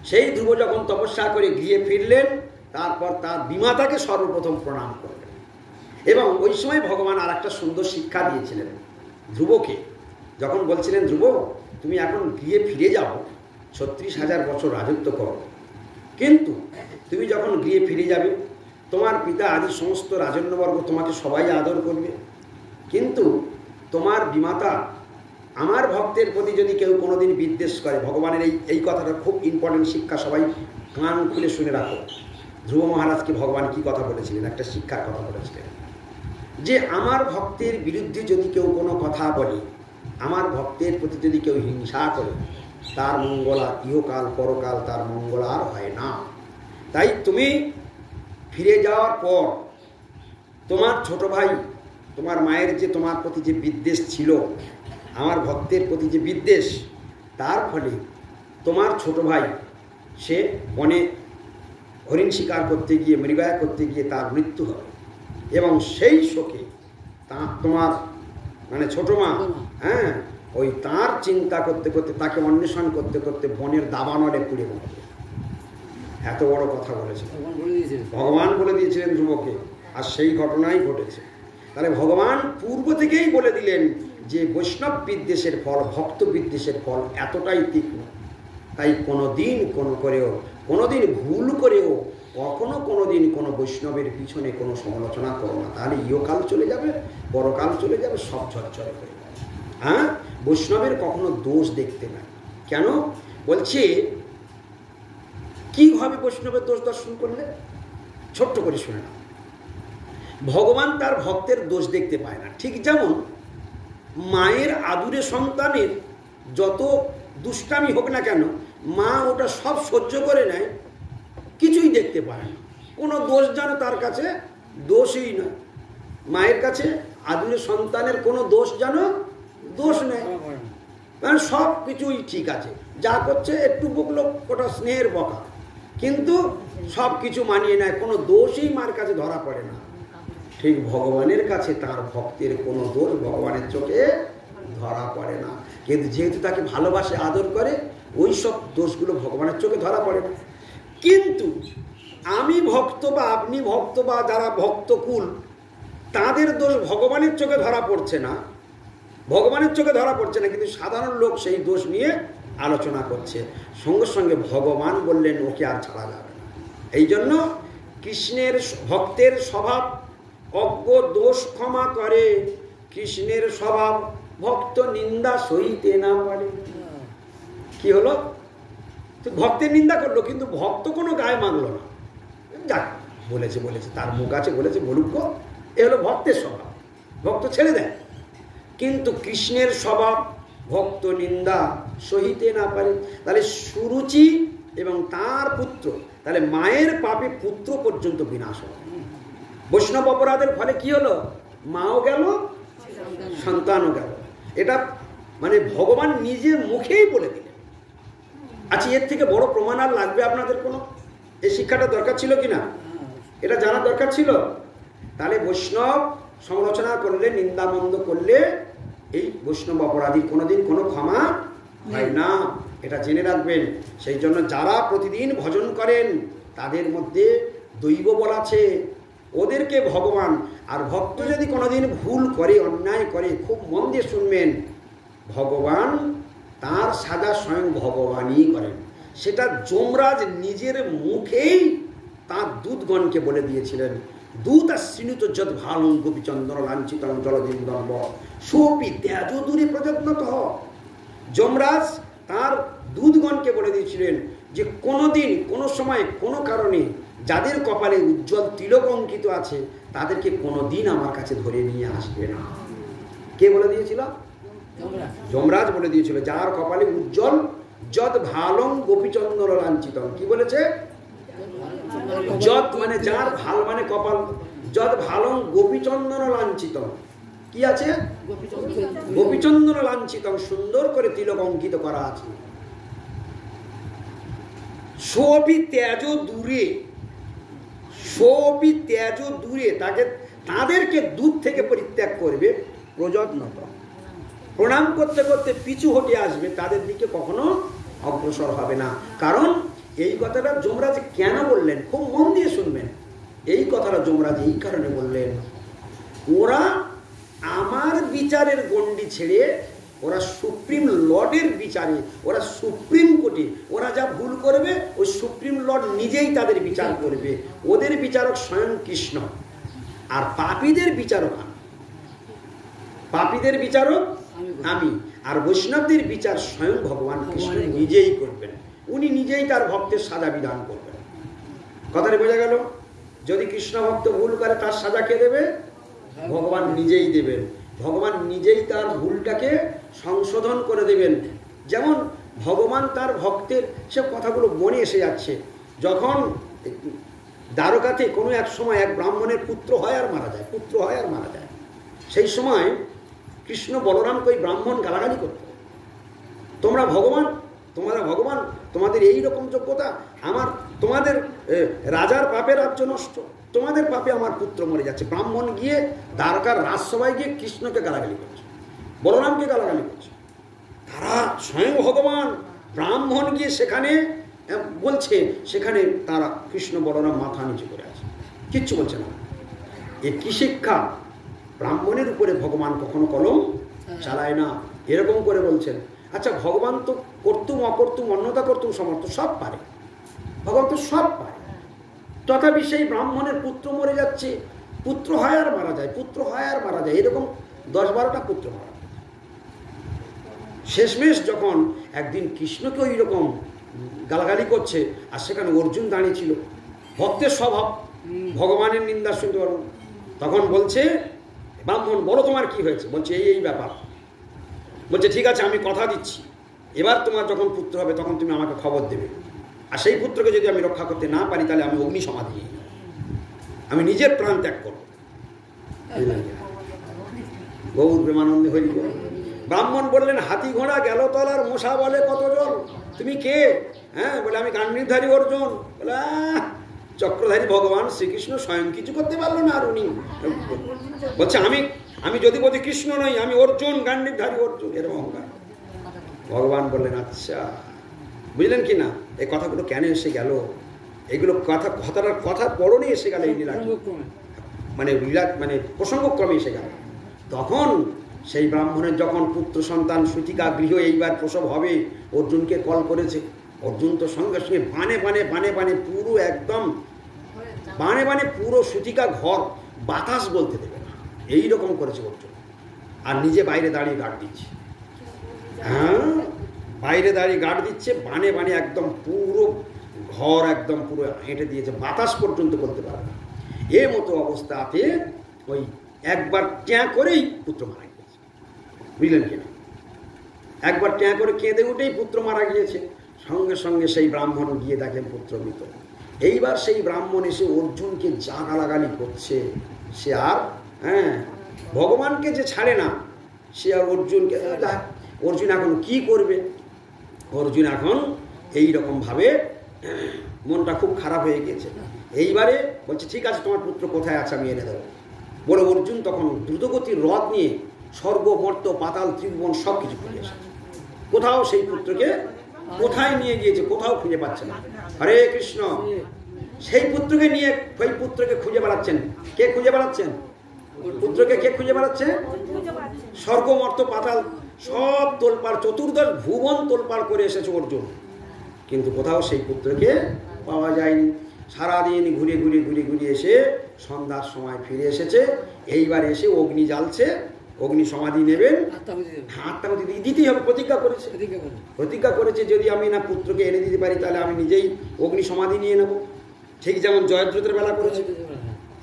সেই ধ্রুব যখন তপস্যা করে গিয়ে ফিরলেন, তারপর তার বিমাতাকে সর্বপ্রথম প্রণাম করলেন। এবং ওই সময় ভগবান আর একটা সুন্দর শিক্ষা দিয়েছিলেন ধ্রুবকে, যখন বলছিলেন ধ্রুব তুমি এখন গিয়ে ফিরে যাও, 36,000 বছর রাজত্ব করো, কিন্তু তুমি যখন গিয়ে ফিরে যাবে তোমার পিতা আদি সমস্ত রাজন্যবর্গ তোমাকে সবাই আদর করবে, কিন্তু তোমার বিমাতা আমার ভক্তের প্রতি যদি কেউ কোনোদিন বিদ্বেষ করে, ভগবানের এই কথাটা খুব ইম্পর্টেন্ট শিক্ষা, সবাই কান খুলে শুনে রাখো। ধ্রুব মহারাজকে ভগবান কি কথা বলেছিলেন? একটা শিক্ষার কথা বলেছিলেন যে আমার ভক্তের বিরুদ্ধে যদি কেউ কোনো কথা বলে, আমার ভক্তের প্রতি যদি কেউ হিংসা করে, তার মঙ্গল আর ইহকাল পরকাল তার মঙ্গল আর হয় না। তাই তুমি ফিরে যাওয়ার পর তোমার ছোট ভাই, তোমার মায়ের যে তোমার প্রতি যে বিদ্বেষ ছিল, আমার ভক্তের প্রতি যে বিদ্বেষ, তার ফলে তোমার ছোট ভাই সে বনে হরিণ শিকার করতে গিয়ে, মৃগয়া করতে গিয়ে তার মৃত্যু হবে, এবং সেই শোকে তা তোমার মানে ছোট মা, হ্যাঁ, ওই তার চিন্তা করতে করতে, তাকে অন্বেষণ করতে করতে বনের দাবানলে পুড়ে মরবে। এত বড় কথা বলেছেন ভগবান, বলে দিয়েছিলেন ধ্রুবকে, আর সেই ঘটনাই ঘটেছে। তাহলে ভগবান পূর্ব থেকেই বলে দিলেন যে বৈষ্ণব বিদ্বেষের ফল, ভক্ত বিদ্বেষের ফল এতটাই তীক্ষ্ণ, তাই কোনোদিন কোনোদিন ভুল করেও কোনোদিন কোনো বৈষ্ণবের পিছনে কোনো সমালোচনা করো না, তাহলে ইহকাল চলে যাবে, পরকাল চলে যাবে, সব ঝরঝরে হয়ে যাবে। হ্যাঁ, বৈষ্ণবের কখনো দোষ দেখতে নাই। কেন বলছে, কিভাবে বৈষ্ণবের দোষ দর্শন করলে? ছোট্ট করে শুনে না, ভগবান তার ভক্তের দোষ দেখতে পায় না। ঠিক যেমন মায়ের আদুরে সন্তানের যত দুষ্টামি হোক না কেন, মা ওটা সব সহ্য করে নেয়, কিছুই দেখতে পায় না, কোনো দোষ যেন তার কাছে দোষই নয়। মায়ের কাছে আদুরে সন্তানের কোনো দোষ যেন দোষ নেই, কারণ সব কিছুই ঠিক আছে, যা করছে একটু বকলো, ওটা স্নেহের বকা, কিন্তু সব কিছু মানিয়ে নেয়, কোনো দোষই মার কাছে ধরা পড়ে না। ঠিক ভগবানের কাছে তার ভক্তের কোনো দোষ ভগবানের চোখে ধরা পড়ে না, কিন্তু যেহেতু তাকে ভালোবাসে, আদর করে, ওই সব দোষগুলো ভগবানের চোখে ধরা পড়ে না। কিন্তু আমি ভক্ত বা আপনি ভক্ত বা যারা ভক্তকুল, তাদের দোষ ভগবানের চোখে ধরা পড়ছে না, ভগবানের চোখে ধরা পড়ছে না, কিন্তু সাধারণ লোক সেই দোষ নিয়ে আলোচনা করছে। সঙ্গে সঙ্গে ভগবান বললেন ওকে আর ছাড়া যাবে না। এই জন্য কৃষ্ণের ভক্তের স্বভাব অজ্ঞ দোষ ক্ষমা করে, কৃষ্ণের স্বভাব ভক্ত নিন্দা সইতে না পারে। কি হলো? ভক্তের নিন্দা করলো, কিন্তু ভক্ত কোনো গায়ে মানলো না, যাক বলেছে তার মুখ আছে, বলেছে বলুক, এ হলো ভক্তের স্বভাব, ভক্ত ছেড়ে দেয়। কিন্তু কৃষ্ণের স্বভাব ভক্ত নিন্দা সহিতে না পারে। তাহলে সুরুচি এবং তার পুত্র, তাহলে মায়ের পাপে পুত্র পর্যন্ত বিনাশ হয়। বৈষ্ণব অপরাধের ফলে কি হলো? মাও গেল, সন্তানও গেল। এটা মানে ভগবান নিজে মুখেই বলে দিলেন। আচ্ছা, এর থেকে বড় প্রমাণ আর লাগবে আপনাদের কোনো? এই শিক্ষাটা দরকার ছিল কিনা? এটা জানার দরকার ছিল। তাহলে বৈষ্ণব সমালোচনা করলে, নিন্দামন্দ করলে, এই বৈষ্ণব অপরাধীর কোনোদিন কোনো ক্ষমা হয় না, এটা জেনে রাখবেন। সেই জন্য যারা প্রতিদিন ভজন করেন তাদের মধ্যে দৈব বল আছে, ওদেরকে ভগবান, আর ভক্ত যদি কোনোদিন ভুল করে, অন্যায় করে, খুব মন দিয়ে শুনবেন, ভগবান তার সাজা স্বয়ং ভগবানই করেন। সেটা যমরাজ নিজের মুখেই তার দূতগণকে বলে দিয়েছিলেন, দূত শ্রীণুত যদ ভালং গোপীচন্দ্র লাঞ্ছিতং জলদিন্দর্ব সোপি ত্যাজ দূরে প্রযত্নত। যমরাজ তার দূতগণকে বলে দিয়েছিলেন যে কোনোদিন, কোনো সময়, কোনো কারণে যাদের কপালে উজ্জ্বল তিলক অঙ্কিত আছে তাদেরকে কোনোদিন আমার কাছে ধরে নিয়ে আসবে না। কে বলে দিয়েছিল? যমরাজ বলে দিয়েছিল, যার কপালে উজ্জ্বল যদ ভালং গোপীচন্দ্র লাঞ্ছিতং। কি বলেছে? যদ মানে যার, ভাল মানে কপাল, যদ ভালং গোপীচন্দন লাঞ্ছিত। কি আছে? গোপীচন্দন লাঞ্ছিত, সুন্দর করে তিলক অঙ্কিত করা আছে। সোপি ত্যাজ দূরে, সোপি ত্যাজ দূরে, তাদেরকে দূর থেকে পরিত্যাগ করবে, প্রযত্নত, প্রণাম করতে করতে পিছু হটে আসবে, তাদের দিকে কখনো অগ্রসর হবে না। কারণ এই কথাটা যমরাজ কেন বললেন, খুব মন দিয়ে শুনবেন। এই কথাটা যমরাজ এই কারণে বললেন, ওরা আমার বিচারের গণ্ডি ছেড়ে ওরা সুপ্রিম লর্ডের বিচারে, ওরা সুপ্রিম কোর্টে ওরা যা ভুল করবে ওই সুপ্রিম লর্ড নিজেই তাদের বিচার করবে। ওদের বিচারক স্বয়ং কৃষ্ণ, আর পাপীদের বিচারক আমি, পাপীদের বিচারক আমি, আর বৈষ্ণবদের বিচার স্বয়ং ভগবান কৃষ্ণ নিজেই করবেন। উনি নিজেই তার ভক্তের সাজা বিধান করবেন। কথাটা বোঝা গেল? যদি কৃষ্ণ ভক্ত ভুল করে তার সাজা কে দেবে? ভগবান নিজেই দেবেন। ভগবান নিজেই তার ভুলটাকে সংশোধন করে দেবেন। যেমন ভগবান তার ভক্তের, সে কথাগুলো মনে এসে যাচ্ছে, যখন দ্বারকাতে কোনো এক সময় এক ব্রাহ্মণের পুত্র হয় আর মারা যায়, পুত্র হয় আর মারা যায়, সেই সময় কৃষ্ণ বলরামকে ওই ব্রাহ্মণ গালাগালি করত, তোমরা ভগবান, তোমাদের এই রকম যোগ্যতা, তোমাদের রাজার পাপের রাজ্য নষ্ট, তোমাদের পাপে আমার পুত্র মরে যাচ্ছে। ব্রাহ্মণ গিয়ে দ্বারকার রাজসভায় গিয়ে কৃষ্ণকে গালাগালি করছে, বলরামকে গালাগালি করছে। তারা স্বয়ং ভগবান ব্রাহ্মণ গিয়ে সেখানে বলছে, সেখানে তারা কৃষ্ণ বলরাম মাথা নিচু করে আছে, কিচ্ছু বলছে না। এ কি শিক্ষা? ব্রাহ্মণের উপরে ভগবান কখনো কলম চালায় না, এরকম করে বলছেন। আচ্ছা, ভগবান তো কর্তুম অকর্তুম অন্যতা কর্তুম সমর্থ সব পারে, ভগবান তো সব পারে। তথাপি সেই ব্রাহ্মণের পুত্র মরে যাচ্ছে, পুত্র হয় আর মারা যায়, পুত্র হয় আর মারা যায়, এরকম 10-12টা পুত্র মারা যায়। শেষমেশ যখন একদিন কৃষ্ণকে ওই রকম গালাগালি করছে, আর সেখানে অর্জুন দাঁড়িয়ে ছিল, ভক্তের স্বভাব, ভগবানের নিন্দা শুনতে পারো, তখন বলছে ব্রাহ্মণ বলো তোমার কি হয়েছে? বলছে এই ব্যাপার। বলছে ঠিক আছে, আমি কথা দিচ্ছি, এবার তোমার যখন পুত্র হবে তখন তুমি আমাকে খবর দেবে, আর সেই পুত্রকে যদি আমি রক্ষা করতে না পারি তাহলে আমি অগ্নি সমাধি নিয়ে নেব, আমি নিজের প্রাণ ত্যাগ করব। গৌর প্রেমানন্দে হরি বল। ব্রাহ্মণ বললেন হাতি ঘোড়া গেল তলার মশা বলে কত জল, তুমি কে? হ্যাঁ, বলে আমি গান্ডীবধারী অর্জুন। বলে চক্রধারী ভগবান শ্রীকৃষ্ণ স্বয়ং কিছু করতে পারলো না, আর উনি বলছে আমি যদি বলছি কৃষ্ণ নই, আমি অর্জুন, গান্ডীবধারী অর্জুন, এরকম অহংকার। ভগবান বললেন আচ্ছা, বুঝলেন কি না এই কথাগুলো কেন এসে গেল? এগুলো কথার পরনে এসে গেল, এই লীলা মানে প্রসঙ্গক্রমে এসে গেল। তখন সেই ব্রাহ্মণের যখন পুত্র সন্তান সুতিকা গৃহ এইবার প্রসব হবে, অর্জুনকে কল করেছে। অর্জুন তো সঙ্গে সঙ্গে বানে পুরো একদম বানে পুরো সুতিকা ঘর বাতাস বলতে দেবে না, এইরকম করেছে অর্জুন। আর নিজে বাইরে দাঁড়িয়ে গার্ড দিচ্ছে। হ্যাঁ, বাইরে দাঁড়িয়ে গার্ড দিচ্ছে, বানে একদম পুরো ঘর একদম পুরো হেঁটে দিয়েছে, বাতাস পর্যন্ত করতে পারে না। এর মতো অবস্থাতে ওই একবার ট্যাঁ করেই পুত্র মারা গিয়েছে, বুঝলেন কিনা? একবার ট্যাঁ করে কেঁদে উঠেই পুত্র মারা গিয়েছে। সঙ্গে সঙ্গে সেই ব্রাহ্মণ গিয়ে দেখেন পুত্র মৃত। এইবার সেই ব্রাহ্মণ এসে অর্জুনকে যা গালাগালি করছে, সে আর ভগবানকে যে ছাড়ে না, সে আর অর্জুনকে, অর্জুন এখন কি করবে? অর্জুন এখন এইরকমভাবে মনটা খুব খারাপ হয়ে গিয়েছে। এইবারে বলছে ঠিক আছে, তোমার পুত্র কোথায় আছে আমি এনে দেবো। বলে অর্জুন তখন দ্রুতগতির রথ নিয়ে স্বর্গ মর্ত পাতাল ত্রিভুবন সব কিছু খুঁজে এসেছে। কোথাও সেই পুত্রকে কোথায় নিয়ে গিয়েছে, কোথাও খুঁজে পাচ্ছে না। হরে কৃষ্ণ। সেই পুত্রকে নিয়ে ওই পুত্রকে খুঁজে বেড়াচ্ছেন। কে খুঁজে বেড়াচ্ছেন? পুত্রকে কে খুঁজে বেড়াচ্ছে? স্বর্গ মর্ত পাতাল সব তোলপাড়, চতুর্দশ ভুবন তোলপাড় করে এসেছে অর্জুন, কিন্তু কোথাও সেই পুত্রকে পাওয়া যায়নি। সারাদিন ঘুরে এসে সন্ধ্যার সময় ফিরে এসেছে। এইবার এসে অগ্নি জ্বালছে, অগ্নি সমাধি নেবেন, আত্মাহুতি দিতেই হবে, প্রতিজ্ঞা করেছে যদি আমি না পুত্রকে এনে দিতে পারি তাহলে আমি নিজেই অগ্নি সমাধি নিয়ে নেব, ঠিক যেমন জয়দ্রথের বেলা করেছে,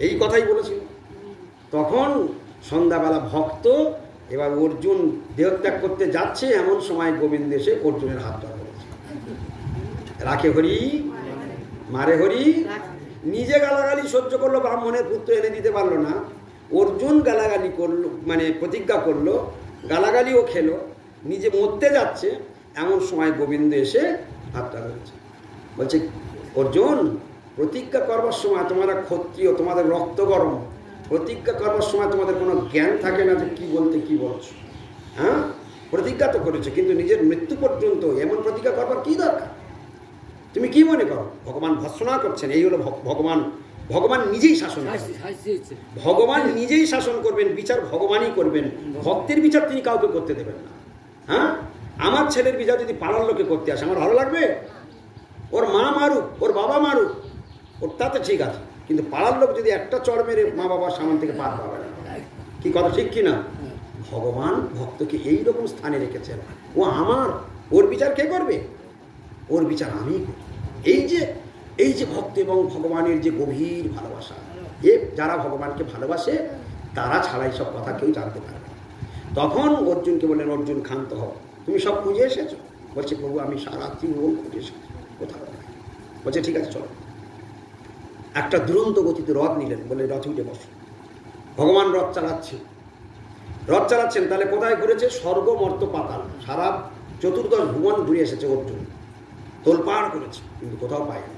এই কথাই বলেছিল। তখন সন্ধ্যাবেলা ভক্ত এবার অর্জুন দেহত্যাগ করতে যাচ্ছে, এমন সময় গোবিন্দ এসে অর্জুনের হাত ধরা করেছে। রাখে হরি মারে হরি। নিজে গালাগালি সহ্য করলো, ব্রাহ্মণের পুত্র এনে দিতে পারলো না। অর্জুন গালাগালি করলো, মানে প্রতিজ্ঞা করলো, গালাগালিও খেলো, নিজে মরতে যাচ্ছে, এমন সময় গোবিন্দ এসে হাতটা ধরেছে। বলছে অর্জুন, প্রতিজ্ঞা করবার সময় তোমরা ক্ষত্রিয়, তোমাদের রক্ত গরম, প্রতিজ্ঞা করবার সময় তোমাদের কোনো জ্ঞান থাকে না যে কী বলতে কী বলছো। হ্যাঁ, প্রতিজ্ঞা তো করেছো, কিন্তু নিজের মৃত্যু পর্যন্ত এমন প্রতিজ্ঞা করবার কী দরকার? তুমি কি মনে করো ভগবান ভৎসনা করছেন? এই হলো ভগবান নিজেই শাসন করবেন, ভগবান নিজেই শাসন করবেন, বিচার ভগবানই করবেন, ভক্তের বিচার তিনি কাউকে করতে দেবেন না। হ্যাঁ, আমার ছেলের বিচার যদি পাড়ার লোকে করতে আসে আমার ভালো লাগবে? ওর মা মারুক, ওর বাবা মারুক, ওর তাতে ঠিক আছে, কিন্তু পাড়ার লোক যদি একটা চড় মেরে মা বাবার সামনে থেকে পার পাবে না, কি কথা ঠিক কিনা? ভগবান ভক্তকে এইরকম স্থানে রেখেছেন, ও আমার, ওর বিচার কে করবে? ওর বিচার আমি করি। এই যে ভক্ত এবং ভগবানের যে গভীর ভালোবাসা, যারা ভগবানকে ভালোবাসে তারা ছাড়াই সব কথা কেউ জানতে পারবে। তখন অর্জুনকে বললেন, অর্জুন ক্ষান্ত হও, তুমি সব খুঁজে এসেছো? বলছে প্রভু আমি সারা ত্রিভুবন খুঁজে এসেছি, কোথাও নাই। বলছে ঠিক আছে চলো। একটা দুরন্ত গতিতে রথ নিলেন, বলে রথ উঠে বসো। ভগবান রথ চালাচ্ছেন, তাহলে কোথায় ঘুরেছে? স্বর্গ মর্ত পাতাল, সারা চতুর্দশ ভুবন ঘুরে এসেছে অর্জুন, তোলপাড় করেছে, কিন্তু কোথাও পায়নি।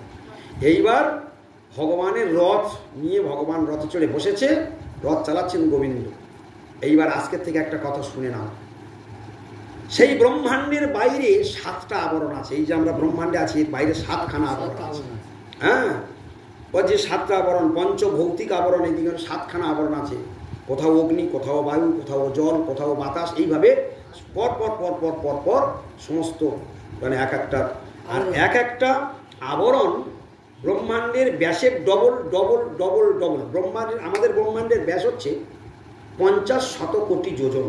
এইবার ভগবানের রথ নিয়ে ভগবান রথে চড়ে বসেছে, রথ চালাচ্ছেন গোবিন্দ। এইবার আজকের থেকে একটা কথা শুনে নাও, সেই ব্রহ্মাণ্ডের বাইরে 7টা আবরণ আছে। এই যে আমরা ব্রহ্মাণ্ডে আছি, এর বাইরে 7খানা আবরণ আছে। হ্যাঁ, ও যে 7টা আবরণ, পঞ্চভৌতিক আবরণ, এইদিকে 7খানা আবরণ আছে। কোথাও অগ্নি, কোথাও বায়ু, কোথাও জল, কোথাও বাতাস, এইভাবে পর পর পর পর পর পর সমস্ত মানে এক একটা। আর এক একটা আবরণ ব্রহ্মাণ্ডের ব্যাসের ডবল ডবল ডবল ডবল। ব্রহ্মাণ্ডের, আমাদের ব্রহ্মাণ্ডের ব্যাস হচ্ছে 50 কোটি যোজন।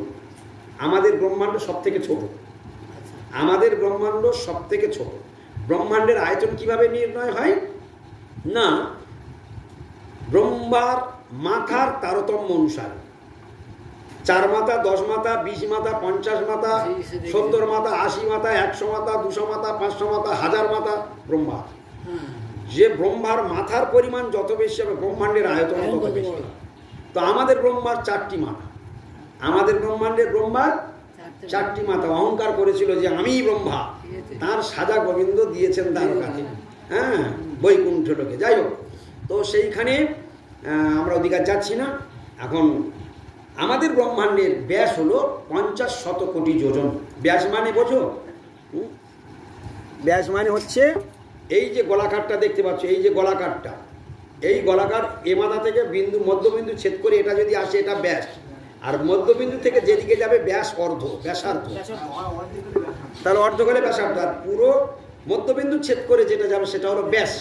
আমাদের ব্রহ্মাণ্ড সব থেকে ছোট, আমাদের ব্রহ্মাণ্ড সব থেকে ছোট। ব্রহ্মাণ্ডের আয়তন কিভাবে নির্ণয় হয় না, ব্রহ্মার মাথার তারতম্য অনুসারে 4 মাথা, 10 মাথা, 20 মাথা, 50 মাথা, 70 মাথা, 80 মাথা, 100 মাথা, 200 মাথা, 500 মাথা, 1000 মাথা ব্রহ্মা। যে ব্রহ্মার মাথার পরিমাণ যত বেশি হবে ব্রহ্মাণ্ডের আয়তন তত বেশি। তো আমাদের ব্রহ্মার 4টি মাথা, আমাদের ব্রহ্মাণ্ডের ব্রহ্মার 4টি মাথা। অহংকার করেছিল যে আমিই ব্রহ্মা, তার সাজা গোবিন্দ দিয়েছেন তার কাছে, হ্যাঁ, বৈকুণ্ঠ লোকে। যাই হোক, তো সেইখানে আমরা অধিকার যাচ্ছি না। এখন আমাদের ব্রহ্মাণ্ডের ব্যাস হলো 50 কোটি যোজন। ব্যাস মানে বোঝো? ব্যাস মানে হচ্ছে এই যে গোলাকারটা দেখতে পাচ্ছ, এই যে গোলাকারটা, এই গোলাকার এ মাথা থেকে বিন্দু, মধ্যবিন্দু ছেদ করে এটা যদি আসে, এটা ব্যাস। আর মধ্যবিন্দু থেকে যেদিকে যাবে ব্যাস অর্ধ, ব্যাসার্ধ, তাহলে অর্ধ হলে ব্যাসার্ধ। আর পুরো মধ্যবিন্দু ছেদ করে যেটা যাবে সেটা হলো ব্যাস।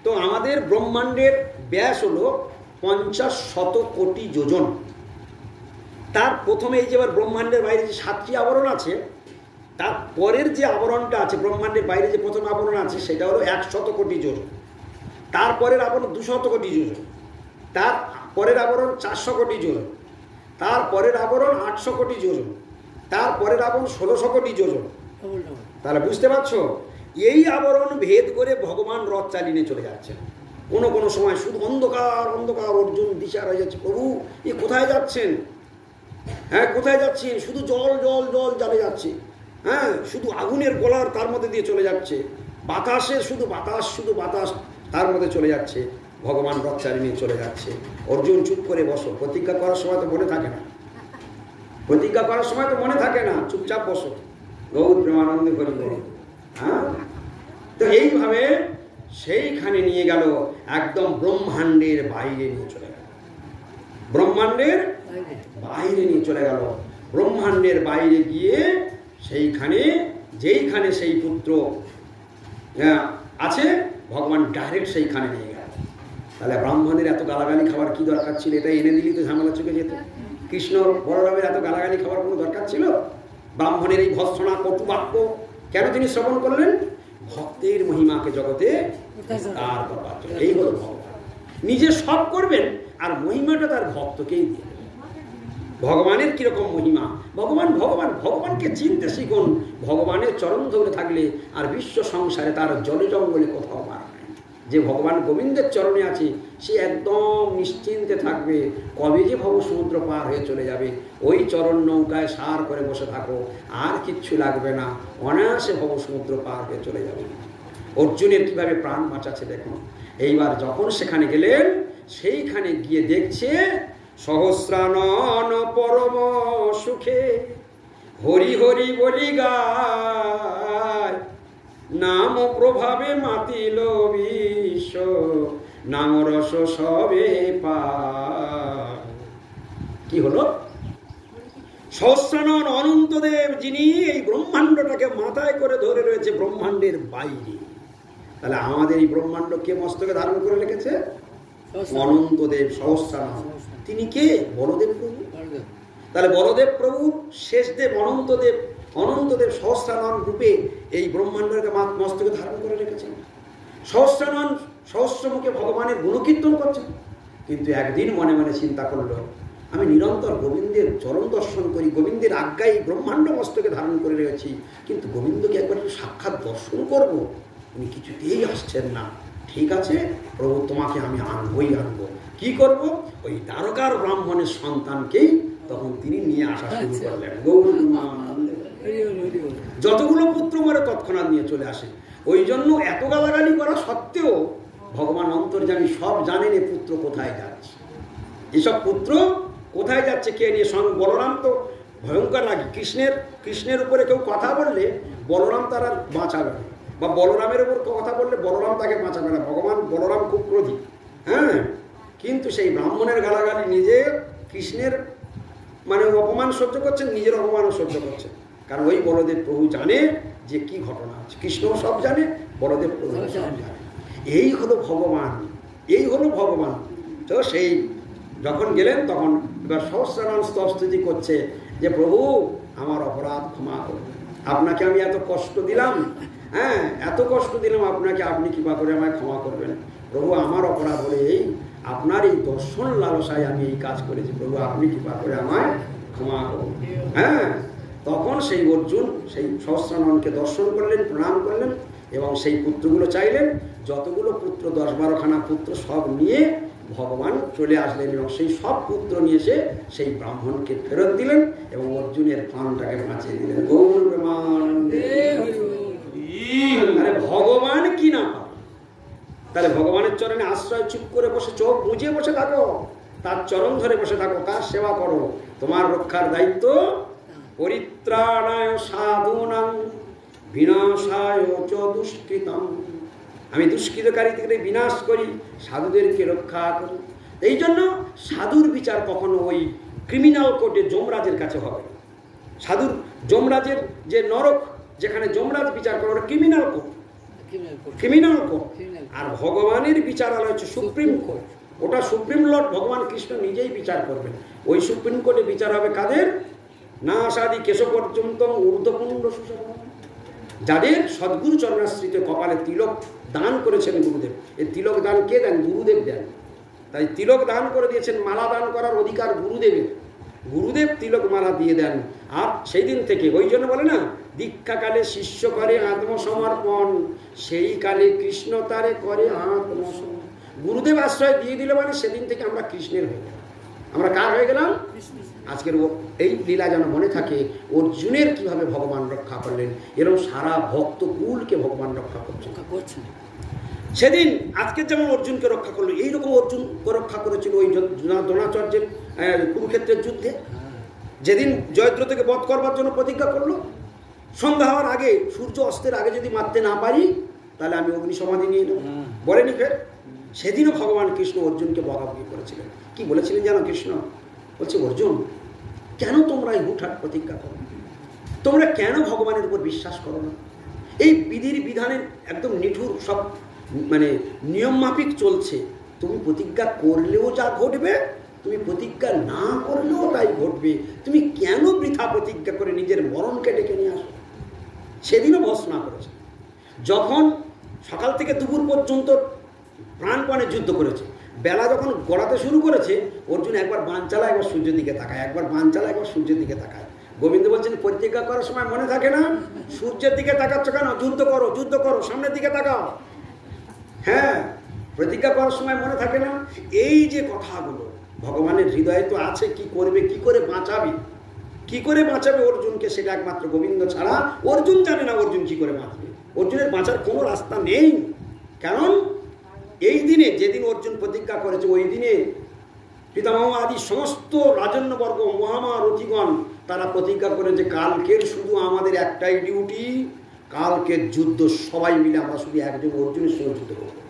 তো আমাদের ব্রহ্মাণ্ডের ব্যাস হলো 50 কোটি যোজন। তার প্রথমে এই যে এবার ব্রহ্মাণ্ডের বাইরে যে 7টি আবরণ আছে, তার পরের যে আবরণটা আছে, ব্রহ্মাণ্ডের বাইরে যে প্রথম আবরণ আছে সেটা হলো 100 কোটি যোজন। তারপরের আবরণ 200 কোটি যোজন, তার পরের আবরণ 400 কোটি যোজন, তার পরের আবরণ 800 কোটি যোজন, তার পরের আবরণ 1600 কোটি যোজন। তাহলে বুঝতে পারছো, এই আবরণ ভেদ করে ভগবান রথ চালিয়ে চলে যাচ্ছেন। কোনো কোনো সময় শুধু অন্ধকার অন্ধকার, অর্জুন দিশার হয়ে যাচ্ছে, প্রভু এ কোথায় যাচ্ছেন? হ্যাঁ, কোথায় যাচ্ছেন? শুধু জল জল জল জ্বালে যাচ্ছে, হ্যাঁ, শুধু আগুনের গোলার তার মধ্যে দিয়ে চলে যাচ্ছে, বাতাসে শুধু বাতাস, শুধু বাতাস তার মধ্যে চলে যাচ্ছে। ভগবান রথ চালিয়ে চলে যাচ্ছে। অর্জুন চুপ করে বসো, প্রতিজ্ঞা করার সময় তো মনে থাকে না, প্রতিজ্ঞা করার সময় তো মনে থাকে না, চুপচাপ বসো, গৌর প্রেমানন্দে করি। হ্যাঁ, তো এইভাবে সেইখানে নিয়ে গেল, একদম ব্রহ্মাণ্ডের বাইরে নিয়ে চলে গেল, ব্রহ্মাণ্ডের বাইরে নিয়ে চলে গেল। ব্রহ্মাণ্ডের বাইরে গিয়ে সেইখানে, যেইখানে সেই পুত্র আছে, ভগবান ডাইরেক্ট সেইখানে নিয়ে গেল। তাহলে ব্রাহ্মণের এত গালাগালি খাবার কি দরকার ছিল? এটা এনে দিলি তো ঝামেলা চুকে যেত। কৃষ্ণ বলরামের এত গালাগালি খাবার কোনো দরকার ছিল? ব্রাহ্মণের এই ভৎসনা কটু বাক্য কেন তিনি শ্রবণ করলেন? ভক্তের মহিমাকে জগতে তার করবার জন্য। এই হলো ভগবান, নিজে সব করবেন আর মহিমাটা তার ভক্তকেই দিয়ে। ভগবানের কিরকম মহিমা, ভগবান ভগবান ভগবানকে চিনতে শিখুন। ভগবানের চরণ ধরে থাকলে আর বিশ্ব সংসারে তার জলে জঙ্গলে কোথাও পার নাই। যে ভগবান গোবিন্দের চরণে আছে সে একদম নিশ্চিন্তে থাকবে, কবে যে ভব সমুদ্র পার হয়ে চলে যাবে। ওই চরণ নৌকায় সার করে বসে থাকো, আর কিচ্ছু লাগবে না, অনায়াসে ভব সমুদ্র পার হয়ে চলে যাবে। অর্জুনের কিভাবে প্রাণ বাঁচাচ্ছে দেখুন। এইবার যখন সেখানে গেলেন, সেইখানে গিয়ে দেখছে সহস্রানন পরম সুখে হরি হরি বলি গায়, নাম প্রভাবে মাতিল বিশ্ব, নাম রস সবে পায়। কি হলো? সহস্রানন অনন্তদেব, যিনি এই ব্রহ্মাণ্ডটাকে মাথায় করে ধরে রয়েছে ব্রহ্মাণ্ডের বাইরে। তাহলে আমাদের এই ব্রহ্মাণ্ড কে মস্তকে ধারণ করে রেখেছে? অনন্তদেব সহস্রানন। তিনি কে? বলদেব প্রভু। তাহলে বলদেব প্রভু, শেষ দেব অনন্তদেব, অনন্তদেব সহস্রানন রূপে এই ব্রহ্মাণ্ডকে মস্তকে ধারণ করে রেখেছেন। সহস্রানন সহস্রমুখে ভগবানের গুণকীর্তন করছেন। কিন্তু একদিন মনে মনে চিন্তা করল, আমি নিরন্তর গোবিন্দের চরণ দর্শন করি, গোবিন্দের আজ্ঞায় ব্রহ্মাণ্ড মস্তকে ধারণ করে রেখেছি, কিন্তু গোবিন্দকে একবার সাক্ষাৎ দর্শন করব, উনি কিছুতেই আসছেন না। ঠিক আছে প্রভু, তোমাকে আমি আনবই আনবো। কি করব? ওই দ্বারকার ব্রাহ্মণের সন্তানকেই তখন তিনি নিয়ে আসা শুরু করলেন। যতগুলো পুত্র মরে তৎক্ষণাৎ নিয়ে চলে আসে। ওই জন্য এত গালাগালি করা সত্ত্বেও ভগবান অন্তর্যামী, সব জানেন এ পুত্র কোথায় যাচ্ছে, এসব পুত্র কোথায় যাচ্ছে কে নিয়ে। সঙ্গে বলরাম তো ভয়ঙ্কর রাগী, কৃষ্ণের উপরে কেউ কথা বললে বলরাম তার আর বাঁচাবে না, বা বলরামের উপর কথা বললে বলরাম তাকে বাঁচাবে না। ভগবান বলরাম খুব ক্রোধী, হ্যাঁ, কিন্তু সেই ব্রাহ্মণের গালাগালি নিজে কৃষ্ণের মানে অপমান সহ্য করছেন, নিজের অপমানও সহ্য করছেন, কারণ ওই বলদেব প্রভু জানে যে কি ঘটনা আছে। কৃষ্ণও সব জানে, বলদেব প্রভু সব জানে। এই হলো ভগবান, এই হলো ভগবান। তো সেই যখন গেলেন তখন এবার সহস্রানন স্তবস্তুতি করছে যে প্রভু আমার অপরাধ ক্ষমা করুন, আপনাকে আমি এত কষ্ট দিলাম, হ্যাঁ এত কষ্ট দিলাম আপনাকে, আপনি কৃপা করে আমায় ক্ষমা করবেন। প্রভু আমার অপরাধ হলে এই আপনার এই দর্শন লালসায় আমি এই কাজ করেছি, প্রভু আপনি কৃপা করে আমায় ক্ষমা করুন। হ্যাঁ, তখন সেই অর্জুন সেই সহস্রাননকে দর্শন করলেন, প্রণাম করলেন এবং সেই পুত্রগুলো চাইলেন। যতগুলো পুত্র 10-12খানা পুত্র সব নিয়ে ভগবান চলে আসলেন এবং সেই সব পুত্র নিয়ে এসে সেই ব্রাহ্মণকে ফেরত দিলেন এবং অর্জুনের প্রাণটাকে বাঁচিয়ে দিলেন। গৌর প্রেমানন্দে। আরে ভগবান কি না, তাহলে ভগবানের চরণে আশ্রয় চুপ করে বসে চোখ বুঝে বসে থাকো, তার চরণ ধরে বসে থাকো, তার সেবা করো। তোমার রক্ষার দায়িত্ব পরিত্রাণায় সাধুনাং বিনাশায় চ দুষ্কৃতম। আমি দুষ্কৃতকারীদের বিনাশ করি, সাধুদেরকে রক্ষা করি। এই জন্য সাধুর বিচার কখনো ওই ক্রিমিনাল কোর্টে যমরাজের কাছে হবে না। সাধুর যমরাজের যে নরক, যেখানে যমরাজ বিচার করে, ওটা ক্রিমিনাল কোর্ট, ক্রিমিনাল কোর্ট। আর ভগবানের বিচারালয় হচ্ছে সুপ্রিম কোর্ট, ওটা সুপ্রিম লর্ড ভগবান কৃষ্ণ নিজেই বিচার করবেন। ওই সুপ্রিম কোর্টে বিচার হবে কাদের? না আসাদি কেশ পর্যন্ত ঊর্ধ্বপুণ্ড সুশাসন, যাদের সদ্গুরু চরণাশ্রিতে কপালে তিলক দান করেছেন গুরুদেব। এই তিলক দান কে দেন? গুরুদেব দেন। তাই তিলক দান করে দিয়েছেন, মালা দান করার অধিকার গুরুদেবের। গুরুদেব তিলক মালা দিয়ে দেন। আর সেই দিন থেকে ওই জন্য বলে না, দীক্ষাকালে শিষ্য করে আত্মসমর্পণ, সেই কালে কৃষ্ণ তারে করে আত্মসমর্পণ। গুরুদেব আশ্রয় দিয়ে দিলে মানে সেদিন থেকে আমরা কৃষ্ণের হয়ে গেলাম। আমরা কার হয়ে গেলাম? আজকের এই লীলা যেন মনে থাকে, অর্জুনের কিভাবে ভগবান রক্ষা করলেন, এরকম সারা ভক্ত কুলকে ভগবান রক্ষা করছেন। সেদিন আজকের যেমন অর্জুনকে রক্ষা করলো, এইরকম অর্জুনকে রক্ষা করেছিল ওই দ্রোণাচার্যের কুরুক্ষেত্রের যুদ্ধে। যেদিন জয়দ্রথকে বধ করবার জন্য প্রতিজ্ঞা করলো, সন্ধ্যা হওয়ার আগে, সূর্য অস্তের আগে যদি মারতে না পারি তাহলে আমি অগ্নি সমাধি নিয়ে নেব, বলেনি ফের? সেদিনও ভগবান কৃষ্ণ অর্জুনকে বকাবকি করেছিলেন। কি বলেছিলেন জানো কৃষ্ণ? বলছে, অর্জুন কেন তোমরা এই হুটহাট প্রতিজ্ঞা করো? তোমরা কেন ভগবানের উপর বিশ্বাস করো না? এই বিধির বিধানের একদম নিঠুর সব মানে নিয়ম মাফিক চলছে। তুমি প্রতিজ্ঞা করলেও যা ঘটবে, তুমি প্রতিজ্ঞা না করলেও তাই ঘটবে। তুমি কেন বৃথা প্রতিজ্ঞা করে নিজের মরণকে ডেকে নিয়ে আসো? সেদিনও ভর্ৎসনা করেছে। যখন সকাল থেকে দুপুর পর্যন্ত প্রাণপণে যুদ্ধ করেছে, বেলা যখন গড়াতে শুরু করেছে, অর্জুন একবার বাণ চালায়, একবার সূর্যের দিকে তাকায়, একবার বাণ চালায়, একবার সূর্যের দিকে তাকায়। গোবিন্দ বলছেন, প্রতিজ্ঞা করার সময় মনে থাকে না? সূর্যের দিকে তাকাচ্ছ কেন? যুদ্ধ করো, যুদ্ধ করো, সামনের দিকে তাকাও। হ্যাঁ, প্রতিজ্ঞা করার সময় মনে থাকে না? এই যে কথাগুলো ভগবানের হৃদয়ে তো আছে, কি করবে, কি করে বাঁচাবে, কি করে বাঁচাবে অর্জুনকে, সেটা একমাত্র গোবিন্দ ছাড়া অর্জুন জানে না অর্জুন কি করে বাঁচবে। অর্জুনের বাঁচার কোনো রাস্তা নেই। কারণ এই দিনে, যেদিন অর্জুন প্রতিজ্ঞা করেছে, ওই দিনে পিতামহ আদি সমস্ত রাজন্যবর্গ, মহামারথীগণ তারা প্রতিজ্ঞা করে যে কালকের শুধু আমাদের একটাই ডিউটি, কালকের যুদ্ধ সবাই মিলে আমরা শুধু একজন অর্জুনের সঙ্গে যুদ্ধ করবো,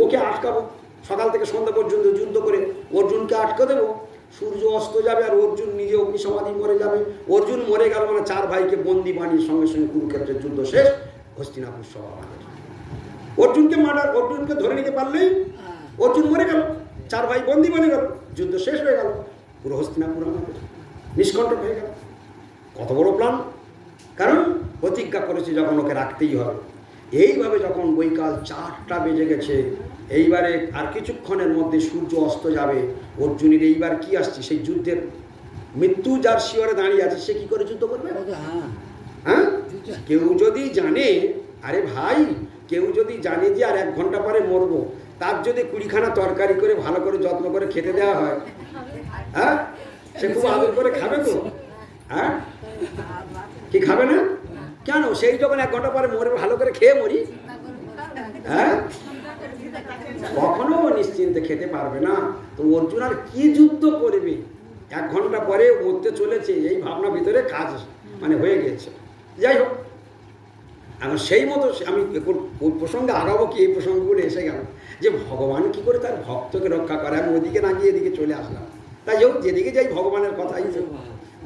ওকে আটকাবো। সকাল থেকে সন্ধ্যা পর্যন্ত যুদ্ধ করে অর্জুনকে আটকে দেবো। সূর্য অস্ত যাবে আর অর্জুন নিজে অগ্নিসমাধি মরে যাবে। অর্জুন মরে গেল মানে 4 ভাইকে বন্দি বানিয়ে সঙ্গে সঙ্গে কুরুক্ষেত্রের যুদ্ধ শেষ, হস্তিনাপুর সভা। অর্জুনকে ধরে নিতে পারলেই অর্জুন মরে গেল, 4 ভাই বন্দি বনে গেল, যুদ্ধ শেষ হয়ে গেল, পুরো হস্তিনাপুর আমাদের নিষ্কণ্টক হয়ে গেল। কত বড় প্ল্যান! কারণ প্রতিজ্ঞা করেছে যখন ওকে রাখতেই হবে। এইভাবে যখন বৈকাল 4টা বেজে গেছে, এইবারে আর কিছুক্ষণের মধ্যে সূর্য অস্ত যাবে, অর্জুনের এইবার কি আসছে, সেই যুদ্ধের মৃত্যু যার শিয়রে দাঁড়িয়ে আছে, সে কি করে যুদ্ধ করবে? হ্যাঁ, কেউ যদি জানে, আরে ভাই, কেউ যদি জানে যে আর 1 ঘন্টা পরে মরবো, তার যদি 20খানা তরকারি করে ভালো করে যত্ন করে খেতে দেওয়া হয়, হ্যাঁ, সে খুব আদর করে খাবে তো? হ্যাঁ, কি খাবে না? কেন? সেই যখন 1 ঘন্টা পরে মরবে, ভালো করে খেয়ে মরি। হ্যাঁ, কখনো নিশ্চিন্তে খেতে পারবে না। তো অর্জুন আর কি যুদ্ধ করবে, 1 ঘন্টা পরে মরতে চলেছে, এই ভাবনা ভিতরে কাজ মানে হয়ে গেছে। যাই হোক, এখন সেই মতো আমি প্রসঙ্গে আগাবো কি, এই প্রসঙ্গগুলো এসে গেল যে ভগবান কি করে তার ভক্তকে রক্ষা করে। আমি ওদিকে না গিয়ে এদিকে চলে আসলাম। তাই হোক, যেদিকে যাই ভগবানের কথাই,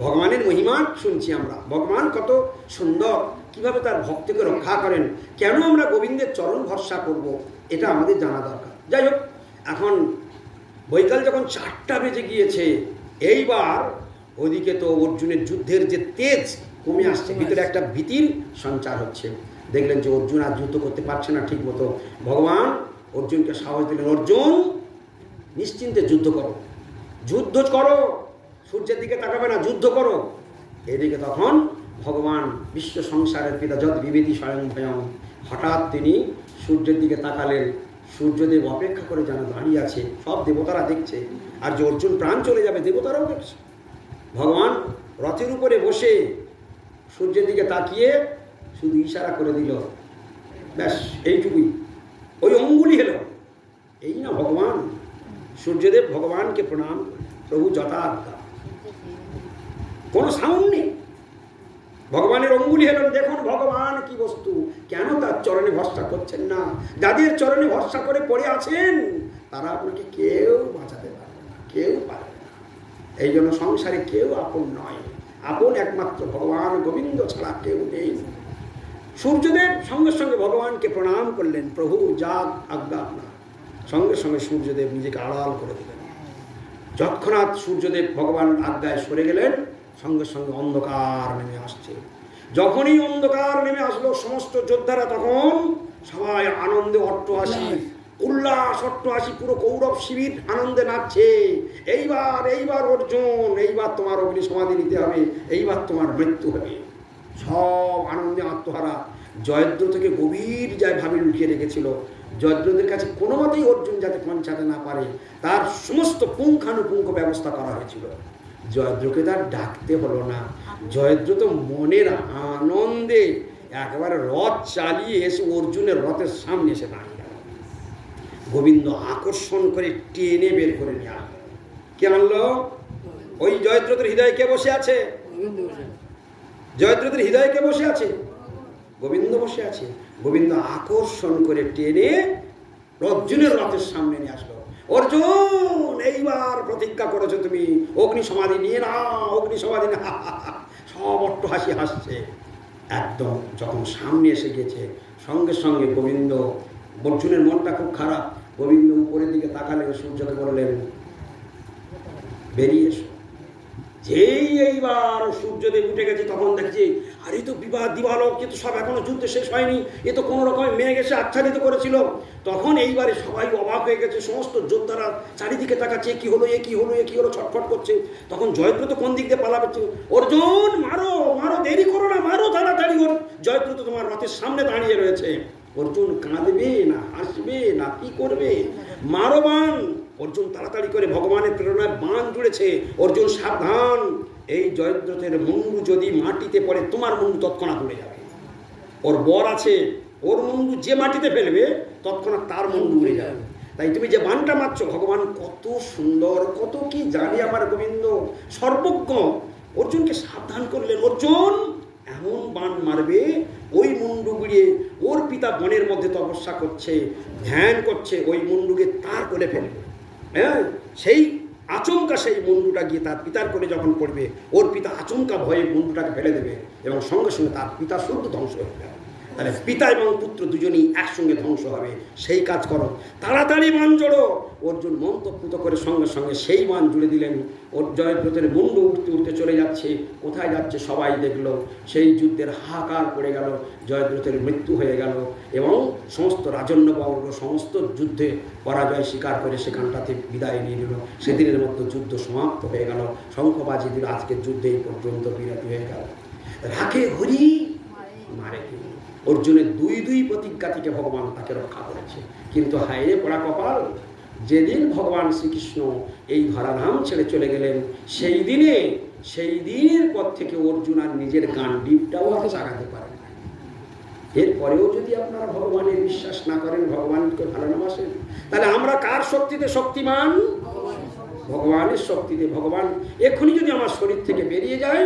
ভগবানের মহিমা শুনছি আমরা। ভগবান কত সুন্দর, কিভাবে তার ভক্তকে রক্ষা করেন, কেন আমরা গোবিন্দের চরণ ভরসা করব, এটা আমাদের জানা দরকার। যাই হোক, এখন বৈকাল যখন 4টা বেজে গিয়েছে, এইবার ওদিকে তো অর্জুনের যুদ্ধের যে তেজ কমে আসছে, ভিতরে একটা ভীতির সঞ্চার হচ্ছে। দেখলেন যে অর্জুন আর যুদ্ধ করতে পারছে না ঠিক মতো। ভগবান অর্জুনকে সাহস দিলেন, অর্জুন নিশ্চিন্তে যুদ্ধ করো, যুদ্ধ করো, সূর্যের দিকে তাকাবে না, যুদ্ধ করো। এদিকে তখন ভগবান বিশ্ব সংসারের পিতা যত বিবিধি স্বয়ং ভয়ং, হঠাৎ তিনি সূর্যের দিকে তাকালেন। সূর্যদেব অপেক্ষা করে যেন দাঁড়িয়ে আছে, সব দেবতারা দেখছে, আর যে অর্জুন প্রাণ চলে যাবে দেবতারাও দেখছে। ভগবান রথের উপরে বসে সূর্যের দিকে তাকিয়ে শুধু ইশারা করে দিল, ব্যাস এইটুকুই, ওই অঙ্গুলি হলো। এই না ভগবান। সূর্যদেব ভগবানকে প্রণাম, প্রভু যথার্থ, কোনো সাউন্ড নেই, ভগবানের অঙ্গুলি হেলেন। দেখুন ভগবান কি বস্তু, কেন তার চরণে ভরসা করছেন না? যাদের চরণে ভরসা করে পড়ে আছেন তারা আপনাকে কেউ বাঁচাতে পারবে না, কেউ পারবে না। এই জন্য সংসারে কেউ আপন নয়, আপন একমাত্র ভগবান গোবিন্দ ছাড়া কেউ নেই। সূর্যদেব সঙ্গে সঙ্গে ভগবানকে প্রণাম করলেন, প্রভু যা আজ্ঞা আপনার। সঙ্গে সঙ্গে সূর্যদেব নিজেকে আড়াল করে দিলেন। যৎক্ষণাৎ সূর্যদেব ভগবান আজ্ঞায় সরে গেলেন, সঙ্গে সঙ্গে অন্ধকার নেমে আসছে। যখনই অন্ধকার নেমে আসলো, সমস্ত যোদ্ধারা তখন সবাই আনন্দে অট্টহাসি, উল্লাস অট্টহাসি, পুরো কৌরব শিবির আনন্দে নাচছে। এইবার অর্জুন, এইবার তোমার অগ্নি সমাধি নিতে হবে, এইবার তোমার মৃত্যু হবে। সব আনন্দে আত্মহারা। জয়দ্রথকে গভীর যায় ভাবে লুকিয়ে রেখেছিল। জয়দ্রথের কাছে কোনো মতেই অর্জুন যাতে পৌঁছাতে না পারে তার সমস্ত পুঙ্খানুপুঙ্খ ব্যবস্থা করা হয়েছিল। জয়দ্রথকে তার ডাকতে হলো না। জয়দ্রথ মনের আনন্দে একেবারে রথ চালিয়ে এসে অর্জুনের রথের সামনে এসে দাঁড়িয়ে গেল। গোবিন্দ আকর্ষণ করে টেনে বের করে নিয়ে আনলো। কে আনলো? ওই জয়দ্রথের হৃদয়ে কে বসে আছে? জয়দ্রথের হৃদয়ে কে বসে আছে? গোবিন্দ বসে আছে। গোবিন্দ আকর্ষণ করে টেনে অর্জুনের রথের সামনে নিয়ে আসলো। অর্জুন, এইবার প্রতিজ্ঞা করেছো তুমি, অগ্নি সমাধি নিয়ে না, অগ্নি সমাধি না। সব অট্টহাসি হাসছে। একদম যখন সামনে এসে গেছে, সঙ্গে সঙ্গে গোবিন্দ, অর্জুনের মনটা খুব খারাপ। গোবিন্দ উপরের দিকে তাকালেন, সূর্যকে বললেন বেরিয়ে এসো। যেই এইবার সূর্যদেব উঠে গেছে, তখন দেখছি আর এই তো বিবাহ দিবালক, কিন্তু সব এখনো যুদ্ধ শেষ হয়নি, এ তো কোনো রকমের মেঘ এসে আচ্ছাদিত করেছিল। তখন এইবারে সবাই অবাক হয়ে গেছে, সমস্ত যোদ্ধারা চারিদিকে তাকাচ্ছে, কি হলো, এ কি হলো, এ কি হলো, ছটফট করছে। তখন জয়দ্রথ কোন দিক দিয়ে পালাবে, অর্জুন মারো মারো, দেরি করো না, মারো তাড়াতাড়ি। জয়দ্রথ তোমার রথের সামনে দাঁড়িয়ে রয়েছে। অর্জুন কাঁদবে না হাসবে না, কি করবে? মারো বাণ। অর্জুন তাড়াতাড়ি করে ভগবানের প্রেরণায় বাণ জুড়েছে। অর্জুন সাবধান, এই জয়দ্রথের মুন্ডু যদি মাটিতে পড়ে তোমার মুন্ডু তৎক্ষণাৎ উড়ে যাবে। ওর বর আছে, ওর মুন্ডু যে মাটিতে ফেলবে তৎক্ষণাৎ তার মুন্ডু উড়ে যাবে। তাই তুমি যে বাণটা মারছো, ভগবান কত সুন্দর, কত কি জানে আমার গোবিন্দ, সর্বজ্ঞ। অর্জুনকে সাবধান করলেন, অর্জুন এমন বাণ মারবে ওই মুন্ডু গুড়িয়ে, ওর পিতা বনের মধ্যে তপস্যা করছে, ধ্যান করছে, ওই মুন্ডুকে তার কোলে ফেলবে। হ্যাঁ, সেই আচমকা সেই মুন্ডুটা গিয়ে তার পিতার কোলে যখন পড়বে, ওর পিতা আচমকা ভয়ে মুন্ডুটাকে ফেলে দেবে এবং সঙ্গে সঙ্গে তার পিতা শুদ্ধ ধ্বংস হয়ে যাবে। তাহলে পিতা এবং পুত্র দুজনেই একসঙ্গে ধ্বংস হবে। সেই কাজ করো, তাড়াতাড়ি বাণ জোড়ো। অর্জুন মন্ত্রপুত করে সঙ্গে সঙ্গে সেই বাণ জুড়ে দিলেন। ওর জয়দ্রথের মুন্ডু উঠতে উঠতে চলে যাচ্ছে। কোথায় যাচ্ছে সবাই দেখলো। সেই যুদ্ধের হাহাকার পড়ে গেল, জয়দ্রথের মৃত্যু হয়ে গেল এবং সমস্ত রাজন্যবর্গ সমস্ত যুদ্ধে পরাজয় স্বীকার করে সেখানটাতে বিদায় নিয়ে নিল। সেদিনের মতো যুদ্ধ সমাপ্ত হয়ে গেল। শঙ্খবাজি দিল, আজকের যুদ্ধে এই পর্যন্ত বিরতি হয়ে গেল। রাখে হরি মারে কি। অর্জুনের দুই প্রতিজ্ঞা থেকে ভগবান তাকে রক্ষা করেছে। কিন্তু হায় পড়া কপাল, যেদিন ভগবান শ্রীকৃষ্ণ এই ধরাধাম ছেড়ে চলে গেলেন, সেই দিনের পর থেকে অর্জুন আর নিজের গান্ডীবটাও চাগাতে পারে না। এরপরেও যদি আপনারা ভগবানের বিশ্বাস না করেন, ভগবানকে ভালো না বাসেন, তাহলে আমরা কার শক্তিতে শক্তিমান? ভগবানের শক্তিতে। ভগবান এক্ষুনি যদি আমার শরীর থেকে বেরিয়ে যায়,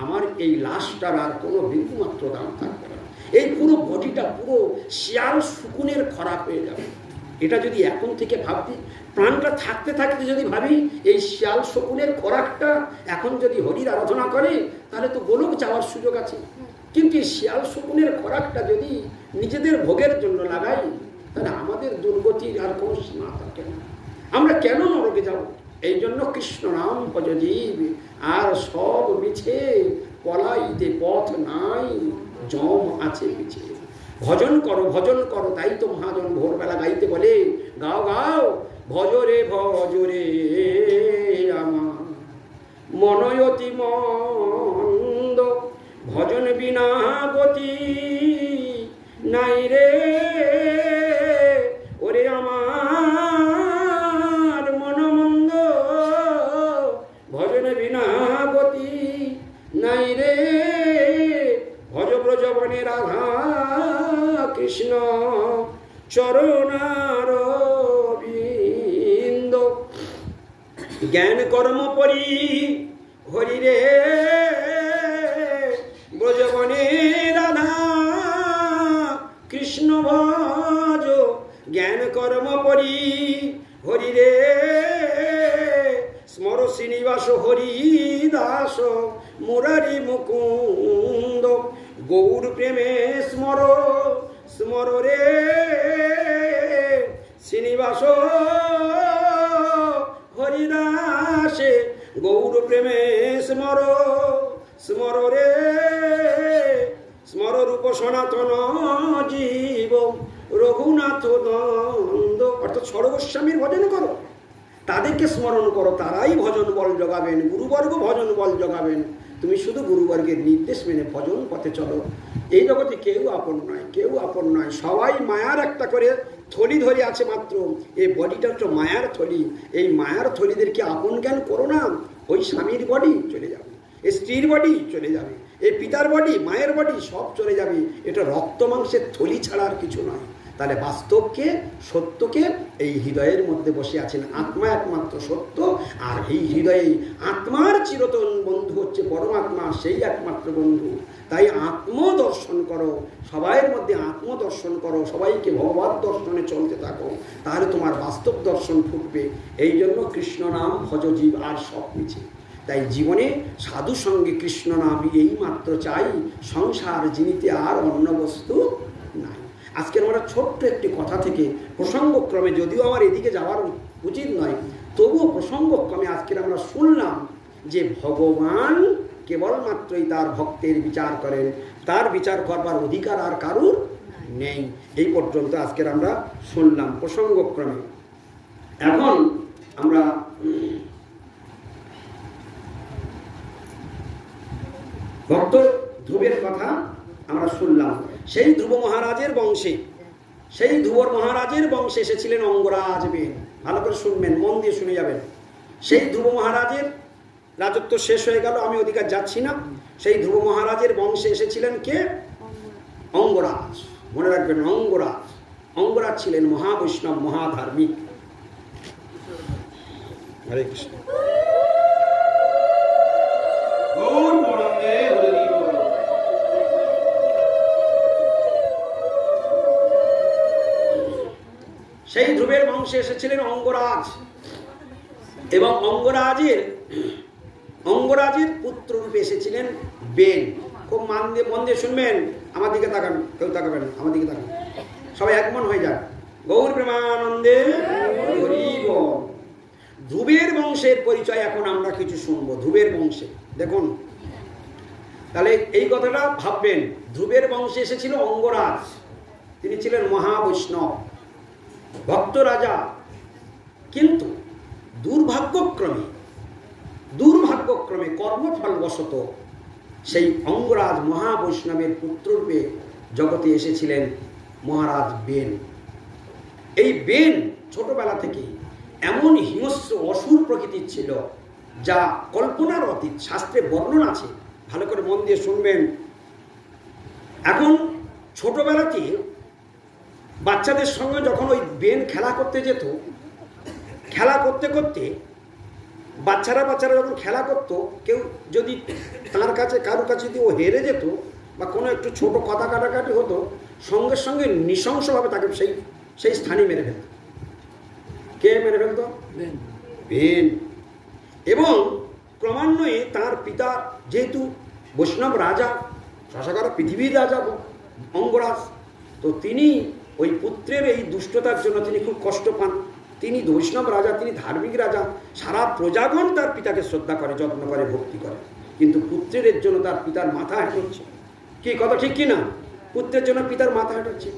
আমার এই লাশটার আর কোনো বিন্দুমাত্র দাম থাকবে না। এই পুরো বডিটা পুরো শিয়াল শকুনের খোরাক হয়ে যাবে। এটা যদি এখন থেকে ভাবি, প্রাণটা থাকতে থাকতে যদি ভাবি এই শিয়াল শকুনের খোরাকটা এখন যদি হরির আরাধনা করে, তাহলে তো গোলক যাওয়ার সুযোগ আছে। কিন্তু এই শিয়াল শকুনের খোরাকটা যদি নিজেদের ভোগের জন্য লাগাই, তাহলে আমাদের দুর্গতির আর কোনো সীমা থাকে না। আমরা কেন নরকে যাব? এই জন্য কৃষ্ণ নাম ভজ জীব, আর সব মিছে, পলাইতে পথ নাই, জম আছে পিছে। ভজন করো, ভজন করো, তাই তো মহাজন ভোরবেলা গাইতে বলে, গাও গাও ভজরে ভজরে আমার মনয়তি মন্দ, ভজন বিনা গতি নাই রে। ওরে আমার মনমন্দ, ভজন বিনা গতি নাই রে। ভজ ব্রজবনে রাধা কৃষ্ণ চরণার বিন্দ, জ্ঞান কর্ম পরি হরি রে। ব্রজবনে রাধা কৃষ্ণ ভজ, জ্ঞান কর্ম পরি হরি রে। স্মর শ্রীনিবাস হরি দাস মুরারি মুকুন্দ, গৌর প্রেমে স্মর স্মর রে। শ্রীনিবাস হরিদাসে গৌর প্রেমে স্মর স্মর রে। স্মর রূপ সনাতন জীব রঘুনাথ দ্বন্দ্ব, অর্থাৎ সর্বস্বামীর ভজন করো, তাদেরকে স্মরণ করো, তারাই ভজন বল জগাবেন, গুরুবর্গ ভজন বল জগাবেন। তুমি শুধু গুরুবর্গের নির্দেশ মেনে ভজন পথে চলো। এই জগতে কেউ আপন নয়, কেউ আপন নয়, সবাই মায়ার একটা করে থলি ধরে আছে মাত্র। এই বডিটা হচ্ছে মায়ার থলি। এই মায়ার থলিদেরকে আপন জ্ঞান করো না। ওই স্বামীর বডি চলে যাবে, এই স্ত্রীর বডি চলে যাবে, এই পিতার বডি, মায়ের বডি সব চলে যাবে। এটা রক্ত মাংসের থলি ছাড়া আর কিছু নয়। তাহলে বাস্তবকে, সত্যকে এই হৃদয়ের মধ্যে বসে আছেন। আত্মা একমাত্র সত্য, আর এই হৃদয়ে আত্মার চিরতন বন্ধু হচ্ছে পরমাত্মা, সেই একমাত্র বন্ধু। তাই আত্মদর্শন করো, সবাইয়ের মধ্যে আত্মদর্শন করো, সবাইকে ভগবত দর্শনে চলতে থাকো, তাহলে তোমার বাস্তব দর্শন ফুটবে। এই জন্য কৃষ্ণ নাম ভজ জীব, আর সব মিছে। তাই জীবনে সাধু সঙ্গে কৃষ্ণ নাম এই মাত্র চাই, সংসার জিনিতে আর অন্য বস্তু নাই। আজকের আমরা ছোট্ট একটি কথা থেকে প্রসঙ্গক্রমে, যদিও আমার এদিকে যাওয়ার উচিত নয়, তবুও প্রসঙ্গক্রমে আজকের আমরা শুনলাম যে ভগবান কেবলমাত্রই তার ভক্তের বিচার করেন, তার বিচার করবার অধিকার আর কারুর নেই। এই পর্যন্ত আজকের আমরা শুনলাম প্রসঙ্গক্রমে। এখন আমরা ভক্ত ধ্রুবের কথা আমরা শুনলাম। সেই ধ্রুব মহারাজের বংশে, সেই ধ্রুব মহারাজের বংশে এসেছিলেন অঙ্গরাজ বেন। ভালো করে শুনবেন, মন দিয়ে শুনে যাবেন। সেই ধ্রুব মহারাজের রাজত্ব শেষ হয়ে গেল, আমি ওদিকে যাচ্ছি না। সেই ধ্রুব মহারাজের বংশে এসেছিলেন কে? অঙ্গরাজ। মনে রাখবেন, অঙ্গরাজ। অঙ্গরাজ ছিলেন মহাবৈষ্ণব, মহাধার্মিক। হরে কৃষ্ণ। সেই ধ্রুবের বংশে এসেছিলেন অঙ্গরাজ, এবং অঙ্গরাজের পুত্র রূপে এসেছিলেন বেন। খুব মন দিয়ে শুনবেন, আমার দিকে তাকান, কেউ তাকাবেন, আমার দিকে তাকান, সবাই একমন হয়ে যান। গৌর প্রেমানন্দে হরি বল। ধ্রুবের বংশের পরিচয় এখন আমরা কিছু শুনবো। ধ্রুবের বংশে দেখুন, তাহলে এই কথাটা ভাববেন। ধ্রুবের বংশে এসেছিল অঙ্গরাজ, তিনি ছিলেন মহাবৈষ্ণব, ভক্ত রাজা। কিন্তু দুর্ভাগ্যক্রমে কর্মফলবশত সেই অঙ্গরাজ মহাবৈষ্ণবের পুত্ররূপে জগতে এসেছিলেন মহারাজ বেন। এই বেন ছোটবেলা থেকে এমন হিংস্র অসুর প্রকৃতির ছিল, যা কল্পনার অতীত। শাস্ত্রে বর্ণনা আছে, ভালো করে মন দিয়ে শুনবেন। এখন ছোটবেলাতে বাচ্চাদের সঙ্গে যখন ওই বেন খেলা করতে যেত, খেলা করতে করতে বাচ্চারা যখন খেলা করত, কেউ যদি তার কাছে কারো কাছে যদি ও হেরে যেত বা কোনো একটু ছোট কথা কাটাকাটি হতো, সঙ্গে সঙ্গে নৃশংসভাবে তাকে সেই স্থানে মেরে ফেলত। কে মেরে ফেলত? বেন। এবং ক্রমান্বয়ে তার পিতা যেহেতু বৈষ্ণব রাজা, শাসকারা পৃথিবীর রাজা অঙ্গরাজ, তো তিনি ওই পুত্রের এই দুষ্টতার জন্য তিনি খুব কষ্ট পান। তিনি বৈষ্ণব রাজা, তিনি ধার্মিক রাজা, সারা প্রজাগণ তার পিতাকে শ্রদ্ধা করে, যত্ন করে, ভক্তি করে, কিন্তু পুত্রের জন্য তার পিতার মাথা হেঁটে হচ্ছে। কি কথা ঠিক কিনা? পুত্রের জন্য পিতার মাথা হেঁটে হচ্ছে।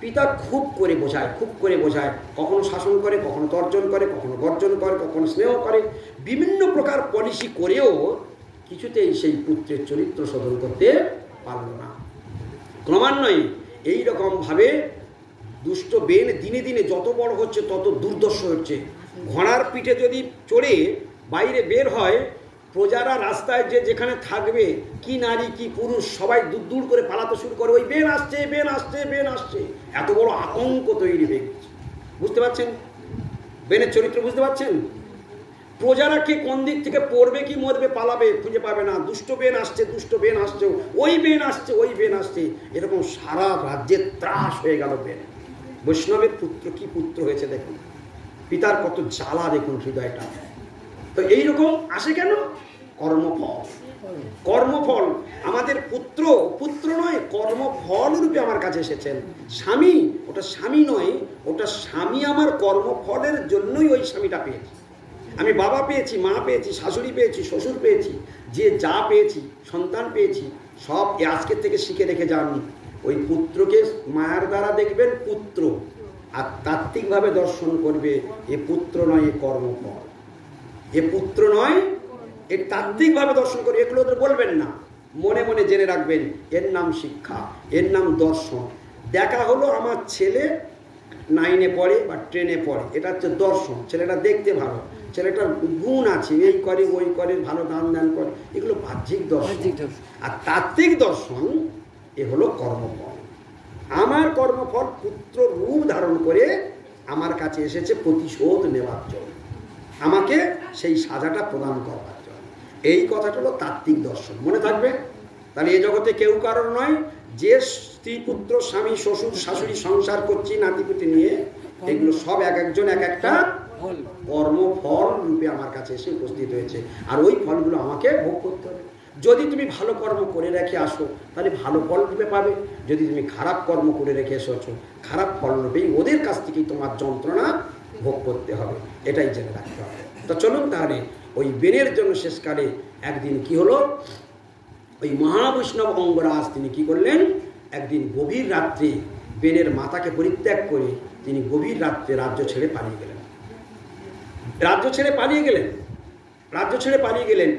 পিতা খুব করে বোঝায়, কখনো শাসন করে, কখনো তর্জন করে, কখনো গর্জন করে, কখনো স্নেহ করে, বিভিন্ন প্রকার পলিসি করেও কিছুতেই সেই পুত্রের চরিত্র শোধন করতে পারল না। ক্রমান্বয়ে এইরকমভাবে দুষ্ট বেন দিনে দিনে যত বড় হচ্ছে তত দুর্দর্শ হচ্ছে। ঘোড়ার পিঠে যদি চড়ে বাইরে বের হয়, প্রজারা রাস্তায় যে যেখানে থাকবে, কি নারী কি পুরুষ, সবাই দূর দূর করে পালাতে শুরু করে, ওই বেন আসছে, বেন আসছে, বেন আসছে। এত বড় আতঙ্ক তৈরি হয়ে গেছে। বুঝতে পারছেন বেনের চরিত্র? বুঝতে পারছেন? প্রজারা কে কোন দিক থেকে পড়বে কি মরবে পালাবে খুঁজে পাবে না। দুষ্ট বেন আসছে, দুষ্ট বেন আসছে, ওই বেন আসছে, ওই বেন আসছে, এরকম সারা রাজ্যে ত্রাস হয়ে গেল বেন। বৈষ্ণবের পুত্র কি পুত্র হয়েছে দেখুন, পিতার কত জ্বালা দেখুন হৃদয়টা। তো এইরকম আসে কেন? কর্মফল। আমাদের পুত্র নয়, কর্মফল রূপে আমার কাছে এসেছেন। স্বামী, ওটা স্বামী নয়, ওটা স্বামী আমার কর্মফলের জন্যই ওই স্বামীটা পেয়েছি। আমি বাবা পেয়েছি, মা পেয়েছি, শাশুড়ি পেয়েছি, শ্বশুর পেয়েছি, যে যা পেয়েছি, সন্তান পেয়েছি, সব আজকের থেকে শিখে রেখে যান। ওই পুত্রকে মায়ের দ্বারা দেখবেন পুত্র, আর তাত্ত্বিকভাবে দর্শন করবে এ পুত্র নয়, এ কর্মফল। এ পুত্র নয়, এ তাত্ত্বিকভাবে দর্শন করবে। এগুলো ওদের বলবেন না, মনে মনে জেনে রাখবেন, এর নাম শিক্ষা, এর নাম দর্শন। দেখা হলো আমার ছেলে 9-এ পড়ে বা 10-এ পড়ে, এটা হচ্ছে দর্শন। ছেলেটা দেখতে ভালো, ছেলেটার গুণ আছে, এই করে ওই করে, ভালো দান করে, এগুলো বাহ্যিক দর্শন। আর তাত্ত্বিক দর্শন এ হলো কর্মফল। আমার কর্মফল পুত্র রূপ ধারণ করে আমার কাছে এসেছে প্রতিশোধ নেওয়ার জন্য, আমাকে সেই সাজাটা প্রদান করবার জন্য। এই কথাটা হলো তাত্ত্বিক দর্শন, মনে থাকবে। তাহলে এ জগতে কেউ কারণ নয়, যে স্ত্রী পুত্র স্বামী শ্বশুর শাশুড়ি সংসার করছি নাতিপুতি নিয়ে, এগুলো সব এক একজন এক একটা কর্মফল রূপে আমার কাছে এসে উপস্থিত হয়েছে। আর ওই ফলগুলো আমাকে ভোগ করতে হবে। যদি তুমি ভালো কর্ম করে রেখে আসো তাহলে ভালো ফল রূপে পাবে, যদি তুমি খারাপ কর্ম করে রেখে এসেছো খারাপ ফল রূপেই ওদের কাছ থেকেই তোমার যন্ত্রণা ভোগ করতে হবে, এটাই জেনে রাখতে হবে। তো চলুন তাহলে ওই বেনের জন্য শেষকালে একদিন কি হলো, ওই মহাবৈষ্ণব অঙ্গরাজ তিনি কি করলেন, একদিন গভীর রাত্রে বেনের মাতাকে পরিত্যাগ করে তিনি গভীর রাত্রে রাজ্য ছেড়ে পালিয়ে গেলেন।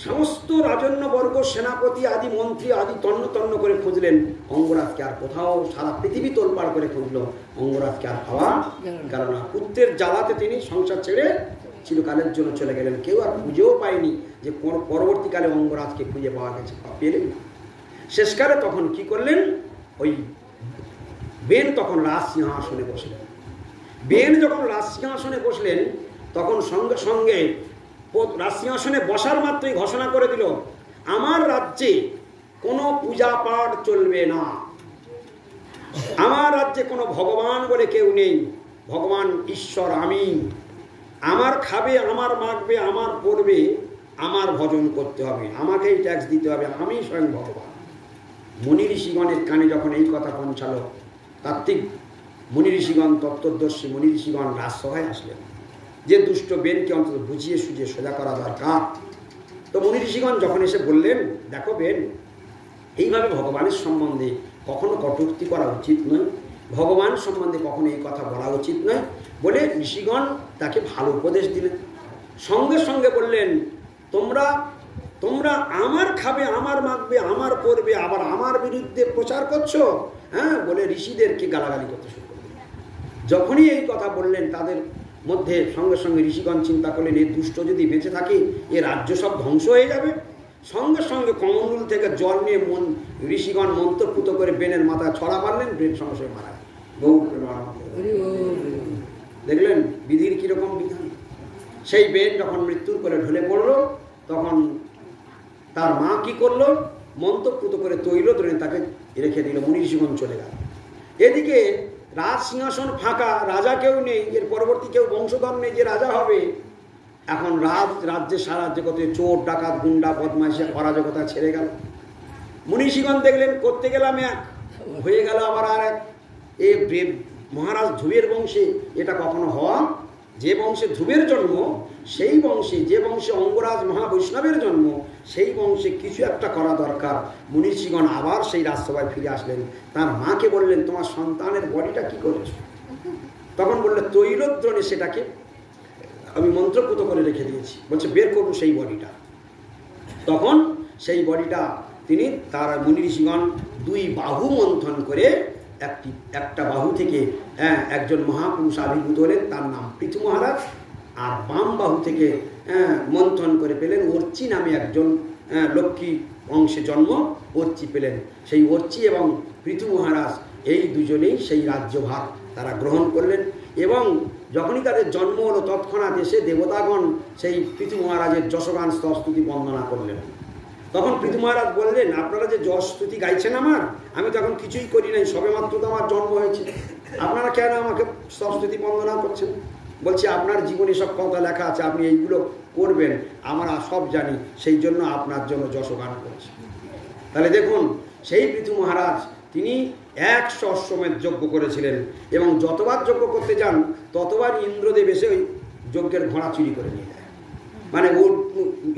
সমস্ত রাজন্যবর্গ, সেনাপতি আদি মন্ত্রী আদি তন্ন তন্ন করে খুঁজলেন অঙ্গরাজকে, আর কোথাও সারা পৃথিবী তোলপাড় করে খুঁজলো, অঙ্গরাজকে আর পাওয়া গেল না। পুত্রের জ্বালাতে তিনি সংসার ছেড়ে চিরকালের জন্য চলে গেলেন। কেউ আর খুঁজেও পায়নি যে পরবর্তীকালে অঙ্গরাজকে খুঁজে পাওয়া গেছে, পেলেন না। শেষকালে তখন কি করলেন, ওই বেন তখন রাজসিংহাসনে বসলেন। বেন যখন রাজসিংহাসনে বসলেন তখন সঙ্গে সঙ্গে রাজসিংহাসনে বসার মাত্রই ঘোষণা করে দিল, আমার রাজ্যে কোনো পূজা পাঠ চলবে না, আমার রাজ্যে কোনো ভগবান বলে কেউ নেই, ভগবান ঈশ্বর আমি, আমার খাবে, আমার মাখবে, আমার পড়বে, আমার ভজন করতে হবে, আমাকেই ট্যাক্স দিতে হবে, আমি স্বয়ং ভগবান। মুনি ঋষিগণের কানে যখন এই কথা পৌঁছালো, তাত্ত্বিক মুনি ঋষিগণ, তত্ত্বদর্শী মুনি ঋষিগণ রাজসভায় আসলেন, যে দুষ্ট বেনকে অন্তত বুঝিয়ে সুঝিয়ে সোজা করা দরকার। তো মুনি ঋষিগণ যখন এসে বললেন, দেখো বেন, এইভাবে ভগবানের সম্বন্ধে কখনো কটূক্তি করা উচিত নয়, ভগবান সম্বন্ধে কখনো এই কথা বলা উচিত নয় বলে ঋষিগণ তাকে ভালো উপদেশ দিলেন। সঙ্গে সঙ্গে বললেন, তোমরা আমার খাবে, আমার মাখবে, আমার পড়বে, আবার আমার বিরুদ্ধে প্রচার করছো, হ্যাঁ বলে ঋষিদেরকে গালাগালি করতে শুরু করলেন। যখনই এই কথা বললেন তাদের মধ্যে সঙ্গে সঙ্গে ঋষিগণ চিন্তা করলেন, এই দুষ্ট যদি বেঁচে থাকে এ রাজ্য সব ধ্বংস হয়ে যাবে। সঙ্গে সঙ্গে কমণ্ডল থেকে জল নিয়ে ঋষিগণ মন্ত্রপুত করে বেনের মাথায় ছড়া মারলেন, বেন সঙ্গে সঙ্গে মারা বহু। দেখলেন বিধির কিরকম বিধান। সেই বেন যখন মৃত্যুর করে ঢলে পড়ল, তখন তার মা কি করলো, মন্ত্রপুত করে তৈল ধরে তাকে রেখে দিল, মুনি ঋষিগণ চলে গেল। এদিকে রাজ সিংহাসন ফাঁকা, রাজা কেউ নেই, এর পরবর্তী কেউ বংশধর নেই যে রাজা হবে। এখন রাজ্যে সারা জগতে চোর ডাকাত গুন্ডা বদমাইশি অরাজকতা ছেড়ে গেল। মুনিষিগণ দেখলেন করতে গেলাম এক, হয়ে গেল আবার আর এক। এ মহারাজ ধ্রুবের বংশে এটা কখনো হওয়া, যে বংশে ধ্রুবের জন্ম সেই বংশে, যে বংশে অঙ্গরাজ মহাবৈষ্ণবের জন্ম সেই বংশে কিছু একটা করা দরকার। মুনিষিগণ আবার সেই রাজসভায় ফিরে আসলেন। তার মাকে বললেন, তোমার সন্তানের বডিটা কি করেছ? তখন বললে, তৈলদ্রণে সেটাকে আমি মন্ত্রপুত করে রেখে দিয়েছি। বলছে বের করুন সেই বডিটা। তখন সেই বডিটা তিনি তার মুনি ঋষিগণ দুই বাহু মন্থন করে একটা বাহু থেকে একজন মহাপুরুষ আবির্ভূত হলেন, তার নাম পৃথু মহারাজ। আর বাম বাহু থেকে মন্থন করে পেলেন অর্চি নামে একজন লক্ষ্মী অংশে জন্ম, অর্চি পেলেন। সেই অর্চি এবং পৃথু মহারাজ এই দুজনেই সেই রাজ্যভার তারা গ্রহণ করলেন। এবং যখনই তাদের জন্ম হলো তৎক্ষণাৎ এসে দেবতাগণ সেই পৃথু মহারাজের যশগান স্তবস্তুতি বন্দনা করলেন। তখন পৃথু মহারাজ বললেন, আপনারা যে যশ স্তুতি গাইছেন আমার, আমি তখন কিছুই করি নাই, সবে মাত্র তো আমার জন্ম হয়েছে, আপনারা কেন আমাকে স্তবস্তুতি বন্দনা করছেন? বলছে আপনার জীবনে সব কথা লেখা আছে, আপনি এইগুলো করবেন, আমরা সব জানি, সেই জন্য আপনার জন্য যশগান করেছি। তাহলে দেখুন সেই পৃথু মহারাজ তিনি 100 অশ্বমেধ যজ্ঞ করেছিলেন, এবং যতবার যজ্ঞ করতে যান ততবার ইন্দ্রদেব এসে ওই যজ্ঞের ঘোড়া চুরি করে নিয়ে যায়। মানে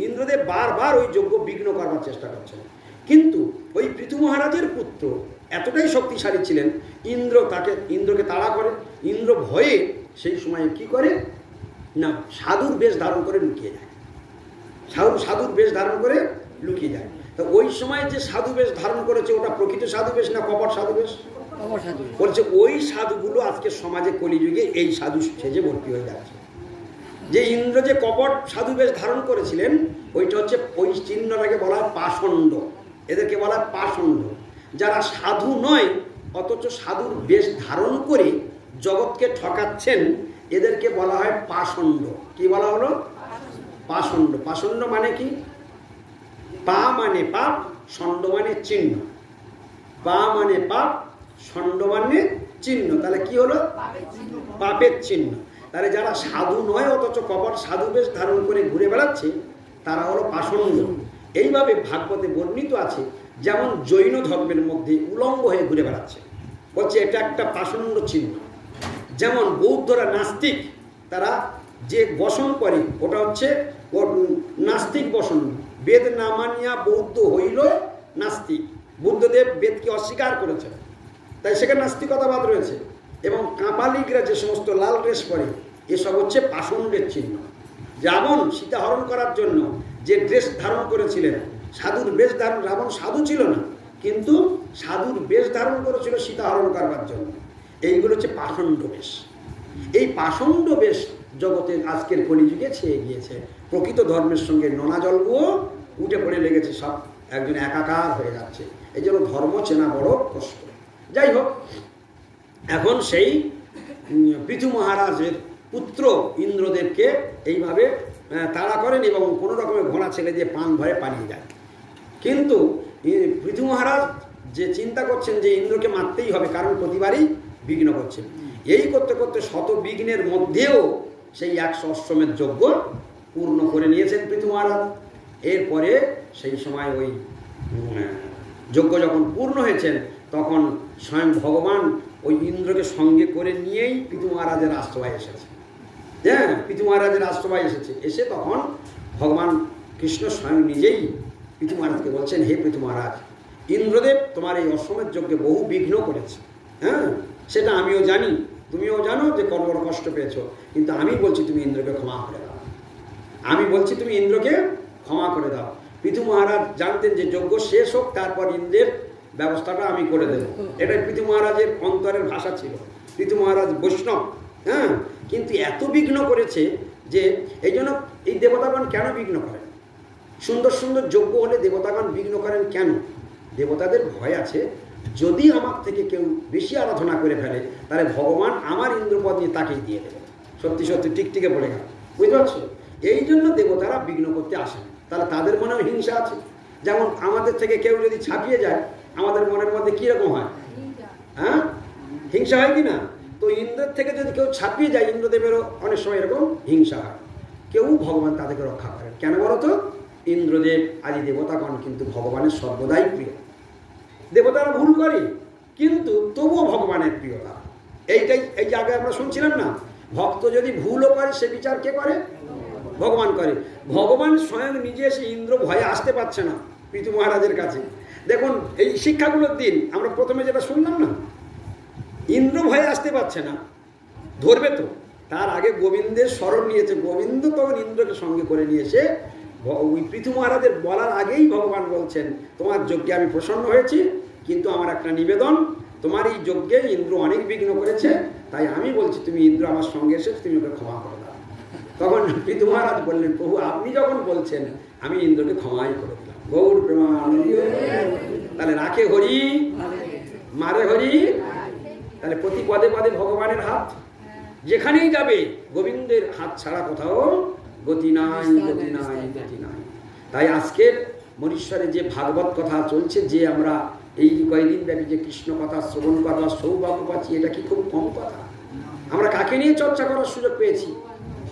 ইন্দ্রদেব বারবার ওই যজ্ঞ বিঘ্ন করবার চেষ্টা করছেন। কিন্তু ওই পৃথু মহারাজের পুত্র এতটাই শক্তিশালী ছিলেন, ইন্দ্রকে তাড়া করে। ইন্দ্র ভয়ে সেই সময়ে কি করে না, সাধুর বেশ ধারণ করে লুকিয়ে যায়। সাধুর বেশ ধারণ করে লুকিয়ে যায়। তো ওই সময় যে সাধু বেশ ধারণ করেছে ওটা প্রকৃত সাধু বেশ না কপট সাধু বেশ? বলছে ওই সাধুগুলো আজকে সমাজে কলিযুগে এই সাধু সেজে ভর্তি হয়ে যাচ্ছে। যে ইন্দ্র যে কপট সাধু বেশ ধারণ করেছিলেন ওইটা হচ্ছে ওই চিহ্নটাকে বলা হয় পাষণ্ড। এদেরকে বলা হয় পাষণ্ড। যারা সাধু নয় অথচ সাধুর বেশ ধারণ করে জগৎকে ঠকাচ্ছেন, এদেরকে বলা হয় পাষণ্ড। কি বলা হলো? পাষণ্ড। পাষণ্ড মানে কি? পা মানে পাপ, ষণ্ড মানে চিহ্ন। পা মানে পাপ, ষণ্ড মানে চিহ্ন। তাহলে কি হলো? পাপের চিহ্ন। তাহলে যারা সাধু নয় অথচ কপট সাধু বেশ ধারণ করে ঘুরে বেড়াচ্ছে তারা হলো পাষণ্ড। এইভাবে ভাগবতে বর্ণিত আছে, যেমন জৈন ধর্মের মধ্যে উলঙ্গ হয়ে ঘুরে বেড়াচ্ছে, বলছে এটা একটা পাষণ্ড চিহ্ন। যেমন বৌদ্ধরা নাস্তিক, তারা যে বসন করে ওটা হচ্ছে নাস্তিক বসন। বেদ না মানিয়া বৌদ্ধ হইল নাস্তিক। বুদ্ধদেব বেদকে অস্বীকার করেছেন, তাই সেখানে নাস্তিকতাবাদ রয়েছে। এবং কাপালিকরা যে সমস্ত লাল ড্রেস পরে এসব হচ্ছে পাষণ্ডের চিহ্ন। রাবণ সীতা হরণ করার জন্য যে ড্রেস ধারণ করেছিলেন, সাধুর বেশ ধারণ, রাবণ সাধু ছিল না কিন্তু সাধুর বেশ ধারণ করেছিল সীতা হরণ করবার জন্য। এইগুলো হচ্ছে পাষণ্ড বেশ। এই পাষণ্ড বেশ জগতে আজকের কলিযুগে ছেয়ে গিয়েছে। প্রকৃত ধর্মের সঙ্গে নোনা জলগুলো উঠে পড়ে লেগেছে, সব একজন একাকার হয়ে যাচ্ছে। এই জন্য ধর্ম চেনা বড় কষ্ট। যাই হোক, এখন সেই পৃথু মহারাজের পুত্র ইন্দ্রদেবকে এইভাবে তাড়া করেন এবং কোনো রকমের ঘোড়া ছেলে দিয়ে পান ভরে পালিয়ে যায়। কিন্তু পৃথু মহারাজ যে চিন্তা করছেন যে ইন্দ্রকে মারতেই হবে, কারণ প্রতিবারই বিঘ্ন করছেন। এই করতে করতে শত বিঘ্নের মধ্যেও সেই 100 অশ্বমেধ যজ্ঞ পূর্ণ করে নিয়েছেন পৃথু মহারাজ। এরপরে সেই সময় ওই যজ্ঞ যখন পূর্ণ হয়েছেন তখন স্বয়ং ভগবান ওই ইন্দ্রকে সঙ্গে করে নিয়েই পৃথু মহারাজের রাজসভায় এসেছে। হ্যাঁ, পৃথু মহারাজের রাজসভায় এসে তখন ভগবান কৃষ্ণ স্বয়ং নিজেই পৃথু মহারাজকে বলছেন, হে পৃথু মহারাজ, ইন্দ্রদেব তোমার এই অশ্বমেধ যজ্ঞে বহু বিঘ্ন করেছে। হ্যাঁ, সেটা আমিও জানি, তুমিও জানো যে বড় কষ্ট পেয়েছো, কিন্তু আমি বলছি তুমি ইন্দ্রকে ক্ষমা করে দাও। আমি বলছি তুমি ইন্দ্রকে ক্ষমা করে দাও। পৃথু মহারাজ জানতেন যে যজ্ঞ শেষ হোক তারপর ইন্দ্রের ব্যবস্থাটা আমি করে দেব। এটাই পৃথু মহারাজের অন্তরের ভাষা ছিল। পৃথু মহারাজ বৈষ্ণব, হ্যাঁ, কিন্তু এত বিঘ্ন করেছে যে এই জন্য এই দেবতাগণ কেন বিঘ্ন করেন? সুন্দর সুন্দর যজ্ঞ হলে দেবতাগণ বিঘ্ন করেন কেন? দেবতাদের ভয় আছে, যদি আমার থেকে কেউ বেশি আরাধনা করে ফেলে তাহলে ভগবান আমার ইন্দ্রপদ নিয়ে তাকেই দিয়ে দেবে। সত্যি সত্যি টিকটিকে বলে গেল, বুঝতে পারছো? এই জন্য দেবতারা বিঘ্ন করতে আসেন। তাহলে তাদের মনেও হিংসা আছে। যেমন আমাদের থেকে কেউ যদি ছাপিয়ে যায় আমাদের মনের মধ্যে কীরকম হয়? হ্যাঁ, হিংসা হয় কি না? তো ইন্দ্রের থেকে যদি কেউ ছাপিয়ে যায়, ইন্দ্রদেবেরও অনেক সময় এরকম হিংসা হয়। কেউ ভগবান তাদেরকে রক্ষা করেন কেন বলো তো? ইন্দ্রদেব আদি দেবতাগণ কিন্তু ভগবানের সর্বদাই প্রিয়। দেবতারা ভুল করে কিন্তু তবুও ভগবানের প্রিয়তা। এইটাই এই যে আগে আমরা শুনছিলাম না, ভক্ত যদি ভুলও করে সে বিচার কে করে? ভগবান করে। ভগবান স্বয়ং নিজে এসে ইন্দ্র ভয়ে আসতে পারছে না পৃথু মহারাজের কাছে। দেখুন এই শিক্ষাগুলোর দিন আমরা প্রথমে যেটা শুনলাম না, ইন্দ্র ভয়ে আসতে পারছে না, ধরবে তো। তার আগে গোবিন্দের স্মরণ নিয়েছে, গোবিন্দ তখন ইন্দ্রকে সঙ্গে করে নিয়ে এসে ওই পৃথু মহারাজের বলার আগেই ভগবান বলছেন, তোমার যজ্ঞে আমি প্রসন্ন হয়েছি, কিন্তু আমার একটা নিবেদন, তোমার এই যজ্ঞে ইন্দ্র অনেক বিঘ্ন করেছে, তাই আমি বলছি তুমি ইন্দ্র আমার সঙ্গে এসে তুমি ওকে ক্ষমা করে দাও। তখন পৃথু মহারাজ বললেন, প্রভু আপনি যখন বলছেন আমি ইন্দ্রকে ক্ষমাই করে দিলাম। গৌর প্রেমানন্দ। তাহলে রাখে হরি, মারে হরি। তাহলে প্রতি পদে পদে ভগবানের হাত, যেখানেই যাবে গোবিন্দের হাত ছাড়া কোথাও গতি নাই, গতি নাই, গতি নাই। তাই আজকের মনীশ্বরে যে ভাগবত কথা চলছে, যে আমরা এই কয়েকদিন ব্যাপী যে কৃষ্ণ কথা শ্রবণ কথা সৌভাগ্য পাচ্ছি, এটা কি খুব কম কথা? আমরা কাকে নিয়ে চর্চা করার সুযোগ পেয়েছি?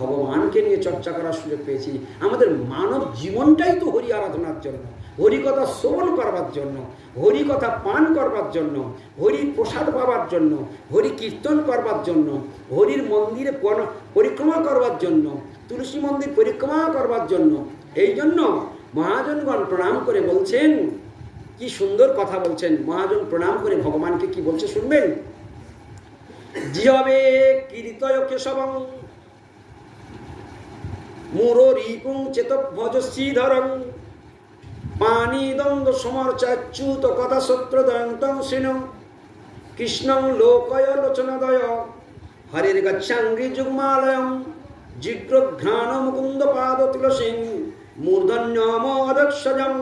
ভগবানকে নিয়ে চর্চা করার সুযোগ পেয়েছি। আমাদের মানব জীবনটাই তো হরি আরাধনার জন্য, হরি কথা শ্রবণ করবার জন্য, হরি কথা পান করবার জন্য, হরি প্রসাদ পাবার জন্য, হরি কীর্তন করবার জন্য, হরির মন্দিরে পরিক্রমা করবার জন্য, তুলসী মন্দির পরিক্রমা করবার জন্য। এই জন্য মহাজনগণ প্রণাম করে বলছেন, কি সুন্দর কথা বলছেন। মহাজন প্রণাম করে ভগবানকে কি বলছে শুনবেন। জিহবে কীর্তয় কেশবং মুররিপুং চেতভজ শ্রীধরং পানি দ্বন্দ্ব সমর্চাচ্যুত কথা সত্রদয়ন্তং শ্রীণ কৃষ্ণং লোকয় লোচনদয় হরির গচ্ছাঙ্গি যুগ্মালয়ং জিগ্রঘ্রাণ মুকুন্দ পাদ তুলসী মূর্ধন্যমদক্ষজং।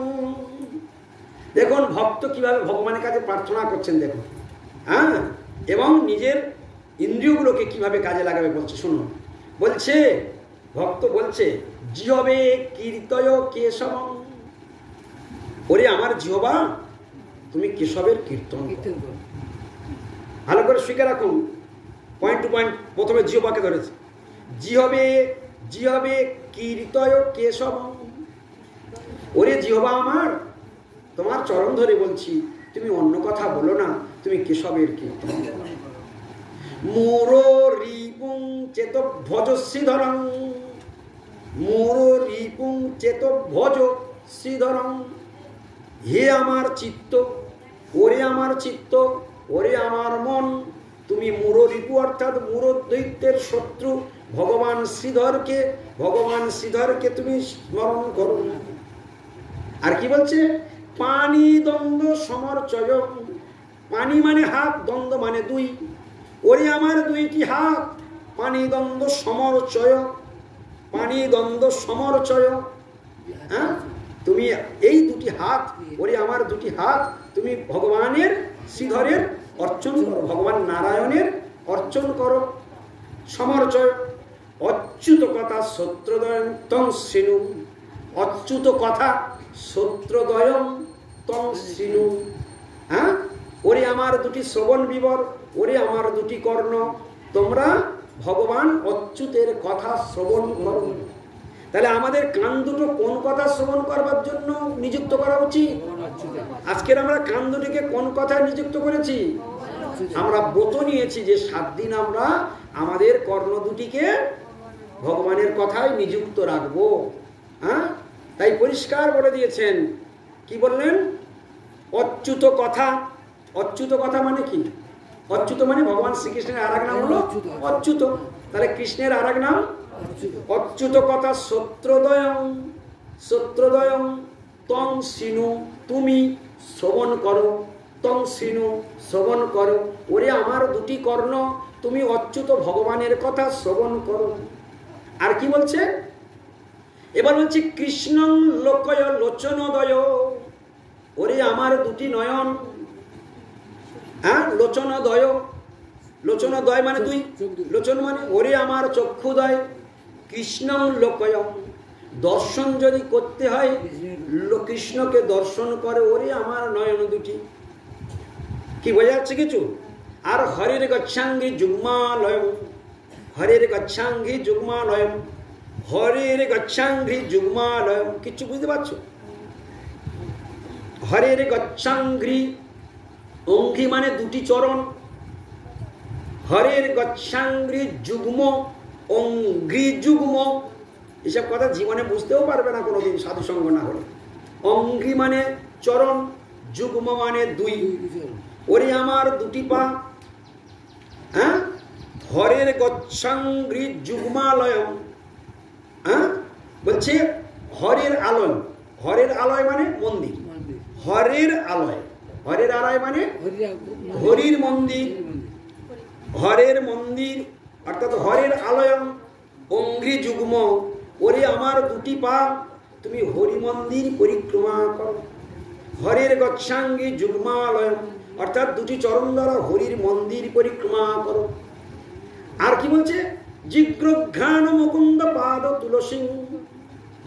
দেখুন ভক্ত কিভাবে ভগবানের কাছে প্রার্থনা করছেন, দেখুন। হ্যাঁ, এবং নিজের ইন্দ্রিয়গুলোকে কিভাবে কাজে লাগাবে বলছে, শুনুন। বলছে ভক্ত বলছে, জিহবে কীর্তয় কেশবং, ওরে আমার জিহবা তুমি কেশবের কীর্তন করো। ভালো করে শিখে রাখুন, পয়েন্ট টু পয়েন্ট। প্রথমে জিহবাকে ধরেছে, জিহবে জিহবে কীর্তয় কেশবং, ওরে জিহবা আমার তোমার চরণ ধরে বলছি, তুমি অন্য কথা বলো না, তুমি কেশবের কীর্তন করো। মুররিপুং চেতভজ শ্রীধরং, মুররিপুং চেতভজ শ্রীধরং, হে আমার চিত্ত, ওরে আমার চিত্ত, ওরে আমার মন, তুমি মুররিপু অর্থাৎ মুরদৈত্যের শত্রু ভগবান শ্রীধরকে তুমি স্মরণ করো। আর কি বলছে, পানি দ্বন্দ্ব সমর্চয়, পানি মানে হাত, দ্বন্দ্ব মানে দুই, ওরে আমার দুইটি হাত, পানি দ্বন্দ্ব সমর্চয়, পানি দ্বন্দ্ব সমর্চয়। হ্যাঁ, তুমি এই দুটি হাত, ওরে আমার দুটি হাত, তুমি ভগবানের শ্রীধরের অর্চন করো, ভগবান নারায়ণের অর্চন করো। সমর্চয় অচ্যুত কথা সত্রদয়ং তং শ্রীণু, অচ্যুত কথা সত্রদয়ং তং শ্রীণু। হ্যাঁ, ওরে আমার দুটি শ্রবণ বিবর, ওরে আমার দুটি কর্ণ, তোমরা ভগবান অচ্যুতের কথা শ্রবণ করো। তাহলে আমাদের কান দুটো কোন কথা শ্রবণ করবার জন্য নিযুক্ত করা উচিত? আজকের আমরা কান দুটিকে কোন কথায় নিযুক্ত করেছি? আমরা ব্রত নিয়েছি যে 7 দিন আমরা আমাদের কর্ণ দুটিকে ভগবানের কথায় নিযুক্ত রাখবো। হ্যাঁ, তাই পরিষ্কার বলে দিয়েছেন। কি বললেন? অচ্যুত কথা। অচ্যুত কথা মানে কি? অচ্যুত মানে ভগবান শ্রীকৃষ্ণের আর এক নাম হলো অচ্যুত। তাহলে কৃষ্ণের আর এক নাম অচ্যুত কথা সত্রদয়ং, সত্রদয়ং তং শ্রীণু, তুমি শ্রবণ করো, তং শ্রীণু শ্রবণ করো, ওরে আমার দুটি কর্ণ, তুমি অচ্যুত ভগবানের কথা শ্রবণ করো। আর কি বলছে? এবার বলছি কৃষ্ণং লোকয় লোচনদয়, ওরে আমার দুটি নয়ন, হ্যাঁ লোচনদয়, লোচনদয় মানে দুই, লোচন মানে ওরে আমার চক্ষুদয়, কৃষ্ণং লোকয়, দর্শন যদি করতে হয় কৃষ্ণকে দর্শন করে ওরে আমার নয়ন দুটি। কি বোঝা যাচ্ছে কিছু? আর হরের গচ্ছাঙ্গি যুগ্মালয়, হরের গচ্ছাঙ্গি যুগ্মালয়, হরের গচ্ছাঙ্গি যুগ্মালয়, কিছু বুঝতে পারছো? হরের গচ্ছাঙ্গি, অঙ্ঘ্রি মানে দুটি চরণ, হরের গচ্ছাঙ্গি যুগ্ম, অঙ্ঘ্রি যুগ্ম, এসব কথা জীবনে বুঝতেও পারবে না কোনোদিন সাধুসঙ্গ না হলে। অঙ্ঘ্রি মানে চরণ, যুগ্ম মানে দুই, ওরে আমার দুটি পা, হ্যাঁ হরের গচ্ছাঙ্গি যুগ্মালয়, হ্যাঁ বলছে হরের আলয়, হরের আলয় মানে মন্দির, হরের আলয়, হরের আলয় মানে হরির মন্দির, হরের মন্দির অর্থাৎ হরের আলয়, অঙ্ঘ্রি যুগ্ম, ওরে আমার দুটি পা তুমি হরি মন্দির পরিক্রমা করো, হরের গচ্ছাঙ্গি যুগ্মালয় অর্থাৎ দুটি চরণ দ্বারা হরির মন্দির পরিক্রমা করো। আর কি বলছে? জিগ্রঘ্রাণ মুকুন্দ পাদ তুলসী,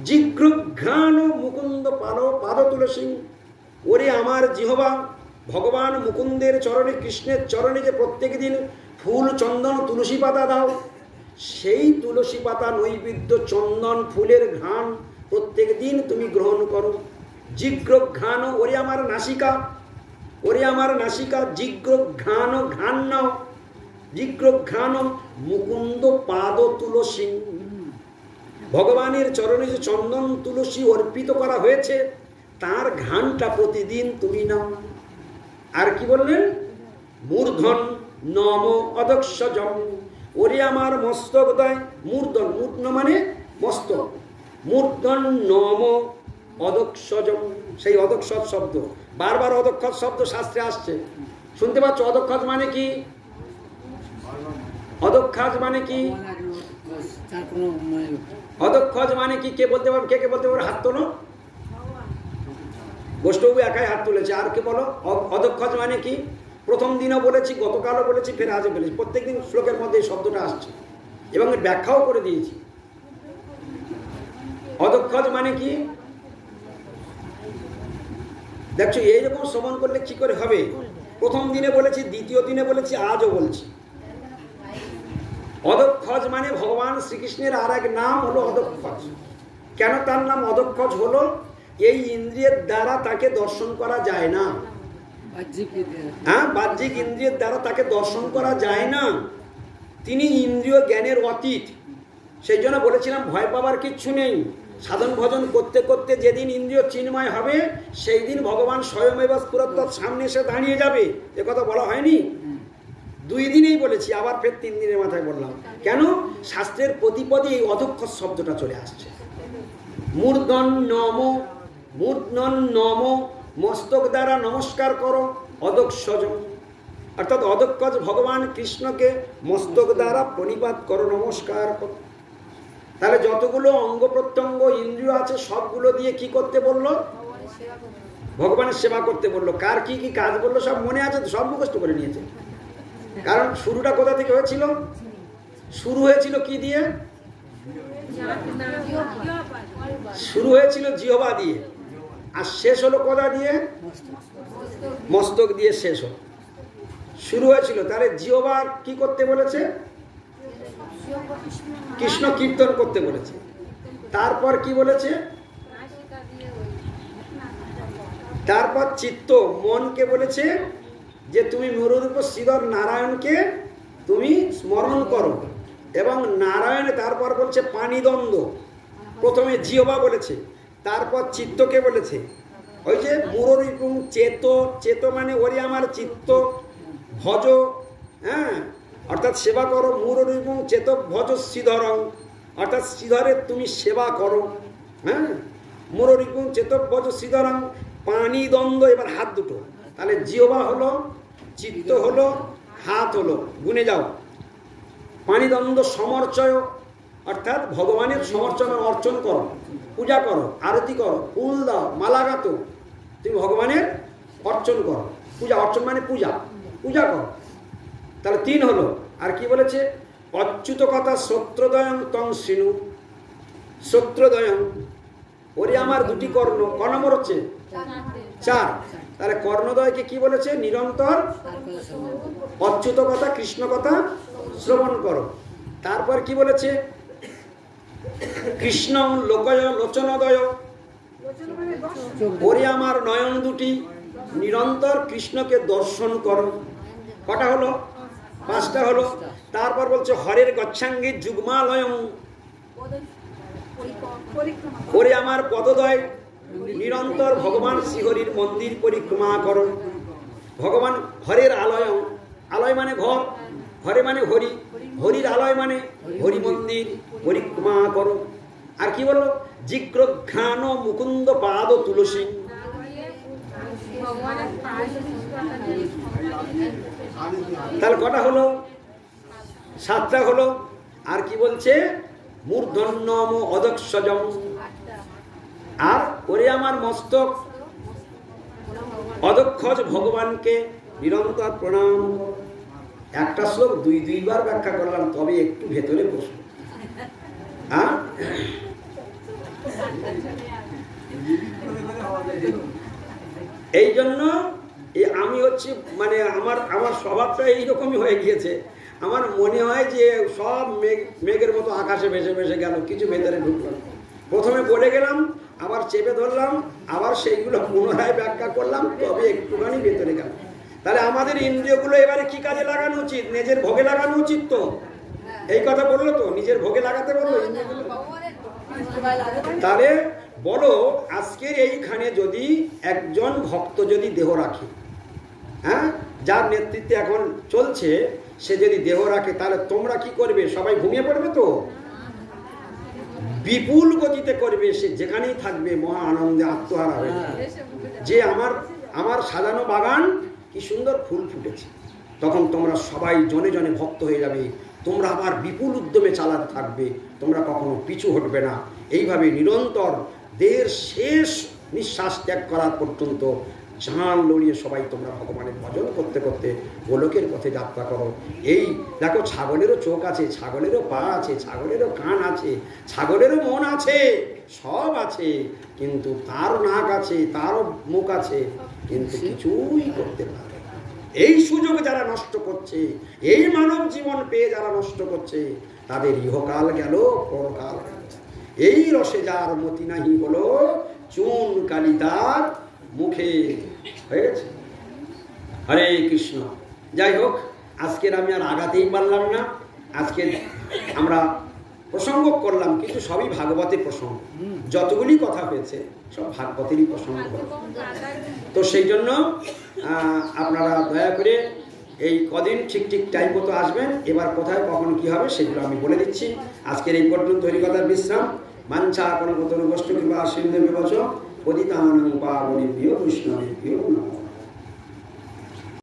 জিগ্রঘ্রাণ মুকুন্দ পাদ তুলসী, ওরে আমার জিহ্বা ভগবান মুকুন্দের চরণে, কৃষ্ণের চরণে যে প্রত্যেক দিন ফুল চন্দন তুলসী পাতা দাও, সেই তুলসী পাতা নৈবেদ্য চন্দন ফুলের ঘ্রাণ প্রত্যেক দিন তুমি গ্রহণ করো। জিগ্রঘ্রাণ ওরে আমার নাসিকা, ওরে আমার নাসিকা, জিগ্রঘ্রাণ ঘ্রাণ নাও, জিগ্রঘ্রাণ মুকুন্দ পাদ তুলসী, ভগবানের চরণে যে চন্দন তুলসী অর্পিত করা হয়েছে তার ঘ্রাণটা প্রতিদিন তুমি নাও। আর কি বললেন? মূর্ধন নম অদক্ষজম, ওরে আমার মস্তক দয়, মূর্ধন, মূর্ধন মানে মস্তক, মূর্ধন নম অদক্ষজম, সেই অদক্ষজ শব্দ বারবার অদক্ষজ শব্দ শাস্ত্রে আসছে, শুনতে পাচ্ছ? অদক্ষজ মানে কি? অদক্ষজ মানে কি? অদক্ষজ মানে কি? কে বলতে পারবে? কে বলতে পারবে? হাত তোলো। বৈষ্ণবী একাই হাত তুলেছে, আর কে বলো? অদক্ষজ মানে কি? প্রথম দিনও বলেছি, গতকালও বলেছি, ফের আজও বলেছি, প্রত্যেকদিন শ্লোকের মধ্যে এই শব্দটা আসছে এবং ব্যাখ্যাও করে দিয়েছি। অদক্ষজ মানে কি? দেখছো এইরকম শ্রবণ করলে কি করে হবে? প্রথম দিনে বলেছি, দ্বিতীয় দিনে বলেছি, আজও বলছি। অদক্ষজ মানে ভগবান শ্রীকৃষ্ণের আর এক নাম হলো অদক্ষজ। কেন তার নাম অদক্ষজ হলো? এই ইন্দ্রিয়ের দ্বারা তাকে দর্শন করা যায় না, হ্যাঁ বাহ্যিক ইন্দ্রিয়ের দ্বারা তাকে দর্শন করা যায় না, তিনি ইন্দ্রিয় জ্ঞানের অতীত। সেই জন্য বলেছিলাম ভয় পাবার কিচ্ছু নেই, সাধন ভজন করতে করতে যেদিন ইন্দ্রিয় চিন্ময় হবে সেই দিন ভগবান স্বয়মেব স্ফুরত্বৎ সামনে এসে দাঁড়িয়ে যাবে। এ কথা বলা হয়নি? 2 দিনেই বলেছি, আবার ফের 3 দিনের মাথায় বললাম। কেন? শাস্ত্রের প্রতিপদে এই অদক্ষজ শব্দটা চলে আসছে। মূর্ধন নম, মূর্ধন নম, মস্তক দ্বারা নমস্কার করো, অদক্ষজ অর্থাৎ অদক্ষজ ভগবান কৃষ্ণকে মস্তক দ্বারা প্রণিপাত করো, নমস্কার করো। তাহলে যতগুলো অঙ্গ প্রত্যঙ্গ ইন্দ্রিয় আছে সবগুলো দিয়ে কি করতে বললো? ভগবানের সেবা করতে বললো। কার কি কি কাজ বললো সব মনে আছে তো, সব মুখস্থ করে নিয়েছে। কারণ শুরুটা কোথা থেকে হয়েছিল? শুরু হয়েছিল কি দিয়ে? শুরু হয়েছিল জিহ্বা দিয়ে, আর শেষ হলো কোথা দিয়ে? মস্তক দিয়ে শেষ হলো। শুরু হয়েছিল, তাহলে জিহ্বা কি করতে বলেছে? কৃষ্ণ কীর্তন করতে বলেছে। তারপর কি বলেছে? তারপর চিত্ত, মনকে বলেছে যে তুমি মরুরূপ শ্রীধর নারায়ণকে তুমি স্মরণ করো, এবং নারায়ণ তারপর বলছে পানিদ্বন্দ্ব। প্রথমে জিহ্বা বলেছে, তারপর চিত্তকে বলেছে। ওই যে মুররিপুং চেত, চেত মানে ওরে আমার চিত্ত ভজ, হ্যাঁ অর্থাৎ সেবা করো। মুররিপুং চেত ভজ শ্রীধরং অর্থাৎ শ্রীধরের তুমি সেবা করো, হ্যাঁ মুররিপুং চেত ভজ শ্রীধরং। পানিদ্বন্দ্ব, এবার হাত দুটো, তাহলে জিহ্বা হলো, চিত্ত হলো, হাত হলো, গুনে যাও। পানিদ্বন্দ্ব সমর্চয় অর্থাৎ ভগবানের সমর্চনা অর্চন করো, পূজা করো, আরতি করো, ফুল দাও, মালা গাতো, তুমি ভগবানের অর্চন করো। পূজা, অর্চন মানে পূজা, পূজা করো। তাহলে 3 হলো। আর কি বলেছে? অচ্যুত কথা শ্রোত্রদয়ং তং শ্রীণু। শ্রোত্রদয়ং, ওরে আমার 2টি কর্ণ। ক নম্বর হচ্ছে? 4। তাহলে কর্ণদয়কে কি বলেছে? নিরন্তর অচ্যুত কথা, কৃষ্ণ কথা শ্রবণ করো। তারপর কি বলেছে? কৃষ্ণ লোকয় লোচনদয়, ওরে আমার নয়ন 2টি, নিরন্তর কৃষ্ণকে দর্শন করো। কটা হলো? 5টা হলো। তারপর বলছে হরের গচ্ছাঙ্গী যুগ্মালয়ং, ওরে আমার পদদয়, নিরন্তর ভগবান শ্রীহরির মন্দির পরিক্রমা করো। ভগবান হরের আলয়ং, আলয় মানে ঘর, হরে মানে হরি, হরির আলয় মানে হরি মন্দির পরিক্রমা করো। আর কি বললো? জিগ্রঘ্রাণ মুকুন্দ পাদ তুলসী। তাহলে কটা হলো? 7টা হলো। আর কি বলছে? মূর্ধন্যম অদক্ষজম, আর ওরে আমার মস্তক অদক্ষজ ভগবানকে নিরন্তর প্রণাম। একটা শ্লোক 2-2বার ব্যাখ্যা করলাম, তবে একটু ভেতরে বসুন। হ্যাঁ, এই জন্য আমি হচ্ছে মানে আমার স্বভাবটা এইরকমই হয়ে গিয়েছে। আমার মনে হয় যে সব মেঘের মতো আকাশে ভেসে ভেসে গেল, কিছু ভেতরে ঢুকলো। প্রথমে বলে গেলাম, আবার চেপে ধরলাম, আবার সেইগুলো পুনরায় ব্যাখ্যা করলাম, তবে একটুখানি ভেতরে গেল। তাহলে আমাদের ইন্দ্রিয়গুলো এবারে কি কাজে লাগানো উচিত? নিজের ভোগে লাগানো উচিত। তো এই কথা বললো, তো নিজের ভোগে লাগাতে বললো ইন্দ্রিয়গুলো। তাহলে বলো, আজকের এইখানে যদি একজন ভক্ত যদি দেহ রাখে, হ্যাঁ, যার নেতৃত্বে এখন চলছে, সে যদি দেহ রাখে, তাহলে তোমরা কি করবে? সবাই ঘুমিয়ে পড়বে তো? বিপুল গতিতে করবে, সে যেখানেই থাকবে মহা আনন্দে আত্মহারা হয়ে যাবে। যে আমার সাজানো বাগান কি সুন্দর ফুল ফুটেছে, তখন তোমরা সবাই জনে জনে ভক্ত হয়ে যাবে। তোমরা আবার বিপুল উদ্যমে চালাতে থাকবে, তোমরা কখনো পিছু হটবে না। এইভাবে নিরন্তর দেহের শেষ নিঃশ্বাস ত্যাগ করার পর্যন্ত জান লড়িয়ে সবাই তোমরা ভগবানের ভজন করতে করতে গোলকের পথে যাত্রা করো। এই দেখো, ছাগলেরও চোখ আছে, ছাগলেরও পা আছে, ছাগলেরও কান আছে, ছাগলেরও মন আছে, সব আছে, কিন্তু তার নাক আছে, তারও মুখ আছে, কিন্তু কিছুই করতে পারে। এই সুযোগ যারা নষ্ট করছে, এই মানব জীবন পেয়ে যারা নষ্ট করছে, তাদের ইহকাল গেল, পরকাল গেল। এই রসে যার মতি নাহি হলো, চুন কালি তার মুখে হয়ে গেছে। হরে কৃষ্ণ। যাই হোক, আজকের আমি আর আগাতেই পারলাম না। আজকে আমরা প্রসঙ্গ করলাম, কিন্তু সবই ভাগবতের প্রসঙ্গ। যতগুলি কথা হয়েছে সব ভাগবতেরই প্রসঙ্গ। তো সেই জন্য আপনারা দয়া করে এই কদিন ঠিক ঠিক টাইম মতো আসবেন। এবার কোথায় কখন কি হবে সেগুলো আমি বলে দিচ্ছি। আজকের এই পর্যন্ত হরিকথার বিশ্রাম। মাঞ্ছা কোনো কত গোষ্ঠী কিংবা সিন্ধু বিবচ পতিতানাং পাবনেভ্যো বৈষ্ণবেভ্যো নমঃ।